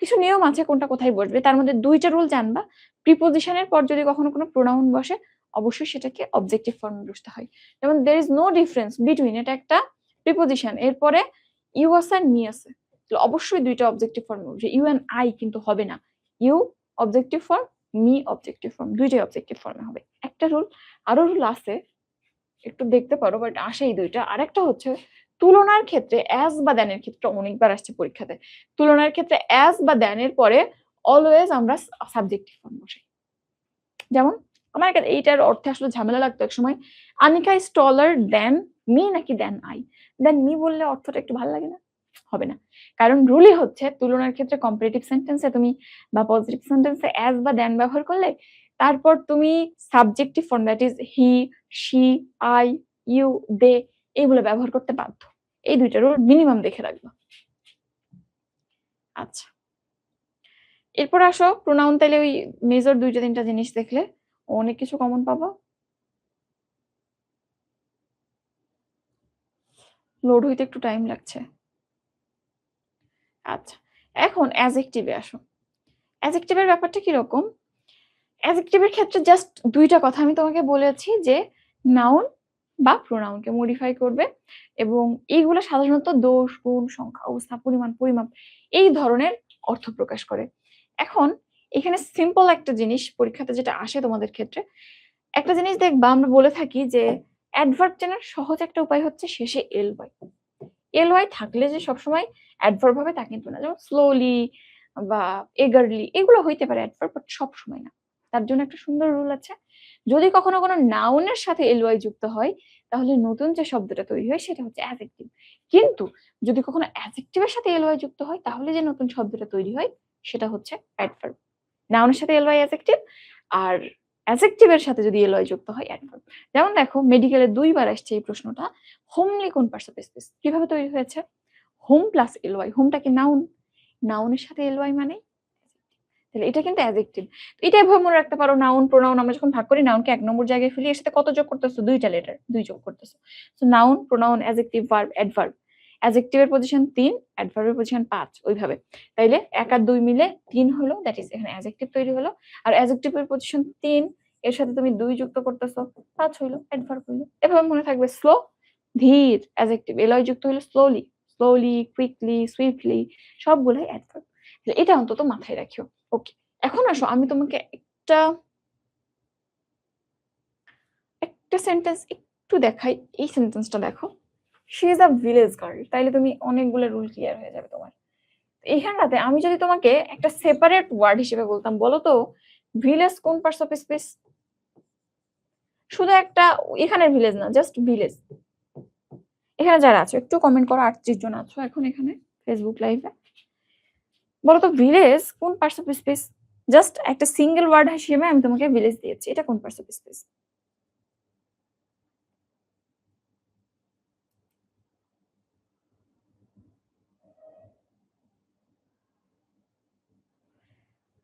S1: কিছু নিয়ম আছে কোনটা কোথায় বসবে, তার মধ্যে দুইটা রুল জানবা। প্রিপজিশনের পর যদি কখনো কোনো প্রোনাউন বসে, অবশ্যই সেটাকে অবজেক্টিভ ফর্মে বসতে হয়। যেমন there is no difference between, এটা একটা প্রিপজিশন, এরপরে ইউ আছে আর মি আছে, তাহলে অবশ্যই দুইটা অবজেক্টিভ ফর্মে বসে। ইউ এন্ড আই কিন্তু হবে না, you objective form, me objective form, দুইটাই অবজেক্টিভ ফর্মে হবে। একটা রুল, আরো রুল আছে একটু দেখতে পারো, বাট আসে এই দুইটা। আরেকটা হচ্ছে তুলনার ক্ষেত্রে অ্যাজ বা দ্যানের ক্ষেত্রে অনেকবার আসছে পরীক্ষাতে। তুলনার ক্ষেত্রে অ্যাজ বা দ্যানের পরে অলওয়েজ আমরা সাবজেক্টিভ ফর্ম বসাই। যেমন আমার এইটার অর্থে আসলে ঝামেলা লাগতো এক সময়, Anika is taller than me নাকি দ্যান আই। দ্যান মি বললে অর্থটা একটু ভালো লাগে না, হবে না। কারণ রুলই হচ্ছে তুলনার ক্ষেত্রে কম্পারেটিভ সেন্টেন্সে তুমি বা পজিটিভ সেন্টেন্সে অ্যাজ বা দ্যান ব্যবহার করলে তারপর তুমি subjective form that is he, she, I, you, they এইগুলো ব্যবহার করতে বাধ্য। এই দুইটা রুল মিনিমাম দেখে রাখবা। আচ্ছা, এরপর আসো প্রোনাউন, তাইলে ওই মেজর দুইটা তিনটা জিনিস দেখলে অনেক কিছু কমন পাবা। লোড হইতে একটু টাইম লাগছে। আচ্ছা, এখন অ্যাডজেক্টিভে আসো। অ্যাডজেক্টিভের ব্যাপারটা কিরকম? অ্যাডজেক্টিভের ক্ষেত্রে জাস্ট দুইটা কথা আমি তোমাকে বলেছি, যে নাউন বা প্রোনাউনকে মডিফাই করবে, এবং এইগুলো সাধারণত দোষ, গুণ, সংখ্যা, অবস্থা, পরিমাণ, পরিমাপ এই ধরনের অর্থ প্রকাশ করে। এখন এখানে সিম্পল একটা জিনিস পরীক্ষাতে যেটা আসে তোমাদের ক্ষেত্রে, একটা জিনিস দেখবা আমরা বলে থাকি যে অ্যাডভার্ব চেনার সহজ একটা উপায় হচ্ছে শেষে এল ওয়াই। এল ওয়াই থাকলে যে সবসময় অ্যাডভার্ব হবে তা কিন্তু না। যেমন স্লোলি বা এগারলি এগুলো হইতে পারে অ্যাডভার্ব, বাট সব সময় না। তার জন্য একটা সুন্দর রুল আছে, যদি কখনো কোনো নাউনের সাথে এল ওয়াই যুক্ত হয় তাহলে নতুন যে শব্দটা তৈরি হয় সেটা হচ্ছে অ্যাডজেক্টিভ। কিন্তু যদি কখনো অ্যাডজেক্টিভের সাথে এল ওয়াই যুক্ত হয় তাহলে যে নতুন শব্দটা তৈরি হয় সেটা হচ্ছে অ্যাডভার্ব। নাউনের সাথে এল ওয়াই অ্যাডজেক্টিভ, আর অ্যাডজেক্টিভের সাথে যদি এল ওয়াই যুক্ত হয় অ্যাডভার্ব। যেমন দেখো মেডিকেলে দুইবার আসছে এই প্রশ্নটা, হোমলি কোন পার্টস স্পেস কিভাবে তৈরি হয়েছে? হোম প্লাস এল ওয়াই, হোমটা কি নাউন, নাউনের সাথে এল ওয়াই মানে তাহলে এটা কিন্তু অ্যাডজেক্টিভ। এটা এভাবে মনে রাখতে পারো, নাউন প্রোনাউন আমরা যখন ভাগ করি নাউনকে এক নম্বর জায়গায় ফেলি, এর সাথে কত যোগ করতেছো? দুইটা লেটার, দুই যোগ করতেছো। So noun, pronoun, adjective, verb, adverb. অ্যাডজেক্টিভের পজিশন 3, অ্যাডভার্বের পজিশন 5, ওইভাবে। তাইলে 1 আর 2 মিলে 3 হলো, দ্যাট ইজ এখানে অ্যাডজেক্টিভ তৈরি হলো। আর অ্যাডজেক্টিভের পজিশন 3, এর সাথে তুমি 2 যুক্ত করতেছো, 5 হইলো, অ্যাডভার্ব হইলো। এভাবে মনে থাকবে। স্লো, ধীর, অ্যাডজেক্টিভ, এলয় যুক্ত হলো স্লোলি, স্লোলি, কুইকলি, সুইফটলি, সবগুলোই অ্যাডভার্ব। এটা অন্তত মাথায় রাখিও। ওকে, এখন আসো আমি তোমাকে একটা সেন্টেন্স একটু দেখাই। এই সেন্টেন্সটা দেখো, she is a village girl, তাইলে তুমি অনেকগুলো রুল ক্লিয়ার হয়ে যাবে তোমার। এইখানটাতে আমি যদি তোমাকে একটা সেপারেট ওয়ার্ড হিসেবে বলতাম, বলো তো ভিলেজ কোন পার্টস অফ স্পেস? শুধু একটা এখানের ভিলেজ না, জাস্ট ভিলেজ। এখানে যারা আছো একটু কমেন্ট করো, 38 জন আছো এখন এখানে ফেসবুক লাইভে। বলো তো ভিলেজ কোন পার্টস অফ স্পেস? জাস্ট একটা সিঙ্গেল ওয়ার্ড হিসেবে আমি তোমাকে ভিলেজ দিয়েছি, এটা কোন পার্টস অফ স্পেস?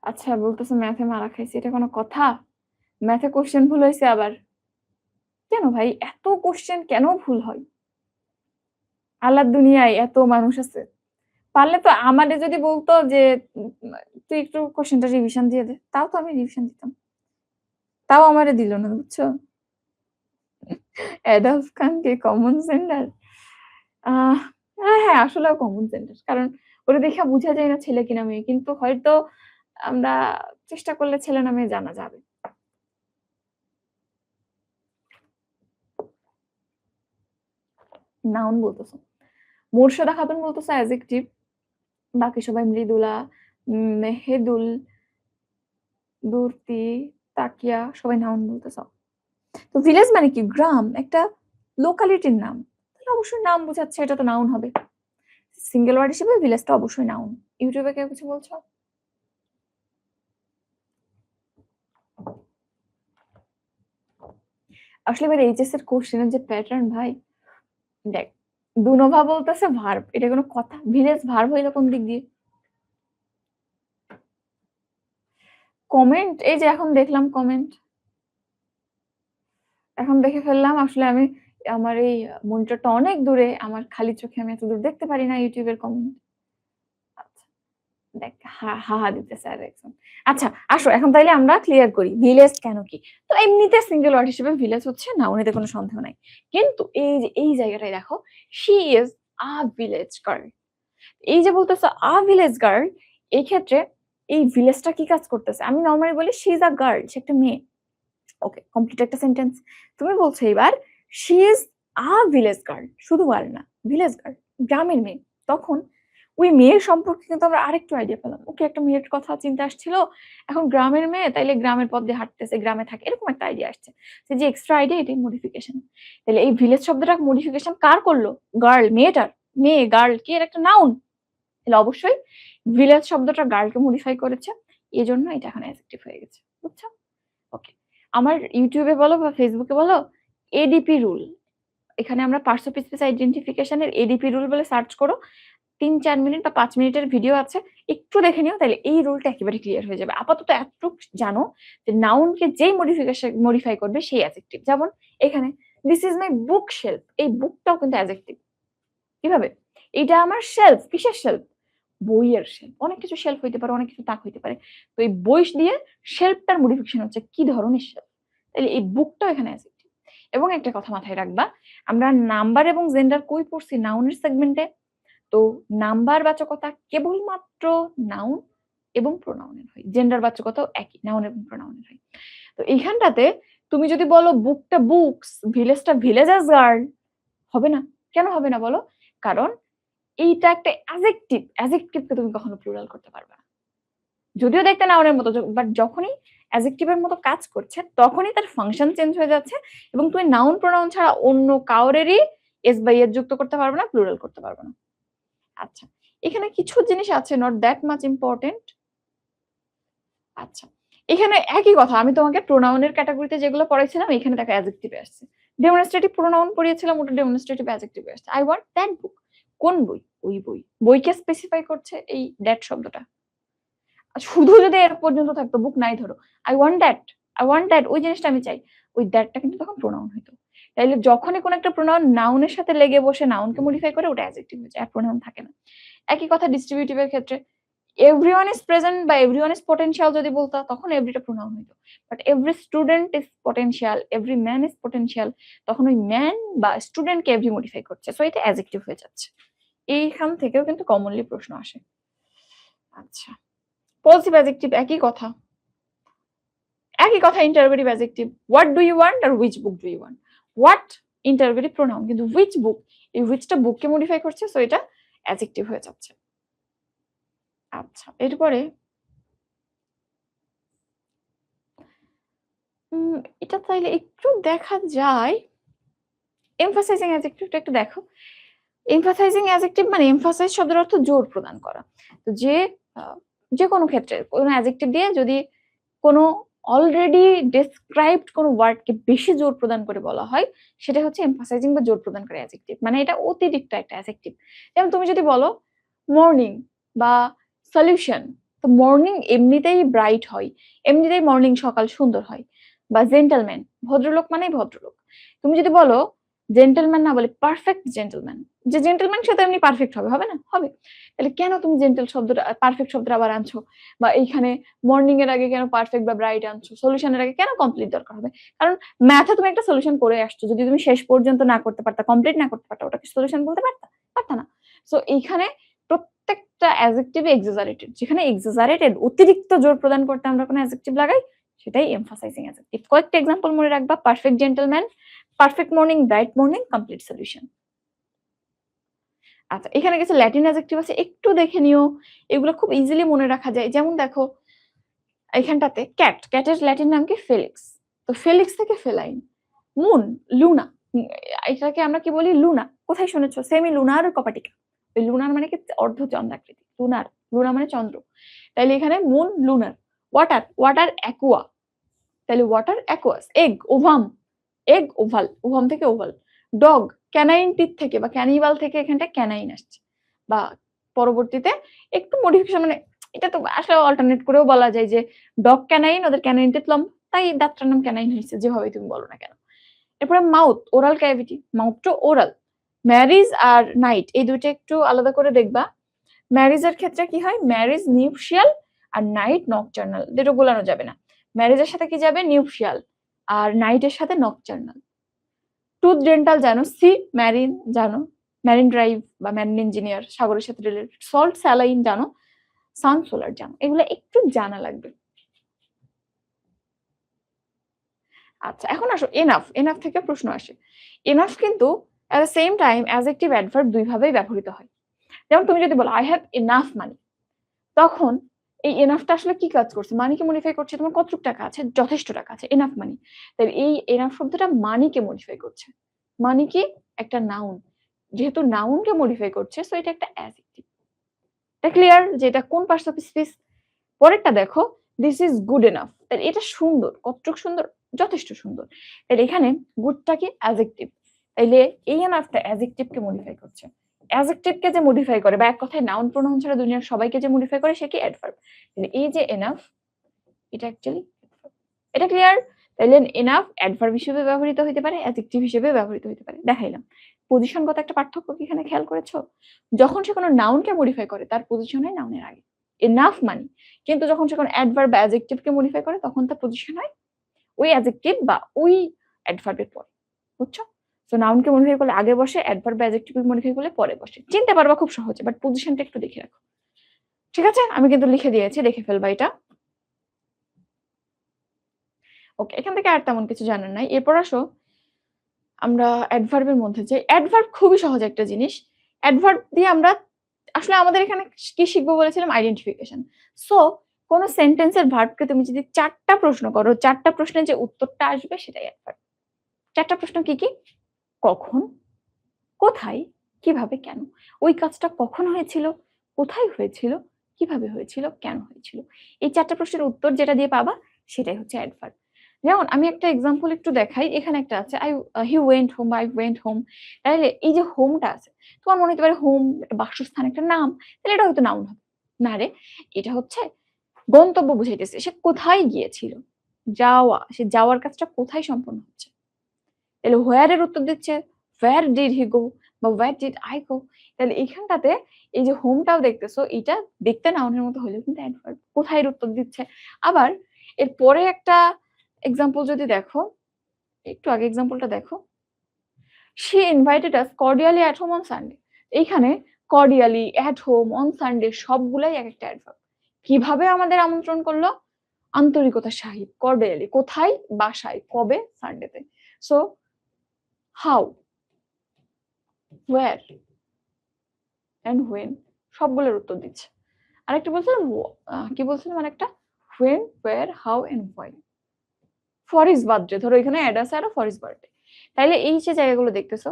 S1: আচ্ছা বলতেছো ম্যাথে মারা খাইছি, এটা কোনো কথা? ম্যাথে কোশ্চেন ভুল হয়েছে আবার? কেন ভাই এত কোশ্চেন কেন ভুল হয়? আল্লাহর দুনিয়ায় এত মানুষ আছে, পারলে তো আমারে যদি বলতো যে তুই একটু কোশ্চেনটা রিভিশন দিয়ে দে, তাও তো আমি রিভিশন দিতাম, তাও আমারে দিল না, বুঝছো? অ্যাডলফ খান কি কমন সেন্ডার? হ্যাঁ আসলেও কমন সেন্ডার, কারণ ওরা দেখে বোঝা যায় না ছেলে কিনা মেয়ে, কিন্তু হয়তো আমরা চেষ্টা করলে ছেলে না মেয়ে জানা যাবে। নাউন বলতেছো, মোর্শেদা খাতুন বলতেছো অ্যাডজেক্টিভ, বাকি সবাই মৃদুলা, মেহেদুল, দুর্তি, তাকিয়া সবাই নাউন বলতেছ। তো ভিলেজ মানে কি? গ্রাম, একটা লোকালিটির নাম, তাহলে অবশ্যই নাম বোঝাচ্ছে, এটা তো নাউন হবে। সিঙ্গেল ওয়ার্ড হিসেবে ভিলেজটা অবশ্যই নাউন। ইউটিউবে কেউ কিছু বলছো? আসলে এবার এইচএস এর কোশ্চেনের যে প্যাটার্ন ভাই, দেখ দুনোভা বলতেছে ভার্ব, এটা কোনো কথা? ভিলেজ ভার্ব হইলো কোন দিক দিয়ে? কমেন্ট, এই যে এখন দেখলাম কমেন্ট, এখন দেখে ফেললাম। আসলে আমি আমার এই মনিটরটা অনেক দূরে, আমার খালি চোখে আমি এত দূর দেখতে পারি না ইউটিউবের কমেন্ট। আচ্ছা দেখ হা হা দিতেছে আর একজন। আচ্ছা আসো এখন তাইলে আমরা ক্লিয়ার করি ভিলেজ কেন কি। তো এমনিতে সিঙ্গেল ওয়ার্ড হিসেবে ভিলেজ হচ্ছে নাউন, এতে কোনো সন্দেহ নাই। কিন্তু এই যে এই জায়গাটায় দেখো, she is a village girl, এই যে বলতেছে আ ভিলেজ গার্ল, এই ক্ষেত্রে এই ভিলেজটা কি কাজ করতেছে? আমি নর্মালি বলি শি ইজ আ গার্ল, সে একটা মেয়ে। ওকে কমপ্লিট একটা সেন্টেন্স। তুমি বলছো এবার she is a village girl, শুধু গার্ল না, ভিলেজ গার্ল, গ্রামের মেয়ে। তখন ওই মেয়ের সম্পর্কে কিন্তু আমরা আরেকটু আইডিয়া পেলাম। ওকে একটা মেয়ের কথা চিন্তা আসছিল, এখন গ্রামের মেয়ে, তাইলে গ্রামের পথ দিয়ে হাঁটতেছে, গ্রামে থাকে, এরকম একটা আইডিয়া আসছে। যে এক্সট্রা আইডিয়া, এটাই মডিফিকেশন। তাহলে এই ভিলেজ শব্দটা মডিফিকেশন কার করলো? গার্ল, মেয়েটার। মেয়ে গার্ল কি এর একটা নাউন, তাহলে অবশ্যই ভিলেজ শব্দটা গার্লকে মডিফাই করেছে, এই জন্য এটা এখন অ্যাডজেক্টিভ হয়ে গেছে, বুঝছো? ওকে, আমার ইউটিউবে বলো বা ফেসবুকে বলো এডিপি রুল, এখানে আমরা পার্টস অফ স্পিচ আইডেন্টিফিকেশনের এডিপি রুল বলে সার্চ করো, 3-4 মিনিট বা 5 মিনিটের ভিডিও আছে, একটু দেখে নিও, তাহলে এই রুলটা একেবারে ক্লিয়ার হয়ে যাবে। আপাতত এতটুকু জানো যে নাউনকে যেই মডিফাই করবে সেই অ্যাডজেক্টিভ। যেমন এখানে this is my book shelf, এই বুকটাও কিন্তু অ্যাডজেক্টিভ। কিভাবে? এটা আমার শেলফ, কিসের শেলফ? বইয়ের শেলফ। অনেক কিছু শেলফ হইতে পারে, অনেক কিছু তাক হইতে পারে। তো এই বই দিয়ে শেলফটার মডিফিকেশন হচ্ছে কি ধরনের শেলফ, তাহলে এই বুকটাও এখানে অ্যাডজেক্টিভ। এবং একটা কথা মাথায় রাখবা, আমরা নাম্বার এবং জেন্ডার কই পড়ছি? নাউনের সেগমেন্টে। তো নাম্বার বাচকতা কেবলমাত্র নাউন এবং প্রোনাউনের হয়, জেন্ডার বাচকতাও একই, নাউন এবং প্রোনাউনের হয়। তো এইখানটাতে তুমি যদি বলো বুকটা বুকস, ভিলেজটা ভিলেজেস গার্ল, হবে না। কেন হবে না বলো? কারণ এইটা একটা অ্যাডজেক্টিভ, অ্যাডজেক্টিভকে তুমি কখনো প্লুরাল করতে পারবে না। যদিও দেখতে নাউনের মতো, বাট যখনই অ্যাডজেক্টিভের মতো কাজ করছে তখনই তার ফাংশন চেঞ্জ হয়ে যাচ্ছে, এবং তুমি নাউন প্রোনাউন ছাড়া অন্য কাউরেরই এস বাই এর যুক্ত করতে পারবে না, প্লুরাল করতে পারবে না। আচ্ছা, এখানে কিছু জিনিস আছে নট দ্যাট মাচ ইম্পর্টেন্ট। আচ্ছা, এখানে একই কথা, আমি তোমাকে প্রোনাউনের ক্যাটাগরিতে যেগুলো পড়াইছিলাম এখানে দেখো অ্যাডজেক্টিভে আসছে। ডেমনস্ট্রেটিভ প্রোনাউন পড়িয়েছিলাম, ওটা ডেমনস্ট্রেটিভ অ্যাডজেক্টিভে আসছে। আই ওয়ান্ট দ্যাট বুক, কোন বই? ওই বই, বইকে স্পেসিফাই করছে এই দ্যাট শব্দটা। শুধু যদি এর পর্যন্ত থাকতো, বুক নাই ধরো, I want that, I want that, ওই জিনিসটা আমি চাই, ওই দ্যাটটা কিন্তু তখন প্রোনাউন হইতো। তাইলে যখনই কোন একটা প্রোনাউন নাউনের সাথে লেগে বসে নাউনকে মডিফাই করে, ওটা অ্যাডজেক্টিভ হয়ে যায়, আর প্রোনাউন থাকে না। একই কথা ডিস্ট্রিবিউটিভের ক্ষেত্রে, এভরিওয়ান ইজ প্রেজেন্ট বা এভরিওয়ান ইজ পটেনশিয়াল যদি বলতা, তখন এভরিটা প্রোনাউন হইতো। But every student is potential, every man is potential, তখন ওই ম্যান বা স্টুডেন্টকে এভরি মডিফাই করছে, সো এটা অ্যাডজেক্টিভ হয়ে যাচ্ছে। এইখান থেকেও কিন্তু কমনলি প্রশ্ন আসে। আচ্ছা, পজিটিভ অ্যাডজেক্টিভ একই কথা, একই কথা, interrogative adjective. What do you want আর which book do you want. What interrogative pronoun, কিন্তু হুইচ বুক, এই হুইচটা বুককে মডিফাই করছে, সো এটা অ্যাডজেক্টিভ হয়ে যাচ্ছে। আচ্ছা, এরপরে উম এটা চাইলে একটু দেখা যায়। emphasizing adjectiveটা একটু দেখো। emphasizing adjective মানে emphasize শব্দের অর্থ জোর প্রদান করা। তো আ যেকোনো ক্ষেত্রে কোনো adjective দিয়ে যদি কোনো অলরেডি ডেসক্রাইবড কোনো ওয়ার্ডকে বেশি জোর প্রদান করে বলা হয়, সেটা হচ্ছে emphasizing বা জোর প্রদানকারী adjective। মানে এটা অতিরিক্ত একটা adjective। যেমন তুমি যদি বলো মর্নিং বা সলিউশন, তো মর্নিং এমনিতেই ব্রাইট হয়। এমনিতেই মর্নিং সকাল সুন্দর হয়। বা জেন্টলম্যান, ভদ্রলোক মানেই ভদ্রলোক। তুমি যদি বলো জেন্টলম্যান না বলে পারফেক্ট জেন্টলম্যান, যে জেন্টলম্যান সে তো এমনি পারফেক্ট হবে, হবে না? হবে। তাহলে কেন তুমি জেন্টল শব্দটা পারফেক্ট শব্দটা আবার আনছো? বা এইখানে মর্নিং এর আগে কেন পারফেক্ট বা ব্রাইট আনছো? সলিউশন এর আগে কেন কমপ্লিট দরকার হবে? কারণ ম্যাথে তুমি একটা সলিউশন করে আসছো। যদি তুমি শেষ পর্যন্ত না করতে পারতা, কমপ্লিট না করতে পারতা, ওটাকে সলিউশন বলতে পারতা? পারতা না। সো এইখানে প্রত্যেকটা অ্যাডজেক্টিভ এক্সাজারেটেড। যেখানে এক্সাজারেটেড অতিরিক্ত জোর প্রদান করতে আমরা কোনো অ্যাডজেক্টিভ লাগাই, সেটাই এমফাসাইজিং অ্যাডজেক্টিভ। কয়েকটা এক্সাম্পল মনে রাখবা, perfect gentleman, perfect morning, bright morning, complete solution. আচ্ছা, এখানে কিছু ল্যাটিন অ্যাডজেক্টিভ আছে, একটু দেখে নিও। এগুলো খুব ইজিলি মনে রাখা যায়। যেমন দেখো এখানটাতে ক্যাট, ক্যাটের ল্যাটিন নাম কি? ফেলিক্স। তো ফেলিক্স থেকে ফেলাইন। Moon, Luna. এটাকে আমরা কি বলি? লুনা। কোথায় শুনেছ? সেমি লুনার কপাটিকা। ওই লুনার মানে কি? অর্ধচন্দ্রাকৃতি। লুনার, লুনা মানে চন্দ্র। তাইলে এখানে moon, lunar. Water, water aqua. তাইলে water aqueous. Egg, ovum. Egg, oval. Ovum থেকে ওভাল। ডগ, ক্যানাইন টিথ থেকে বা ক্যানিবাল থেকে এখানটা ক্যানাইন আসছে। বা পরবর্তীতে একটু মডিফিকেশন, মানে এটা তো আসলে অল্টারনেট করেও বলা যায় যে ডগ ক্যানাইন, ওদের ক্যানাইন টিথ লম্বা, তাই দাঁতটার নাম ক্যানাইন হয়েছে, যেভাবে তুমি বলো না কেন। এরপরে mouth, oral cavity. Mouth to oral. Marriage আর নাইট, এই দুইটা একটু আলাদা করে দেখবা। ম্যারিজের ক্ষেত্রে কি হয়? ম্যারিজ নিউপশিয়াল আর নাইট নকটার্নাল, দুটো গোলানো যাবে না। ম্যারিজের সাথে কি যাবে? নিউপশিয়াল। আর নাইটের সাথে নকটার্নাল। টুথ ডেন্টাল জানো, সি ম্যারিন জানো, ম্যারিন ড্রাইভ বা ম্যারিন ইঞ্জিনিয়ার, সাগরের সাথে রিলেটেড। সল্ট স্যালাইন জানো, সান সোলার জানো, এগুলো একটু জানা লাগবে। আচ্ছা, এখন আসো এনাফ। এনাফ থেকে প্রশ্ন আসে। এনাফ কিন্তু at the same time adjective adverb দুই ভাবেই ব্যবহৃত হয়। যেমন তুমি যদি বলো আই হ্যাভ এনাফ মানি, তখন এই এনাফটা আসলে কি কাজ করছে? মানিকে মডিফাই করছে। তোমার কতটুক টাকা আছে? যথেষ্ট টাকা আছে, এনাফ মানি। তাই এই এনাফ শব্দটা মানিকে মডিফাই করছে। মানি কি? একটা নাউন। যেহেতু নাউনকে মডিফাই করছে, সো এটা একটা অ্যাডজেক্টিভ। এটা ক্লিয়ার যে এটা কোন পার্টস অফ স্পিচ? পরেরটা দেখো, দিস ইজ গুড এনাফ। তাহলে এটা সুন্দর। কতটুক সুন্দর? যথেষ্ট সুন্দর। তাহলে এখানে গুডটা কি? অ্যাডজেক্টিভ। তাইলে এই এনাফটা অ্যাডজেক্টিভকে মডিফাই করছে। অ্যাডজেক্টিভকে যে মডিফাই করে, বা এক কথায় নাউন প্রোনাউন ছাড়া দুনিয়ার সবাইকে যে মডিফাই করে, সে কি? অ্যাডভার্ব। তাহলে এই যে এনাফ, এটা অ্যাকচুয়ালি এটা ক্লিয়ার? তাইলে এনাফ অ্যাডভার্ব হিসেবে ব্যবহৃত হইতে পারে, অ্যাডজেক্টিভ হিসেবে ব্যবহৃত হইতে পারে। দেখাইলাম। পজিশনগত একটা পার্থক্য কি এখানে খেয়াল করেছো? যখন সে কোনো নাউনকে মডিফাই করে, তার পজিশন হয় নাউনের আগে। Enough money. কিন্তু যখন সে কোনো অ্যাডভার্ব বা অ্যাডজেক্টিভকে মডিফাই করে, তখন তার পজিশন হয় ওই অ্যাডজেক্টিভ বা ওই অ্যাডভার্বের পরে। বুঝছো? সো নাউনকে মডিফাই করলে আগে বসে, অ্যাডভার্ব বা অ্যাডজেক্টিভকে মডিফাই করলে পরে বসে। চিনতে পারবা খুব সহজে, বাট পজিশনটা একটু দেখে রাখো। ঠিক আছে? আমি কিন্তু লিখে দিয়েছি, দেখে ফেলবা এটা। ওকে, এখান থেকে আর তেমন কিছু জানার নাই। এরপর আসো আমরা অ্যাডভার্বের মধ্যে যাই। অ্যাডভার্ব খুবই সহজ একটা জিনিস। অ্যাডভার্ব দিয়ে আমরা আসলে আমাদের এখানে কি শিখবো বলেছিলাম? আইডেন্টিফিকেশন। সো কোন সেন্টেন্সের ভার্বকে তুমি যদি ৪ টা প্রশ্ন করো, ৪ টা প্রশ্নের যে উত্তরটা আসবে সেটাই অ্যাডভার্ব। ৪ টা প্রশ্ন কি, কি? কখন, কোথায়, কিভাবে, কেন? ওই কাজটা কখন হয়েছিল, কোথায় হয়েছিল, কিভাবে হয়েছিল, কেন হয়েছিল? এই ৪ টা প্রশ্নের উত্তর যেটা দিয়ে পাবা, সেটাই হচ্ছে অ্যাডভার্ব। যেমন আমি একটা এক্সাম্পল একটু দেখাই। এখানে একটা আছে হি ওয়েন্ট হোম বা আই ওয়েন্ট হোম। তাহলে এই যে হোমটা আছে, তোমার মনে হতে পারে হোম একটা বাসস্থান, একটা নাম। তাহলে এটা হয়তো নাউন হবে। না রে, এটা হচ্ছে গন্তব্য বুঝাইতেছে। সে কোথায় গিয়েছিল? যাওয়া। সে যাওয়ার কাজটা কোথায় সম্পন্ন হচ্ছে? তাহলে হোয়ার এর উত্তর দিচ্ছে হোয়ার ডিড হি গো বা হোয়ার ডিড আই গো। তাহলে এখানটাতে এই যে হোমটাও দেখতেছো, এটা দেখতে নাউনের মতো হলেও কিন্তু অ্যাডভার্ব। কোথায় এর উত্তর দিচ্ছে। আবার এর পরে একটা এক্সাম্পল যদি দেখো, একটু আগে এক্সাম্পলটা দেখো। She invited us cordially at home on Sunday. এইখানে cordially, at home, on Sunday সবগুলাই এক একটা অ্যাডভার্ব। কিভাবে আমাদের আমন্ত্রণ করলো? আন্তরিকতার সহিত, কর্ডিয়ালি। কোথায়? বাসায়। কবে? সানডেতে। So how, where and when সবগুলোর উত্তর দিচ্ছে। আরেকটা বলছিলাম কি বলছিলাম আরেকটা? When, where, how and why. For is birthday, ধরো এখানে অ্যাড আছে আরো ফর ইজ বার্থডে। তাইলে এই যে জায়গাগুলো দেখতেছো,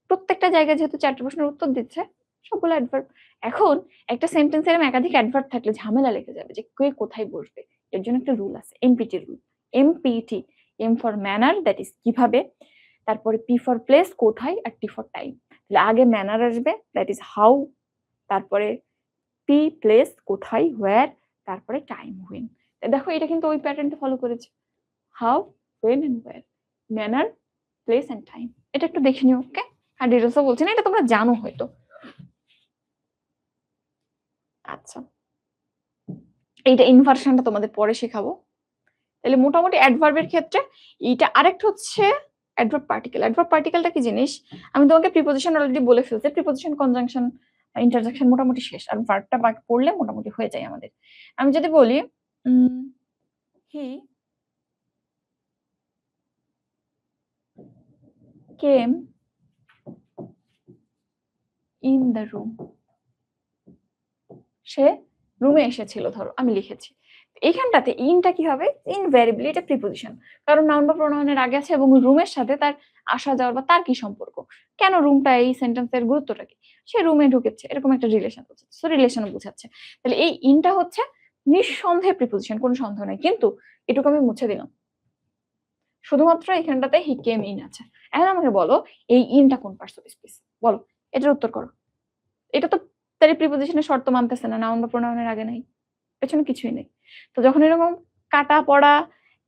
S1: প্রত্যেকটা জায়গায় যেহেতু 4টা প্রশ্নের উত্তর দিচ্ছে, সবগুলো অ্যাডভার্ব। এখন একটা সেন্টেন্সে এরকম একাধিক অ্যাডভার্ব থাকলে ঝামেলা লেগে যাবে যে কে কোথায় বসবে। এর জন্য একটা রুল আছে, MPT rule. MPT, M for manner, that is কিভাবে, তারপরে পি ফর প্লেস কোথায়, আর টি ফর টাইম। তাহলে আগে ম্যানার আসবে, দ্যাট ইজ হাউ, তারপরে পি প্লেস কোথায়, হোয়ার, তারপরে টাইম হুইন। দেখো এটা কিন্তু ওই প্যাটার্নটা ফলো করেছে, how, when and where, manner, place and time. এটা একটু দেখে নিও, ওকে? আর ডিটেলসও বলছি না, এটা তোমরা জানো হয়তো। আচ্ছা, এইটা ইনভার্সনটা তোমাদের পরে শেখাবো। তাহলে মোটামুটি অ্যাডভার্বের ক্ষেত্রে এইটা। আরেকটা হচ্ছে অ্যাডভার্ব পার্টিকেল। অ্যাডভার্ব পার্টিকেলটা কি জিনিস? আমি তোমাকে প্রিপোজিশন অলরেডি বলে ফেলছি, প্রিপোজিশন, কনজাংশন, ইন্টারজেকশন মোটামুটি শেষ, আর ভার্বটা বাকি পড়লে মোটামুটি হয়ে যায় আমাদের। আমি যদি বলি হি কেম ইন দ্য রুম, সে রুমে এসেছিল, ধরো আমি লিখেছি। এইখানটাতে ইনটা কি হবে? ইনভ্যারিবলি এটা প্রিপোজিশন, কারণ নাউন বা প্রোনাউনের আগে আছে, এবং রুমের সাথে তার আসা যাওয়ার বা তার কি সম্পর্ক, কেন রুমটা এই সেন্টেন্সের গুরুত্বটা কি, সে রুমে ঢুকেছে, এরকম একটা রিলেশন বোঝাচ্ছে। সো রিলেশন বোঝাচ্ছে। তাহলে এই ইনটা হচ্ছে নিঃসন্দেহে প্রিপোজিশন, কোনো সন্দেহ নাই। কিন্তু এটুকু আমি মুছে দিলাম, শুধুমাত্র এখানটাতে হি কেম ইন আছে। এখন আমাকে বলো এই ইনটা কোন পার্টস অফ স্পিচ, বলো, এটার উত্তর করো। এটা তো তার প্রিপোজিশনের শর্ত মানতেছে না, নাউন বা প্রোনাউনের আগে নাই, পেছনে কিছুই নেই। তো যখন এরকম কাটা পড়া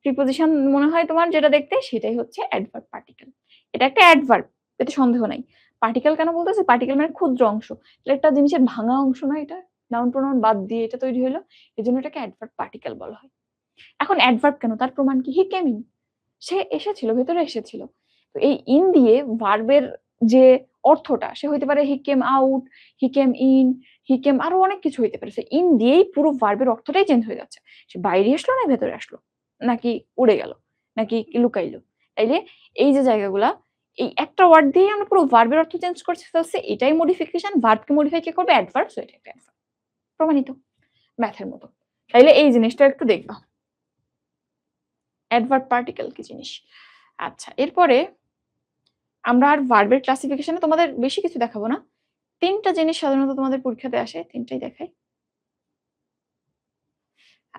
S1: প্রিপোজিশন মনে হয় তোমার যেটা দেখতে, সেটাই হচ্ছে অ্যাডভার্ব পার্টিকেল। এটা একটা অ্যাডভার্ব, এতে সন্দেহ নাই। পার্টিকেল কেন বলতেছে? পার্টিকেল মানে ক্ষুদ্র অংশ, একটা জিনিসের ভাঙা অংশ না, এটা নাউন প্রোনাউন বাদ দিয়ে এটা তৈরি হলো, এজন্য এটাকে অ্যাডভার্ব পার্টিকেল বলা হয়। এখন অ্যাডভার্ব কেন? তার প্রমাণ কি? হি কেম ইন, সে এসেছিল, ভেতরে এসেছিল। তো এই ইন দিয়ে ভার্বের যে অর্থটা, সে হইতে পারে হি came out, he came in, হি কেম, আরো অনেক কিছু হইতে পারে। ইন দিয়েই পুরো ভার্বের অর্থটাই চেঞ্জ হয়ে যাচ্ছে। সে বাইরে আসলো না ভেতরে আসলো, নাকি উড়ে গেল, নাকি লুকাইলো। তাইলে এই যে জায়গাগুলা, এই একটা ওয়ার্ড দিয়ে আমরা পুরো ভার্বের অর্থ চেঞ্জ করতে ফেলছি, এটাই মডিফিকেশন। ভার্বকে মডিফাই কে করবে? অ্যাডভার্ব। সো এটা একটা অ্যাডভার্ব, প্রমাণিত, ম্যাথের মতো। তাইলে এই জিনিসটা একটু দেখবা, অ্যাডভার্ব পার্টিকেল কি জিনিস। আচ্ছা, এরপরে আমরা আর ভার্বের ক্লাসিফিকেশনে তোমাদের বেশি কিছু দেখাবো না। 3টা জিনিস সাধারণত তোমাদের পরীক্ষাতে আসে, 3টাই দেখাই।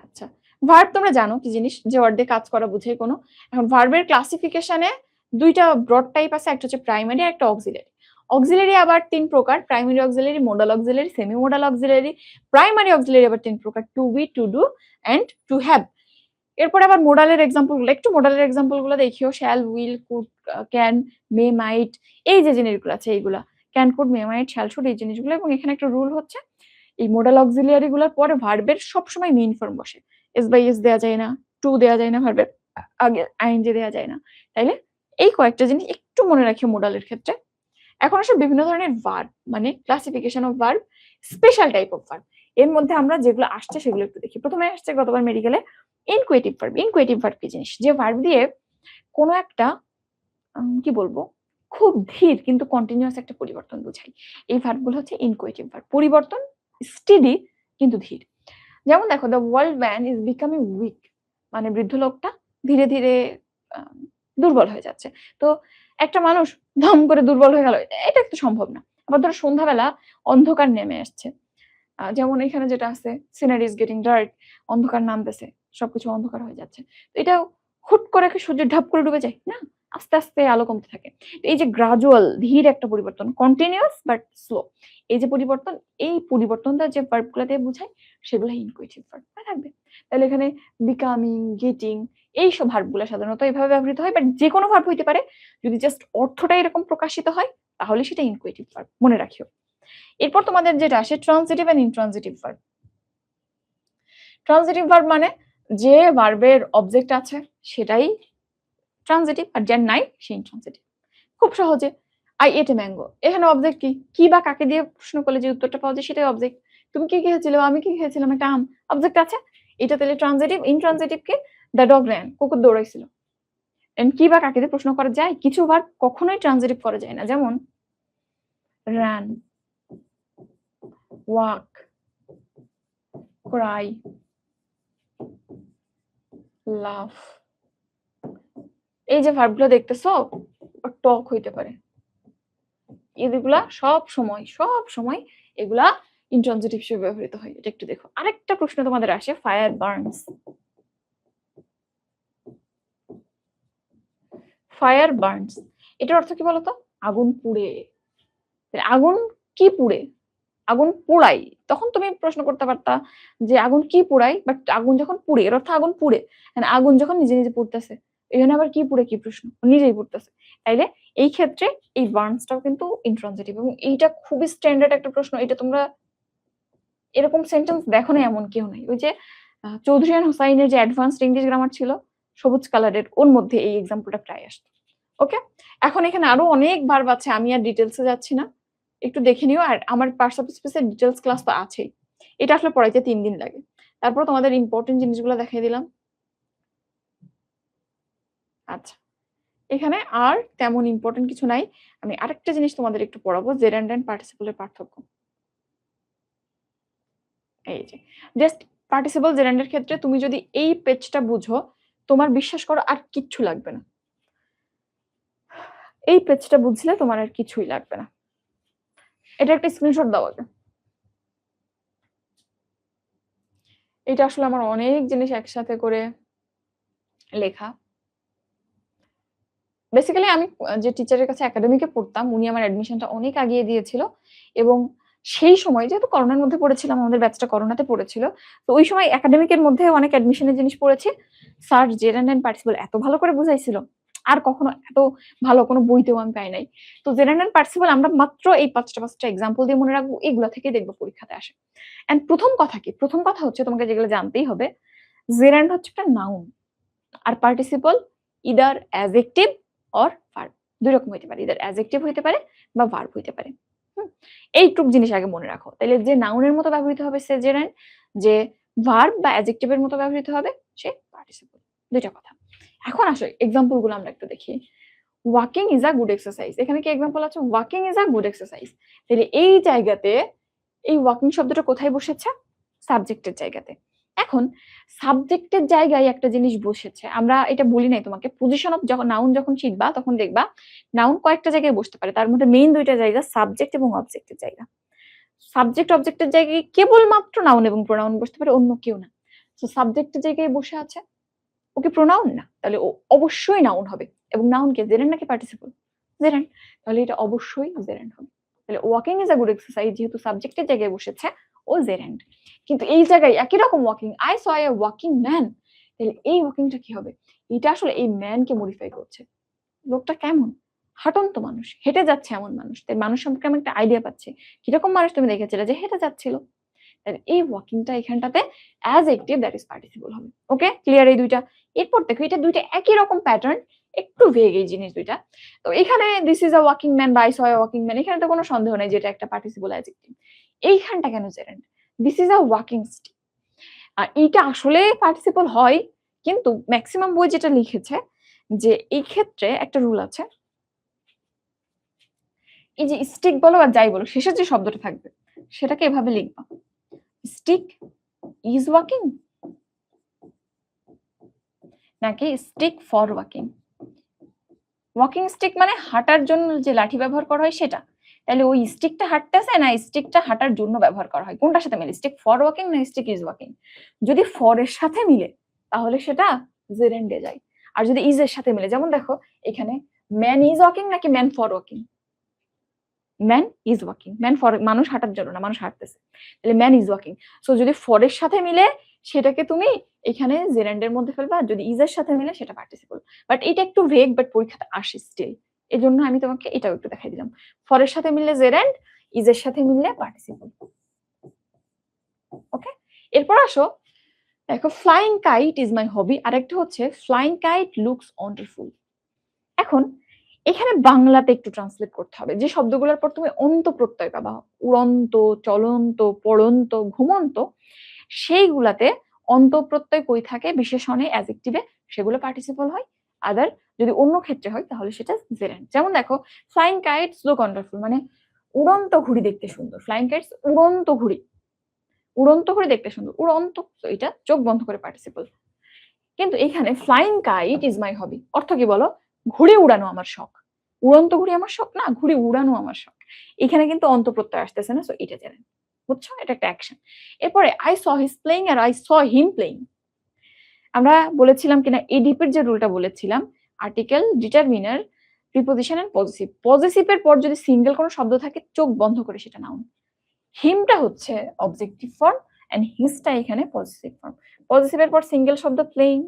S1: আচ্ছা, ভার্ব তোমরা জানো কি জিনিস, যে ওয়ার্ড দিয়ে কাজ করা বুঝাই কোনো। এখন ভার্বের ক্লাসিফিকেশনে 2টা ব্রড টাইপ আছে, একটা হচ্ছে প্রাইমারি, একটা অক্সিলারি। অক্সিলারি আবার 3 প্রকার, primary auxiliary, modal auxiliary, semi modal auxiliary. Primary auxiliary আবার 3 প্রকার, to be, to do and to have. এরপরে আবার মোডালের এক্সাম্পল গুলো, একটু মোডালের এক্সাম্পল গুলো দেখিও। Shall, will, could, can, may, might, এই যে জিনিসগুলো আছে এইগুলা, can, could, may, might, shall, should, এই জিনিসগুলো। এবং এখানে একটা রুল হচ্ছে, এই মোডাল অক্সিলিয়ারি গুলোর পরে ভার্বের সবসময় মেইন ফর্ম বসে। এস বাই এস দেওয়া যায় না, টু দেওয়া যায় না, ভার্বের আগে আইএনজি দেওয়া যায় না। তাইলে এই কয়েকটা জিনিস একটু মনে রাখিও মোডালের ক্ষেত্রে। এখন আসলে বিভিন্ন ধরনের ভার্ব, মানে classification of verb, special type of verb. এর মধ্যে আমরা যেগুলো আসছে সেগুলো একটু দেখি। প্রথমে আসছে গতবার মেডিকেলে ইনকুয়েটিভ ভার্ব। ইনকুয়েটিভ ভার্ব কি জিনিস? যে ভার্ব দিয়ে কোনো একটা কি বলবো, খুব ধীর কিন্তু কন্টিনিউয়াস একটা পরিবর্তন বোঝায়। এই ভার্বগুলো হচ্ছে ইনকুয়েটিভ ভার্ব। পরিবর্তন স্টেডি কিন্তু ধীর। যেমন দেখো, the world man is becoming weak, মানে বৃদ্ধ লোকটা ধীরে ধীরে দুর্বল হয়ে যাচ্ছে। তো একটা মানুষ ধম করে দুর্বল হয়ে গেল, এটা একটু সম্ভব না। আবার ধরো সন্ধ্যাবেলা অন্ধকার নেমে আসছে, যেমন এখানে যেটা আছে, সিনারি ইজ গেটিং ডার্ক, অন্ধকার নামতেছে, সবকিছু অন্ধকার হয়ে যাচ্ছে। তো এটা হুট করে কি সূর্য ঢাপ করে ডুবে যায় না, আস্তে আস্তে আলো কমতে থাকে। এই যে গ্রাজুয়াল, ধীর একটা পরিবর্তন, কন্টিনিউয়াস বাট স্লো, এই যে পরিবর্তন, এই পরিবর্তনটা যে ভার্বগুলো দিয়ে বোঝায় সেগুলো ইনকুয়েটিভ ভার্ব থাকবে। তাহলে এখানে বিকামিং, গেটিং, এইসব ভার্বগুলো সাধারণত এভাবে ব্যবহৃত হয়। বাট যে কোনো ভার্ব হইতে পারে, যদি জাস্ট অর্থটা এরকম প্রকাশিত হয় তাহলে সেটা ইনকুয়েটিভ ভার্ব, মনে রাখিও। এরপর তোমাদের যেটা আসে transitive and intransitive verb. Transitive verb মানে যে ভার্বের অবজেক্ট আছে সেটাই ট্রান্সিটিভ, আর যার নাই সে ইনট্রান্সিটিভ। খুব সহজে, আই এট এ ম্যাঙ্গো, এখানে অবজেক্ট কি, কি বা কাকে দিয়ে প্রশ্ন করলে যে উত্তরটা পাওয়া যায় সেটাই অবজেক্ট। তুমি কি খেয়েছিলে? আমি কি খেয়েছিলাম, একটা আম, অবজেক্ট আছে, এটা তাহলে ট্রান্সিটিভ। ইনট্রান্সিটিভ কি? দ্য ডগ র্যান, কুকুর দৌড়াইছিল। এন্ড কি বা কাকে দিয়ে প্রশ্ন করা যায়? কিছু ভার্ব কখনোই ট্রান্সিটিভ করা যায় না, যেমন রান, ওয়াক, ক্রাই, লাভ, এই যে ভার্বগুলো দেখতেছো টক হইতে পারে, এগুলা সব সময় এগুলা ইন্ট্রানজিটিভ হিসেবে ব্যবহৃত হয়। এটা একটু দেখো। আরেকটা প্রশ্ন তোমাদের আসে, ফায়ার বার্নস। ফায়ার বার্নস এটার অর্থ কি বলতো? আগুন পুড়ে। আগুন কি পুড়ে? আগুন পোড়াই। তখন তুমি প্রশ্ন করতে পারতা যে আগুন কি পোড়াই, বাট আগুন যখন পুড়ে এর অর্থ আগুন পুড়ে। আগুন যখন নিজে নিজে পুড়তেছে, এখানে আবার কি পুড়ে কি প্রশ্ন, নিজেই পুড়তেছে। তাইলে এই ক্ষেত্রে এই বার্নসটাও কিন্তু ইন্ট্রানজিটিভ, এবং এইটা খুবই স্ট্যান্ডার্ড একটা প্রশ্ন। এটা তোমরা এরকম সেন্টেন্স দেখো না এমন কেউ নাই। ওই যে চৌধুরী হোসাইনের যে অ্যাডভান্সড ইংলিশ গ্রামার ছিল সবুজ কালারের, ওর মধ্যে এই এক্সাম্পলটা প্রায় আসতো। ওকে, এখন এখানে আরো অনেক ভার্ব আছে, আমি আর ডিটেলসে যাচ্ছি না, একটু দেখে নিও। আর আমার পার্টস অফ স্পিচের ডিটেলস ক্লাস তো আছেই, এটা আসলে পড়াইতে 3 দিন লাগে। তারপর তোমাদের ইম্পর্টেন্ট জিনিসগুলো দেখাই দিলাম। আচ্ছা, এখানে আর তেমন ইম্পর্টেন্ট কিছু নাই। আমি আরেকটা জিনিস তোমাদের একটু পড়াবো, জেরান্ড এন্ড পার্টিসিপলের পার্থক্য। এই যে জাস্ট পার্টিসিপল জেরান্ডের ক্ষেত্রে তুমি যদি এই পেজটা বুঝো, তোমার বিশ্বাস করো আর কিচ্ছু লাগবে না। এই পেজটা বুঝলে তোমার আর কিছুই লাগবে না। এটা একটা স্ক্রিনশট দাও আগে। এটা আসলে আমার অনেক জিনিস একসাথে করে লেখা। বেসিক্যালি আমি যে টিচারের কাছে একাডেমিকে পড়তাম, উনি আমার অ্যাডমিশনটা অনেক আগিয়ে দিয়েছিল, এবং সেই সময় যেহেতু করোনার মধ্যে পড়েছিলাম, আমাদের ব্যাচটা করোনাতে পড়েছিল, তো ওই সময় একাডেমিকের মধ্যে অনেক অ্যাডমিশনের জিনিস পড়েছি। স্যার জেরান্ড এন্ড পার্টিসিপল এত ভালো করে বুঝাইছিল, আর কখনো এত ভালো কোনো বইতেও আমি পাই নাই। তো জেরান্ড এন্ড পার্টিসিপল আমরা মাত্র এই পাঁচটা এক্সাম্পল দিয়ে মনে রাখবো, এগুলো থেকে দেখবো পরীক্ষাতে আসে। এন্ড প্রথম কথা কি, প্রথম কথা হচ্ছে তোমাকে যেগুলো জানতেই হবে, জেরান্ড হচ্ছে একটা নাউন, আর participle either adjective or verb, দুই রকম হইতে পারে, ইদার অ্যাডজেক্টিভ হইতে পারে বা ভার্ব হইতে পারে। এইটুক জিনিস আগে মনে রাখো। তাহলে যে নাউনের মতো ব্যবহৃত হবে সে জেরান্ড, যে ভার্ব বা অ্যাডজেক্টিভের মতো ব্যবহৃত হবে সে পার্টিসিপল। দুইটা কথা। এখন আসো এক্সাম্পল গুলো আমরা একটু দেখি। Walking is a good exercise, এখানে কি এক্সাম্পল আছে? Walking is a good exercise. তাহলে এই জায়গাতে এই ওয়াকিং শব্দটা কোথায় বসেছে? সাবজেক্টের জায়গাতে। এখন সাবজেক্টের জায়গায় একটা জিনিস বসেছে, আমরা এটা বলি নাই তোমাকে, পজিশন অফ যখন নাউন যখন শিখবা তখন দেখবা নাউন কয়েকটা জায়গায় বসতে পারে, তার মধ্যে মেইন দুইটা জায়গা সাবজেক্ট এবং অবজেক্টের জায়গা। সাবজেক্ট অবজেক্টের জায়গায় কেবলমাত্র নাউন এবং প্রোনাউন বসতে পারে, অন্য কেউ না। তো সাবজেক্টের জায়গায় বসে আছে, ওকে প্রোনাউন না, তাহলে ও অবশ্যই নাউন হবে। এবং নাউন কে, জেরেন্ড নাকি পার্টিসিপল? জেরেন্ড, তাহলে এটা অবশ্যই জেরেন্ড হবে। তাহলে walking is a good exercise যেহেতু সাবজেক্টের জায়গায় বসেছে, ও জেরেন্ড। কিন্তু এই জায়গায় একই রকম walking, I saw a walking man, তাহলে এই ওয়াকিংটা কি হবে? এটা আসলে এই ম্যান কে মডিফাই করছে। লোকটা কেমন? হাঁটন্ত মানুষ, হেঁটে যাচ্ছে এমন মানুষ। তাই মানুষ সম্পর্কে আমি একটা আইডিয়া পাচ্ছি, কিরকম মানুষ তুমি দেখেছিলে যে হেঁটে যাচ্ছিল। তাহলে এই ওয়াকিংটা এখানটাতে অ্যাডজেক্টিভ, দ্যাট ইজ পার্টিসিপল হবে। ওকে, ক্লিয়ার এই দুইটা? এরপর দেখো এটা দুইটা একই রকম প্যাটার্ন, একটু ভেগ এই জিনিস দুইটা। তো এখানে this is a walking man বা I saw a walking man, এখানে তো কোনো সন্দেহ নাই যেটা একটা পার্টিসিপল অ্যাডজেক্টিভ। এইখানটা কেন gerund? This is a walking stick. আর এইটা আসলে পার্টিসিপল হয়, কিন্তু ম্যাক্সিমাম বই যেটা লিখেছে যে এই ক্ষেত্রে একটা রুল আছে, এই যে স্টিক বলো আর যাই বলো, শেষের যে শব্দটা থাকবে সেটাকে এভাবে লিখবা, স্টিক ইজ ওয়াকিং নাকি stick for walking. Walking stick মানে হাঁটার জন্য যে লাঠি ব্যবহার করা হয় সেটা। তাহলে ওই স্টিকটা হাঁটতেছে না স্টিকটা হাঁটার জন্য ব্যবহার করা হয়, কোনটার সাথে মিলে? স্টিক ফর ওয়াকিং না স্টিক ইজ ওয়াকিং? যদি ফর এর সাথে মিলে তাহলে সেটা জেরেন্ডে যায়। আর যদি ইজ এর সাথে মিলে, যেমন দেখো এখানে ম্যান ইজ ওয়াকিং নাকি man for walking? Man is walking, man for, মানুষ হাঁটার জন্য না, মানুষ হাঁটতেছে, তাহলে ম্যান ইজ ওয়াকিং। সো যদি ফরের সাথে মিলে সেটাকে তুমি এখানে জেরান্ডের মধ্যে ফেলবা, যদি ইজের সাথে মিলে সেটা পার্টিসিপল। বাট এটা একটু ভেগ, বাট পরীক্ষাতে আসে স্টিল, এই জন্য আমি তোমাকে এটাও একটু দেখাই দিলাম। ফরের সাথে মিললে জেরান্ড, ইজের সাথে মিললে পার্টিসিপল। ওকে, এরপর আসো দেখো, ফ্লাইং কাইট ইজ মাই হবি, আরেকটা হচ্ছে ফ্লাইং কাইট লুকস ওয়ান্ডারফুল। এখন এখানে বাংলাতে একটু ট্রান্সলেট করতে হবে, যে শব্দগুলোর পর তুমি অন্ত প্রত্যয় পাবা, উড়ন্ত, চলন্ত, পড়ন্ত, ঘুমন্ত, সেইগুলাতে অন্ত প্রত্যয় কই থাকে? বিশেষণে, অ্যাডজেক্টিভে, সেগুলো পার্টিসিপল হয়। আদার যদি অন্য ক্ষেত্রে হয় তাহলে সেটা জেরেন্ড। যেমন দেখো, ফ্লাইং কাইটস লুক ওয়ান্ডারফুল মানে উড়ন্ত ঘুড়ি দেখতে সুন্দর। ফ্লাইং কাইটস উড়ন্ত ঘুড়ি, উড়ন্ত ঘুড়ি দেখতে সুন্দর, উড়ন্ত, তো এটা চোখ বন্ধ করে পার্টিসিপল। কিন্তু এখানে ফ্লাইং কাইট ইজ মাই হবি অর্থ কি বলো? ঘুড়ি উড়ানো আমার শখ। উড়ন্ত ঘুড়ি আমার শখ না, ঘুড়ি উড়ানো আমার শখ। এখানে কিন্তু অন্ত প্রত্যয় আসতেছে না, সো এটা জেনে বুঝছো, এটা একটা অ্যাকশন। এরপরে আই স হিজ প্লেইং আর আই স হিম প্লেইং। আমরা বলেছিলাম কিনা এই ডিপের যে রুলটা বলেছিলাম, article, determiner, preposition and positive. পজিটিভের পর যদি সিঙ্গেল কোনো শব্দ থাকে চোখ বন্ধ করে সেটা নাউন। হিমটা হচ্ছে অবজেক্টিভ ফর্ম এন্ড হিজটা এখানে পজিটিভ ফর্ম। পজিটিভের পর সিঙ্গেল শব্দ প্লেইং।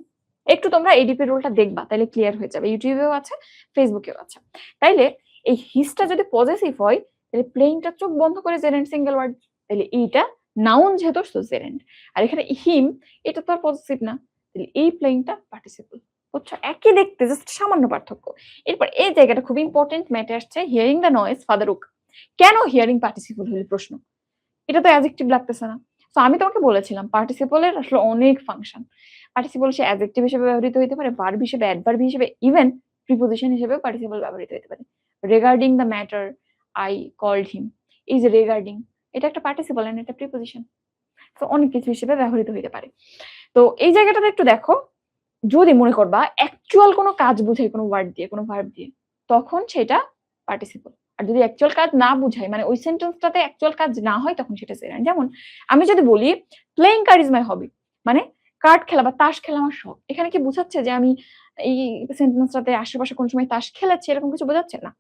S1: একটু তোমরা এডিপি রুলটা দেখবা, তাহলে ক্লিয়ার হয়ে যাবে। ইউটিউবেও আছে, ফেসবুকেও আছে। তাইলে এই হিজটা যদি পজিটিভ হয় তাহলে প্লেইংটা চোখ বন্ধ করে জেরেন্ট সিঙ্গেল ওয়ার্ড, তাহলে এইটা নাউন যেহেতু সো জেরেন্ট। আর এখানে হিম এটা তো আর পজিটিভ না, তাহলে এই প্লেইংটা পার্টিসিপল। বুঝছো, একই দেখতে, জাস্ট সামান্য পার্থক্য। এরপর এই জায়গাটা খুব ইম্পর্টেন্ট ম্যাটার আসছে, হিয়ারিং দ্য নয়েজ ফাদার উক। কেন হিয়ারিং পার্টিসিপল হলো প্রশ্ন? এটা তো অ্যাডজেক্টিভ লাগতেছে না। তো আমি তোমাকে বলেছিলাম পার্টিসিপলের আসলে অনেক ফাংশন। পার্টিসিপল সে অ্যাডজেক্টিভ হিসেবে ব্যবহৃত হতে পারে, ভার্ব হিসেবে, অ্যাডভার্ব হিসেবে, ইভেন প্রিপোজিশন হিসেবে পার্টিসিপল ব্যবহৃত হতে পারে। Regarding the matter I called him, এই যে রিগার্ডিং, এটা একটা পার্টিসিপল এন্ড একটা প্রিপোজিশন। তো অনেক কিছু হিসেবে ব্যবহৃত হতে পারে। তো এই জায়গাটাতে একটু দেখো, যদি মনে করবা অ্যাকচুয়াল কোনো কাজ বুঝাই কোনো ওয়ার্ড দিয়ে, কোনো ভার্ব দিয়ে, তখন সেটা পার্টিসিপল। আর যদি অ্যাকচুয়াল কাজ না বুঝায়, মানে ওই সেন্টেন্সটাতে অ্যাকচুয়াল কাজ না হয়, তখন সেটা জেরান্ড। যেমন আমি যদি বলি প্লেইং কার্ড ইজ মাই হবি, মানে কার্ড খেলা বা তাস খেলা আমার শখ, এখানে কি বোঝাচ্ছে যে আমি এই সেন্টেন্সটাতে আশেপাশে কোন সময় তাস খেলেছি এরকম কিছু বোঝাচ্ছে না?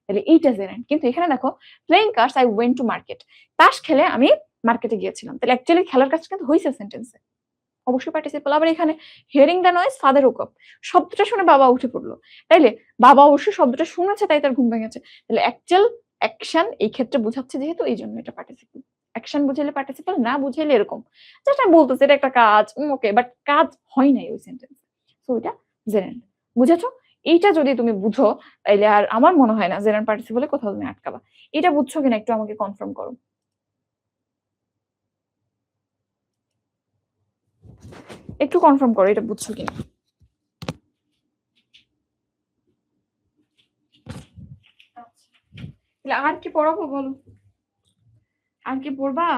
S1: তাহলে এইটা জেরান্ড। কিন্তু এখানে দেখো playing cards I went to market, তাস খেলে আমি মার্কেটে গিয়েছিলাম, তাহলে অ্যাকচুয়ালি খেলার কাজ কিন্তু হয়েছে সেন্টেন্সে, অবশ্যই পার্টিসিপল। আবার এখানে hearing the noise father woke up, শব্দটা শুনে বাবা উঠে পড়লো, তাইলে বাবা অবশ্যই শব্দটা শুনেছে তাই তার ঘুম ভেঙেছে, তাহলে অ্যাকচুয়াল অ্যাকশন এই ক্ষেত্রে বোঝাচ্ছে যেহেতু, এই জন্য এটা পার্টিসিপল। অ্যাকশন বুঝাইলে পার্টিসিপল, না বুঝাইলে এরকম যেটা বলতেছে এটা একটা কাজ, ওকে, বাট কাজ হয় নাই ওই সেন্টেন্স, সো এটা জেরেন্ড। বুঝেছো? এইটা যদি তুমি বুঝো তাইলে আর আমার মনে হয় না জেরেন্ড পার্টিসিপলে কোথাও তুমি আটকাবা। এটা বুঝছো কিনা একটু আমাকে কনফার্ম করো। একটু কনফার্ম করো এটা বুঝছো কিনা। তাহলে আর কি পড়াবো বলো, আর কি পড়বা?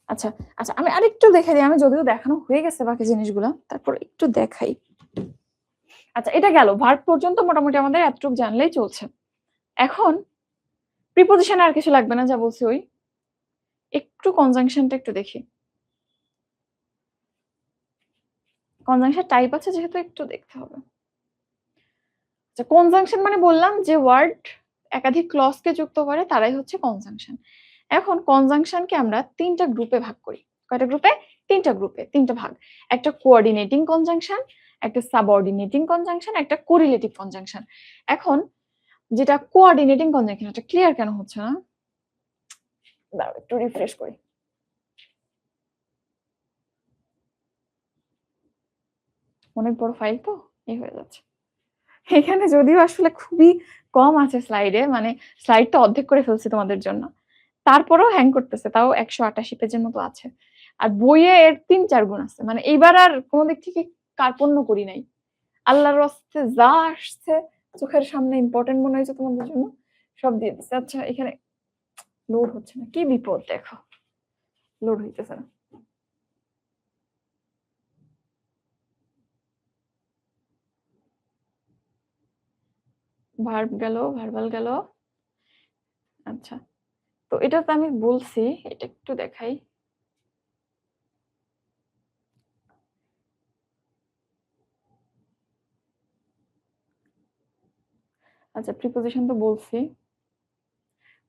S1: আচ্ছা আচ্ছা, আমি আরেকটু দেখে দিই, আমি যদিও দেখানো হয়ে গেছে বাকি জিনিসগুলো, তারপর একটু দেখাই। আচ্ছা, এটা গেল ভার্ব পর্যন্ত, মোটামুটি আমাদের এতটুকু জানলেই চলছে। এখন প্রিপোজিশন আর কিছু লাগবে না, যা বলছি ওই। একটু কনজাংশনটা একটু দেখি। কনজাংশন টাইপ আছে যেহেতু একটু দেখতে হবে। আচ্ছা, কনজাংশন মানে বললাম যে ওয়ার্ড একাধিক ক্লজকে যুক্ত করে তারাই হচ্ছে কনজাংশন। এখন কনজাংশনকে আমরা তিনটা গ্রুপে ভাগ করি। কয়টা গ্রুপে? তিনটা গ্রুপে, তিনটা ভাগ। একটা কোঅর্ডিনেটিং কনজাংশন, একটা সাবঅর্ডিনেটিং কনজাংশন, একটা কোরিলেটিভ কনজাংশন। এখন যেটা কোঅর্ডিনেটিং কনজাংশন, এটা ক্লিয়ার কেন হচ্ছে না? দাঁড়াও একটু রিফ্রেশ করি। অনেক বড় ফাইল তো এই হয়ে যাচ্ছে। এখানে যদিও আসলে খুবই কম আছে স্লাইডে, মানে স্লাইডটা অর্ধেক করে ফেলছি তোমাদের জন্য, তারপরেও হ্যাং করতেছে, তাও 188 পেজের মতো আছে। আর বইয়ে এর 3-4 গুণ আছে, মানে এইবার আর কোনো দিক থেকে কার্পণ্য করি নাই। আল্লাহর রাস্তে যা আসছে চোখের সামনে ইম্পর্টেন্ট মনে হয়েছে তোমাদের জন্য সব দিয়ে দিচ্ছে। আচ্ছা, এখানে লোড হচ্ছে না, কি বিপদ দেখো, লোড হইতেছে না। ভার্ব গেল, ভার্বাল গেল। আচ্ছা, তো এটা তো আমি বলছি, এটা একটু দেখাই। আচ্ছা, প্রিপোজিশন তো বলছি।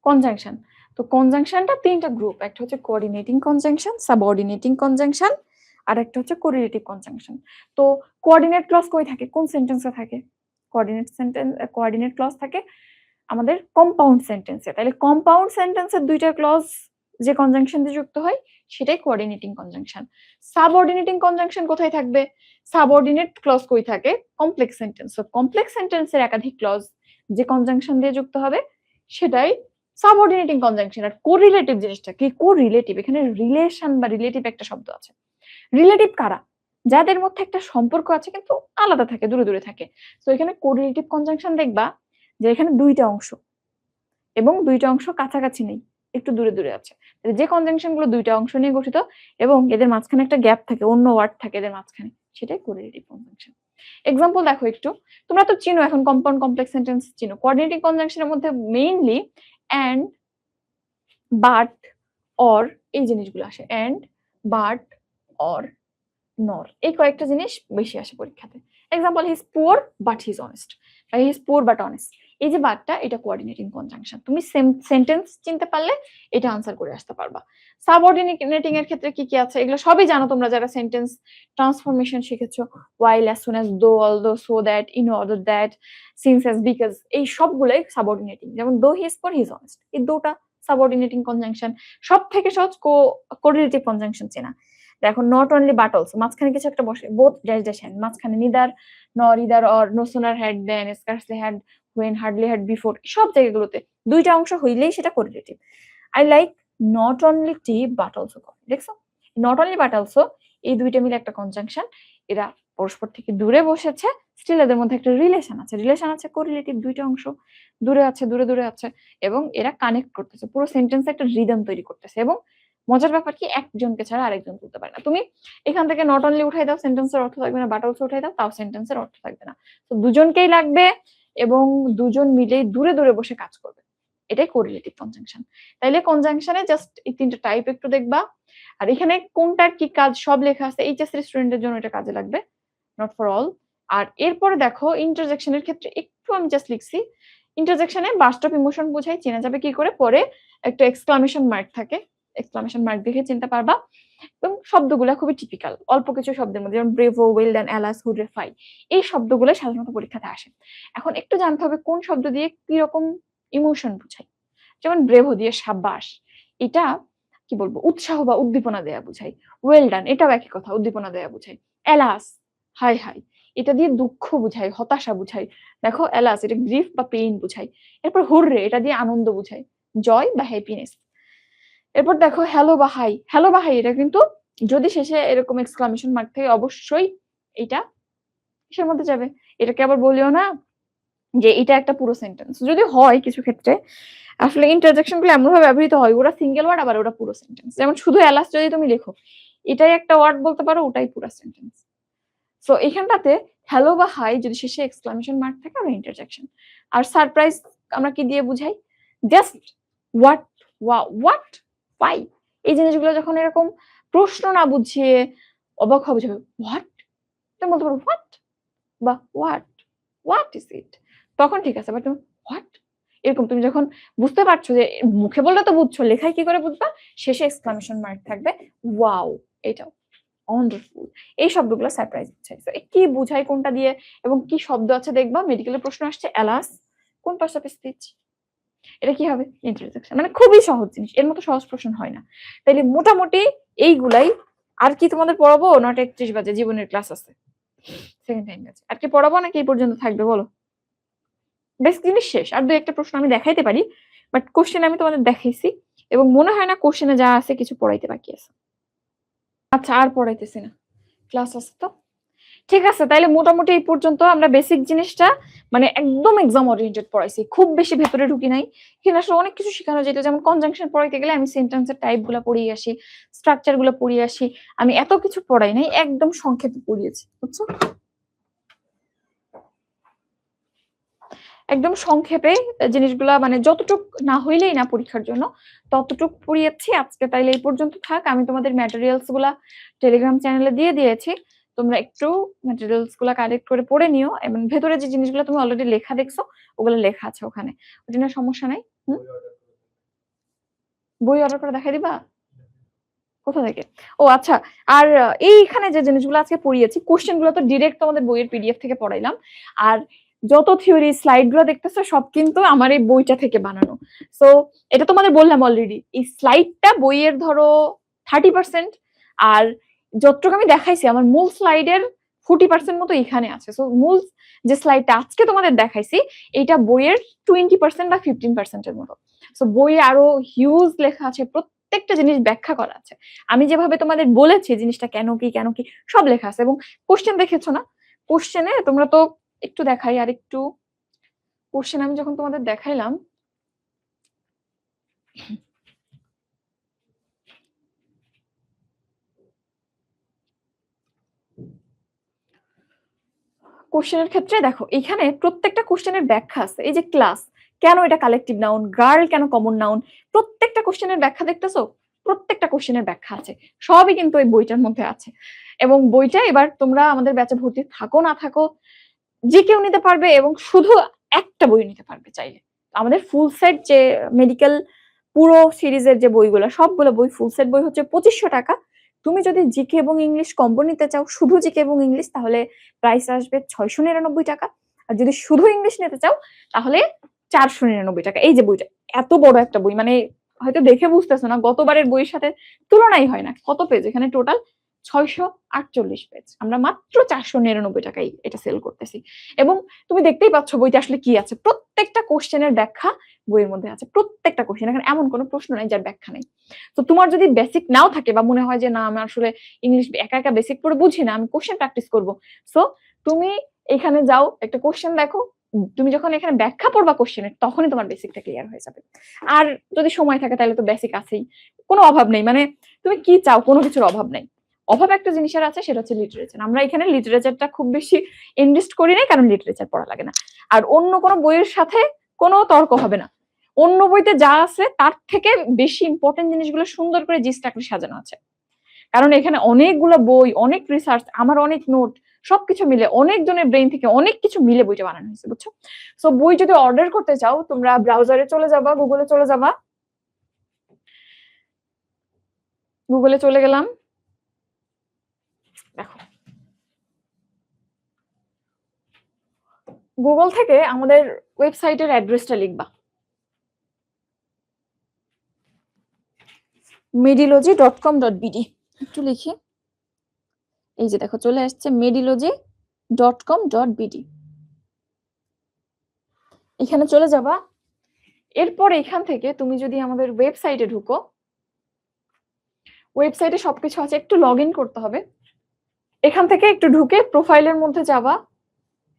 S1: কনজাংশন, তো কনজাংশনটা তিনটা গ্রুপ, একটা হচ্ছে কোঅর্ডিনেটিং কনজাংশন, সাবঅর্ডিনেটিং কনজাংশন, আর একটা হচ্ছে কোরিলেটিভ কনজাংশন। তো কোঅর্ডিনেট ক্লজ কই থাকে, কোন সেন্টেন্সে থাকে? কোঅর্ডিনেট ক্লজ থাকে আমাদের কম্পাউন্ড সেন্টেন্সে। তাহলে কম্পাউন্ড সেন্টেন্সের দুইটা ক্লজ যে কনজাংশন দিয়ে যুক্ত হয় সেটাই কোঅর্ডিনেটিং কনজাংশন। সাবঅর্ডিনেটিং কনজাংশন কোথায় থাকবে? সাবঅর্ডিনেট ক্লজ কই থাকে? Complex sentence. তো কমপ্লেক্স সেন্টেন্সের একাধিক ক্লজ যে কনজাংশন দিয়ে যুক্ত হবে সেটাই সাবঅর্ডিনেটিং কনজাংশন। আর কোরিলেটিভ জিনিসটা কি? কোরিলেটিভ, এখানে রিলেশন বা রিলেটিভ একটা শব্দ আছে। রিলেটিভ কারা? যাদের মধ্যে একটা সম্পর্ক আছে কিন্তু আলাদা থাকে, দূরে দূরে থাকে। তো এখানে কোরিলেটিভ কনজাংশন দেখবা যে এখানে দুইটা অংশ এবং দুইটা অংশ কাছাকাছি নেই, একটু দূরে দূরে আছে। যে কনজাংশন গুলো দুইটা অংশ নিয়ে গঠিত এবং এদের মাঝখানে একটা গ্যাপ থাকে, অন্য ওয়ার্ড থাকে এদের মাঝখানে, সেটাই কোরিলেটিভ কনজাংশন। এক্সাম্পল দেখো একটু, তোমরা তো চিনো এখন কম্পাউন্ড কমপ্লেক্স সেন্টেন্স চিনো। কোঅর্ডিনেটিং কনজাংশনের মধ্যে মেইনলি এন্ড, বাট, অর এই জিনিসগুলো আসে। এন্ড, বাট, অর, নর, এই কয়েকটা জিনিস বেশি আসে পরীক্ষাতে। Example, he is poor but he is honest, বা he is poor but honest. এই যে বাটটা, এটা কোঅর্ডিনেটিং কনজাংশন। তুমি সেন্টেন্স চিনতে পারলে এটা আনসার করে আসতে পারবা। সাবঅর্ডিনেটিং এর ক্ষেত্রে কি কি আছে এগুলো সবই জানো তোমরা যারা সেন্টেন্স ট্রান্সফরমেশন শিখেছো। while, as soon as, though, although, so that, in order that, since, as, because, এই সবগুলোই সাবঅর্ডিনেটিং। যেমন দো হি is poor he is honest, এই দোটা সাবঅর্ডিনেটিং কনজাংশন। সব থেকে সহজ কোরিলেটিভ কনজাংশন চেনা। দেখো নট অনলি বাট অলসো, মাঝখানে কিছু একটা বসে, বোথ ড্যাশ ড্যাশ হ্যান্ড, মাঝখানে neither, nor, either, or, no sooner had then, scarcely had, when, hardly had, before, সব জায়গাগুলোতে দুইটা অংশ হইলেই সেটা correlative. I like not only tea but also, দেখছো নট অনলি বাট অলসো এই দুইটা মিলে একটা কনজাংশন। এরা পরস্পর থেকে দূরে বসেছে, স্টিল এদের মধ্যে একটা রিলেশন আছে, কোরিলেটিভ। দুইটা অংশ দূরে আছে, দূরে দূরে আছে, এবং এরা কানেক্ট করতেছে, পুরো সেন্টেন্সে একটা রিদম তৈরি করতেছে। এবং মজার ব্যাপার কি, একজনকে ছাড়া আরেকজন তুলতে পারে না। তুমি এখান থেকে নট অনলি উঠাই দাও, সেন্টেন্সের অর্থ থাকবে না, বাট অলসো উঠাই দাও, তাও সেন্টেন্সের অর্থ থাকবে না। তো দুজনকেই লাগবে এবং দুজন মিলেই দূরে দূরে বসে কাজ করবে, এটাই কোরিলেটিভ কনজাংশন। তাইলে কনজাংশনে জাস্ট এই তিনটা টাইপ একটু দেখবা। আর এখানে কোনটার কি কাজ সব লেখা আছে, এইচএসসি স্টুডেন্টের জন্য এটা কাজে লাগবে, নট ফর অল। আর এরপরে দেখো ইন্টারজেকশনের ক্ষেত্রে একটু আমি জাস্ট লিখছি, ইন্টারজেকশনে বার্স্ট অফ ইমোশন বোঝাই, চেনা যাবে কি করে, পরে একটা এক্সক্লামেশন মার্ক থাকে, এক্সক্লামেশন মার্ক দেখে চিনতে পারবা। এবং শব্দগুলো খুবই টিপিক্যাল, অল্প কিছু শব্দের মধ্যে, যেমন ব্রেভো, ওয়েল ডান, অ্যালাস, হুড, ফাই, এই শব্দগুলো সাধারণত পরীক্ষাতে আসে। এখন একটু জানতে হবে কোন শব্দ দিয়ে কি রকম ইমোশন বোঝাই। যেমন ব্রেভো দিয়ে সাব্বাস, এটা কি বলবো, উৎসাহ বা উদ্দীপনা দেয়া বুঝাই। ওয়েল ডান, এটাও একই কথা, উদ্দীপনা দেয়া বুঝাই। অ্যালাস, হাই হাই, এটা দিয়ে দুঃখ বুঝাই, হতাশা বুঝাই। দেখো অ্যালাস, এটা গ্রিফ বা পেইন বুঝাই। এরপর হুররে, এটা দিয়ে আনন্দ বুঝাই, জয় বা হ্যাপিনেস। এরপর দেখো হ্যালো বা হাই, হ্যালো বা হাই, এটা কিন্তু যদি শেষে এরকম এক্সক্লামেশন মার্ক থাকে অবশ্যই এটা কিসের মধ্যে যাবে। এটাকে আবার বলিও না যে এটা একটা পুরো সেন্টেন্স, যদি হয় কিছু ক্ষেত্রে আসলে ইন্টারজেকশন গুলো এমন ভাবে ব্যবহৃত হয়, ওরা সিঙ্গেল ওয়ার্ড আবার ওরা পুরো সেন্টেন্স। যেমন শুধু অ্যালাস যদি তুমি লেখো, এটাই একটা ওয়ার্ড বলতে পারো, ওটাই পুরো সেন্টেন্স। সো এখানটাতে হ্যালো বা হাই যদি শেষে এক্সক্লামেশন মার্ক থাকে আমরা ইন্টারজেকশন। আর সারপ্রাইজ আমরা কি দিয়ে বুঝাই, জাস্ট হোয়াট, হোয়াট, ওয়াই, এই জিনিসগুলো যখন এরকম প্রশ্ন না বুঝিয়ে অবাক হবে, বুঝাবে হোয়াট, তুমি বলতে পারো হোয়াট বা হোয়াট ইজ ইট, তখন ঠিক আছে। বাট তুমি হোয়াট, এরকম তুমি যখন বুঝতে পারছো যে মুখে বললে তো বুঝছো, লেখায় কি করে বুঝবা, শেষে এক্সক্লামেশন মার্ক থাকবে, ওয়াও, এটাও ওয়ান্ডারফুল, এই শব্দগুলো সারপ্রাইজ বুঝাই। কি বুঝাই কোনটা দিয়ে এবং কি শব্দ আছে দেখবা, মেডিকেলের প্রশ্ন আসছে অ্যালাস কোন পার্টস অফ স্পিচ, এটা কি হবে, ইন্টারজেকশন। মানে খুবই সহজ জিনিস, এর মতো সহজ প্রশ্ন হয় না। তাইলে মোটামুটি এইগুলাই। আর কি তোমাদের পড়াবো, 9:31 বাজে, জীবনের ক্লাস আছে, সেকেন্ড টাইম আছে। আর কি পড়াবো নাকি এই পর্যন্ত থাকবে বলো? বেসিক জিনিস শেষ, আর দুই একটা প্রশ্ন আমি দেখাইতে পারি, বাট কোশ্চেন আমি তোমাদের দেখাইছি এবং মনে হয় না কোশ্চেনে যা আছে কিছু পড়াইতে বাকি আছে। আচ্ছা, আর পড়াইতেছি না, ক্লাস আছে তো। ঠিক আছে, তাইলে মোটামুটি এই পর্যন্ত আমরা বেসিক জিনিসটা মানে একদম এক্সাম ওরিয়েন্টেড পড়াইছি, খুব বেশি ভেতরে ঢুকি নাই। কিন্তু আসলে অনেক কিছু শেখানো যেত, যেমন কনজাংশন পড়াইতে গেলে আমি সেন্টেন্সের টাইপ গুলা পড়িয়ে আসি, স্ট্রাকচার গুলা পড়িয়ে আসি, আমি এত কিছু পড়াই নাই, একদম সংক্ষেপে পড়িয়েছি, বুঝছো, একদম সংক্ষেপে জিনিসগুলা, মানে যতটুক না হইলেই না পরীক্ষার জন্য ততটুক পড়িয়েছি আজকে। তাইলে এই পর্যন্ত থাক, আমি তোমাদের ম্যাটেরিয়ালস গুলা টেলিগ্রাম চ্যানেলে দিয়ে দিয়েছি, তোমরা একটু ম্যাটেরিয়ালস গুলা কালেক্ট করে পড়ে নিও, এবং ভেতরে যে জিনিসগুলো তুমি অলরেডি লেখা দেখছো ওগুলো লেখা আছে ওখানে, ওটা নিয়ে সমস্যা নাই। বই অর্ডার করে দেখাই দিবা কোথা থেকে? ও আচ্ছা, আর এইখানে যে জিনিসগুলো আজকে পড়িয়েছি কোশ্চেন গুলো তো ডিরেক্ট তোমাদের বইয়ের পিডিএফ থেকে পড়াইলাম, আর যত থিওরি স্লাইড গুলো দেখতেছো সব কিন্তু আমার এই বইটা থেকে বানানো। সো এটা তোমাদের বললাম অলরেডি, এই স্লাইডটা বইয়ের ধরো 30%, আর যতটুকু আমি দেখাইছি আমার মূল স্লাইডের 40% মতো এখানে আছে। সো মূল যে স্লাইডটা আজকে তোমাদের দেখাইছি এটা বইয়ের 20% বা 15% এর মতো। সো বইয়ে আরো হিউজ লেখা আছে, প্রত্যেকটা জিনিস ব্যাখ্যা করা আছে, আমি যেভাবে তোমাদের বলেছি জিনিসটা কেন কি সব লেখা আছে। এবং কোশ্চেন দেখেছো না, কোশ্চেনে তোমরা তো একটু দেখাই, আর একটু কোশ্চেন আমি যখন তোমাদের দেখাইলাম, কোশ্চেনের ক্ষেত্রে দেখো এখানে প্রত্যেকটা কোশ্চেনের ব্যাখ্যা আছে। এই যে ক্লাস কেন এটা কালেকটিভ নাউন, গার্ল কেন কমন নাউন, প্রত্যেকটা কোশ্চেনের ব্যাখ্যা দেখতেছো, প্রত্যেকটা কোশ্চেনের ব্যাখ্যা আছে, সবই কিন্তু এই বইটার মধ্যে আছে। এবং বইটা এবার তোমরা আমাদের ব্যাচে ভর্তি থাকো না থাকো যে কেউ নিতে পারবে, এবং শুধু একটা বই নিতে পারবে চাইলে। আমাদের ফুল সেট যে মেডিকেল পুরো সিরিজের যে বইগুলো, সবগুলো বই ফুল সেট বই হচ্ছে 2500 টাকা। তুমি যদি জিকে এবং ইংলিশ কম্বো নিতে চাও, শুধু জিকে এবং ইংলিশ, তাহলে প্রাইস আসবে 699 টাকা। আর যদি শুধু ইংলিশ নিতে চাও তাহলে 499 টাকা। এই যে বইটা এত বড় একটা বই, মানে হয়তো দেখে বুঝতেছো না, গতবারের বইয়ের সাথে তুলনাই হয় না। কত পেজ এখানে টোটাল? 648 পেজ। আমরা মাত্র 499 টাকায় এটা সেল করতেছি। এবং তুমি দেখতেই পাচ্ছ বইতে আসলে কি আছে, প্রত্যেকটা কোশ্চেনের ব্যাখ্যা বইয়ের মধ্যে আছে। প্রত্যেকটা কোশ্চেন, এখানে এমন কোনো প্রশ্ন নাই যার ব্যাখ্যা নেই। তো তোমার যদি বেসিক নাও থাকে বা মনে হয় যে না আমি আসলে ইংলিশ একা একা বেসিক পড়ে বুঝি না, আমি কোশ্চেন প্র্যাকটিস করব, সো তুমি এখানে যাও, একটা কোশ্চেন দেখো, তুমি যখন এখানে ব্যাখ্যা পড়বা কোশ্চেনের, তখনই তোমার বেসিকটা ক্লিয়ার হয়ে যাবে। আর যদি সময় থাকে তাহলে তো বেসিক আছেই, কোনো অভাব নেই। মানে তুমি কি চাও, কোনো কিছুর অভাব নেই। অভাব একটা জিনিসের আছে, সেটা হচ্ছে লিটারেচার। আমরা এখানে লিটারেচারটা খুব বেশি ইনভেস্ট করি নাই, কারণ লিটারেচার পড়া লাগে না। আর অন্য কোনো বইয়ের সাথে কোনো তর্ক হবে না। অন্য বইতে যা আছে তার থেকে বেশি ইম্পর্টেন্ট জিনিসগুলো সুন্দর করে জিস্ট আকারে সাজানো আছে। কারণ এখানে অনেকগুলো বই, অনেক রিসার্চ, আমার অনেক নোট, সবকিছু মিলে অনেকজনের ব্রেইন থেকে অনেক কিছু মিলে বইটা বানানো হয়েছে, বুঝছো? সো বই যদি অর্ডার করতে চাও, তোমরা ব্রাউজারে চলে যাবা, গুগলে চলে যাবা। গুগলে চলে গেলাম, দেখো গুগল থেকে আমাদের ওয়েবসাইটের অ্যাড্রেসটা লিখবা, medilogy.com.bd। একটু লিখি, এই যে দেখো চলে আসছে medilogy.com.bd। এখানে চলে যাবা। এরপর এখান থেকে তুমি যদি আমাদের ওয়েবসাইটে ঢুকো, ওয়েবসাইটে সবকিছু আছে, একটু লগ ইন করতে হবে। এখান থেকে একটু ঢুকে প্রোফাইলের মধ্যে যাবা,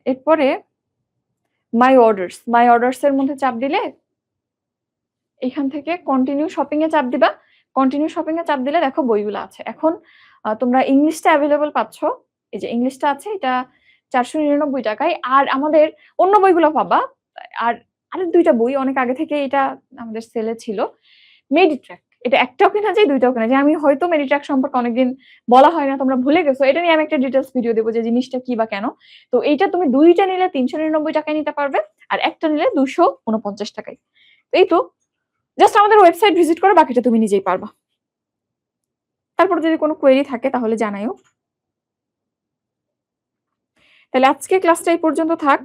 S1: এরপরে মাই অর্ডার্স এর মধ্যে চাপ দিলে এখান থেকে কন্টিনিউ শপিং এ চাপ দিবা। কন্টিনিউ শপিং এ চাপ দিলে দেখো বইগুলো আছে। এখন তোমরা ইংলিশটা অ্যাভেলেবল পাচ্ছ, এই যে ইংলিশটা আছে, এটা 499 টাকায়। আর আমাদের অন্য বইগুলো পাবা। আর আরেক দুইটা বই অনেক আগে থেকে এটা আমাদের সেলে ছিল, মেডিট্র্যাক। এটা একটাও কিনা যায়, দুইটাও কিনা যায়। আমি হয়তো মেডিট্র্যাক সম্পর্কে অনেকদিন বলা হয় না, তোমরা ভুলে গেছো। এটা নিয়ে আমি একটা ডিটেলস ভিডিও দেবো যে জিনিসটা কি বা কেন। তো এইটা তুমি দুইটা নিলে 399 টাকায় নিতে পারবে, আর একটা নিলে 249 টাকায়। এই তো, জাস্ট আমাদের ওয়েবসাইট ভিজিট করে বাকিটা তুমি নিজেই পারবা। তারপর যদি কোনো কোয়েরি থাকে তাহলে জানাইও। তাহলে আজকে ক্লাসটা এই পর্যন্ত থাক।